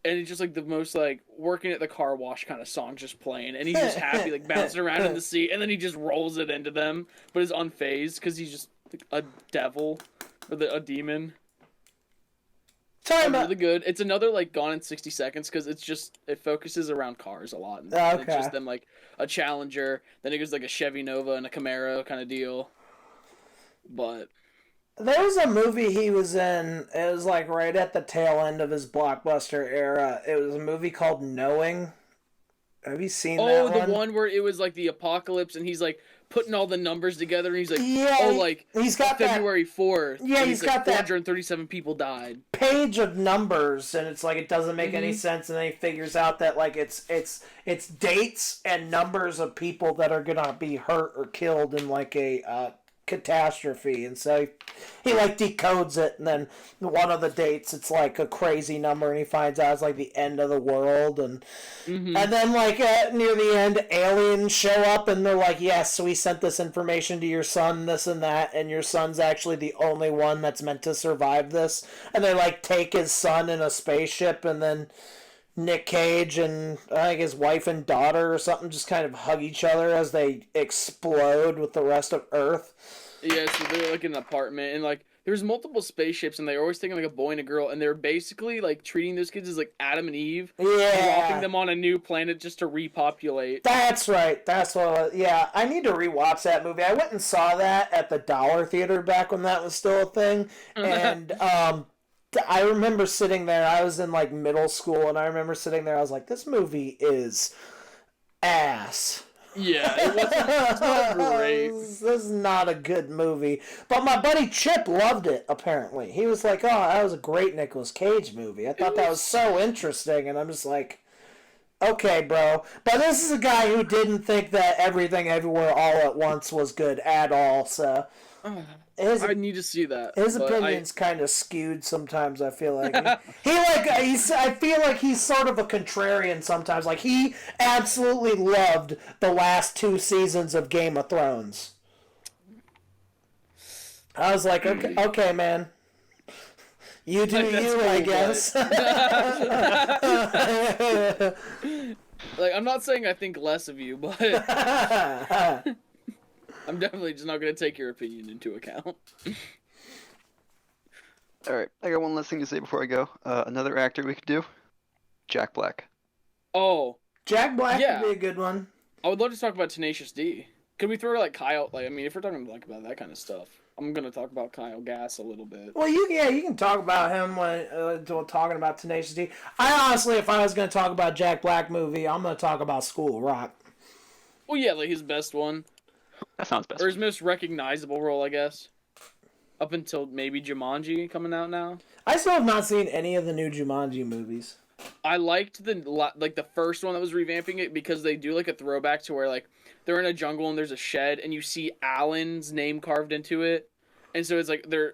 and it's just like the most like working at the car wash kind of song just playing, and he's just happy like bouncing around in the seat, and then he just rolls it into them, but is unfazed because he's just like a devil or a demon. Really good. It's another like Gone in 60 Seconds because it focuses around cars a lot. Okay. It's just them like a Challenger, then it goes like a Chevy Nova and a Camaro kind of deal. But there was a movie he was in. It was like right at the tail end of his blockbuster era. It was a movie called Knowing. Have you seen that one? Oh, the one where it was like the apocalypse and he's like putting all the numbers together, and he's like, he's got February 4th. Yeah, he's got that 437 people died. Page of numbers, and it's like it doesn't make any sense, and then he figures out that like it's dates and numbers of people that are gonna be hurt or killed in like a catastrophe, and so he like decodes it, and then one of the dates it's like a crazy number, and he finds out it's like the end of the world, and then like near the end aliens show up, and they're like, yes, so we sent this information to your son, this and that, and your son's actually the only one that's meant to survive this, and they like take his son in a spaceship, and then Nick Cage and I think his wife and daughter or something just kind of hug each other as they explode with the rest of Earth. Yeah, so they're like in an apartment, and like there's multiple spaceships, and they're always taking like a boy and a girl, and they're basically like treating those kids as like Adam and Eve, dropping them on a new planet just to repopulate. That's right. That's what. Yeah, I need to rewatch that movie. I went and saw that at the Dollar Theater back when that was still a thing, and I remember sitting there. I was in like middle school, and I remember sitting there. I was like, "This movie is ass." Yeah, it's not great. This is not a good movie. But my buddy Chip loved it. Apparently, he was like, "Oh, that was a great Nicolas Cage movie. I thought that was so interesting." And I'm just like, "Okay, bro." But this is a guy who didn't think that Everything Everywhere All at Once was good at all. So. I need to see that. His opinion's kind of skewed sometimes. I feel like I feel like he's sort of a contrarian sometimes. Like he absolutely loved the last 2 seasons of Game of Thrones. I was like, okay, man. You do you, cool, I guess. Like, I'm not saying I think less of you, but. I'm definitely just not going to take your opinion into account. Alright, I got one last thing to say before I go. Another actor we could do? Jack Black. Oh. Jack Black would be a good one. I would love to talk about Tenacious D. Could we throw like Kyle, like, I mean, if we're talking like about that kind of stuff, I'm going to talk about Kyle Gass a little bit. Well, you can talk about him when talking about Tenacious D. I honestly, if I was going to talk about Jack Black movie, I'm going to talk about School of Rock. Well, yeah, like his best one. That sounds best. Or his most recognizable role, I guess. Up until maybe Jumanji coming out now. I still have not seen any of the new Jumanji movies. I liked the first one that was revamping it because they do like a throwback to where like they're in a jungle and there's a shed and you see Alan's name carved into it, and so it's like they're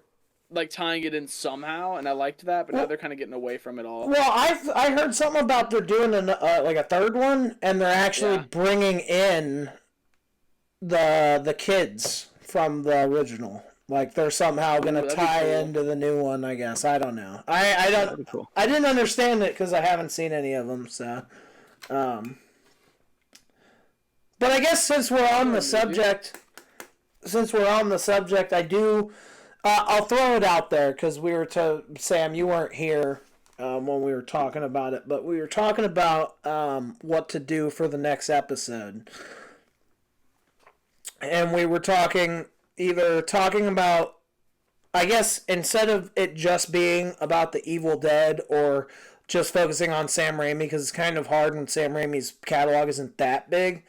like tying it in somehow, and I liked that. But now they're kind of getting away from it all. Well, I heard something about they're doing like a third one, and they're actually bringing in the kids from the original. Like they're somehow going to tie into the new one, I guess. I don't know. I don't. Cool. I didn't understand it because I haven't seen any of them. So, But I guess since we're on the subject, I do. I'll throw it out there because Sam, you weren't here when we were talking about it, but we were talking about what to do for the next episode, and we were talking about, I guess, instead of it just being about the Evil Dead or just focusing on Sam Raimi, because it's kind of hard when Sam Raimi's catalog isn't that big,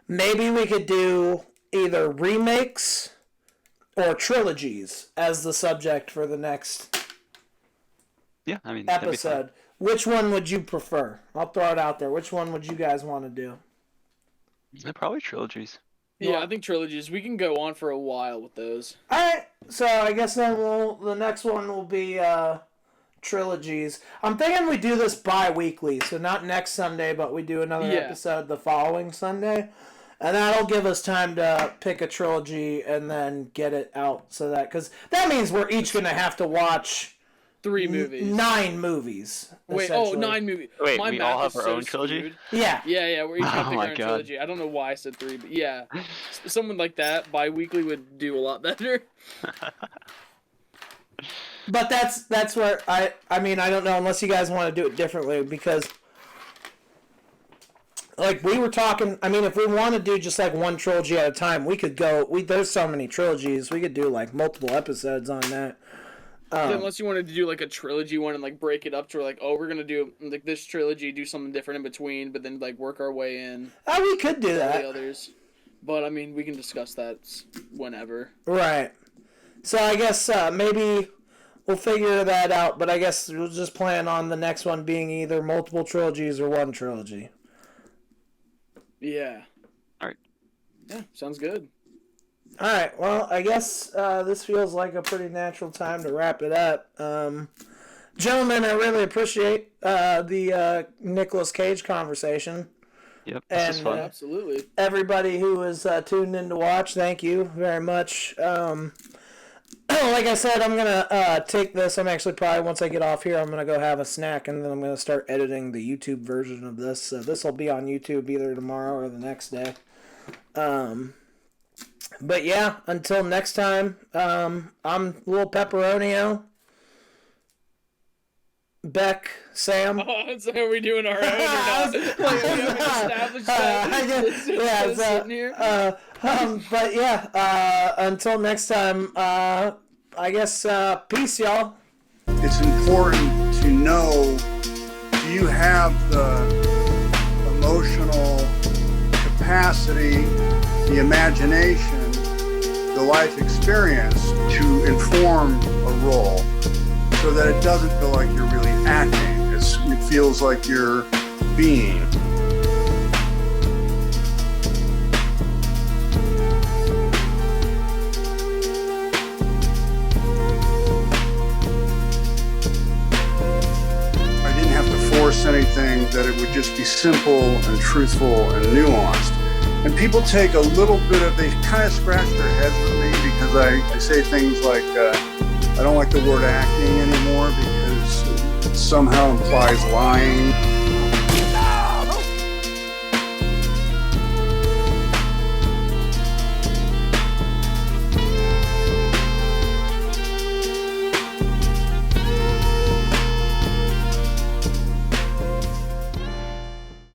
maybe we could do either remakes or trilogies as the subject for the next episode. Which one would you prefer? I'll throw it out there. Which one would you guys want to do? Probably trilogies. Yeah, I think trilogies. We can go on for a while with those. All right, so I guess then the next one will be trilogies. I'm thinking we do this bi-weekly, so not next Sunday, but we do another episode the following Sunday. And that'll give us time to pick a trilogy and then get it out. Because that means we're each going to have to watch 3 movies. 9 movies. Wait, 9 movies. Wait, my we math all have is our so own trilogy? skewed. Yeah. Yeah, we're each going to pick my our own God. trilogy. I don't know why I said 3, but yeah. Someone like that, bi-weekly, would do a lot better. But that's where I mean, I don't know, unless you guys want to do it differently, because like we were talking, I mean, if we want to do just like one trilogy at a time, we could go. There's so many trilogies, we could do like multiple episodes on that. Unless you wanted to do like a trilogy one and like break it up to like, we're gonna do like this trilogy, do something different in between, but then like work our way in. We could do all that. the others, but I mean, we can discuss that whenever. Right. So I guess maybe we'll figure that out. But I guess we'll just plan on the next one being either multiple trilogies or one trilogy. Yeah. All right. Yeah, sounds good. All right. Well, I guess this feels like a pretty natural time to wrap it up. Gentlemen, I really appreciate the Nicolas Cage conversation. Yep, this is fun. Absolutely. Everybody who was tuned in to watch, thank you very much. Like I said, I'm going to take this. I'm actually probably, once I get off here, I'm going to go have a snack, and then I'm going to start editing the YouTube version of this. So this will be on YouTube either tomorrow or the next day. But yeah, until next time, I'm Little Pepperonio. Beck, Sam. So are we doing our own or not? Like, we haven't established that. Sitting here. But yeah, until next time, I guess, peace, y'all. It's important to know, do you have the emotional capacity, the imagination, the life experience to inform a role so that it doesn't feel like you're really acting. It feels like you're being. I didn't have to force anything, that it would just be simple and truthful and nuanced. And people take a little bit of, they kind of scratch their heads with me because I say things like, I don't like the word acting anymore because it somehow implies lying.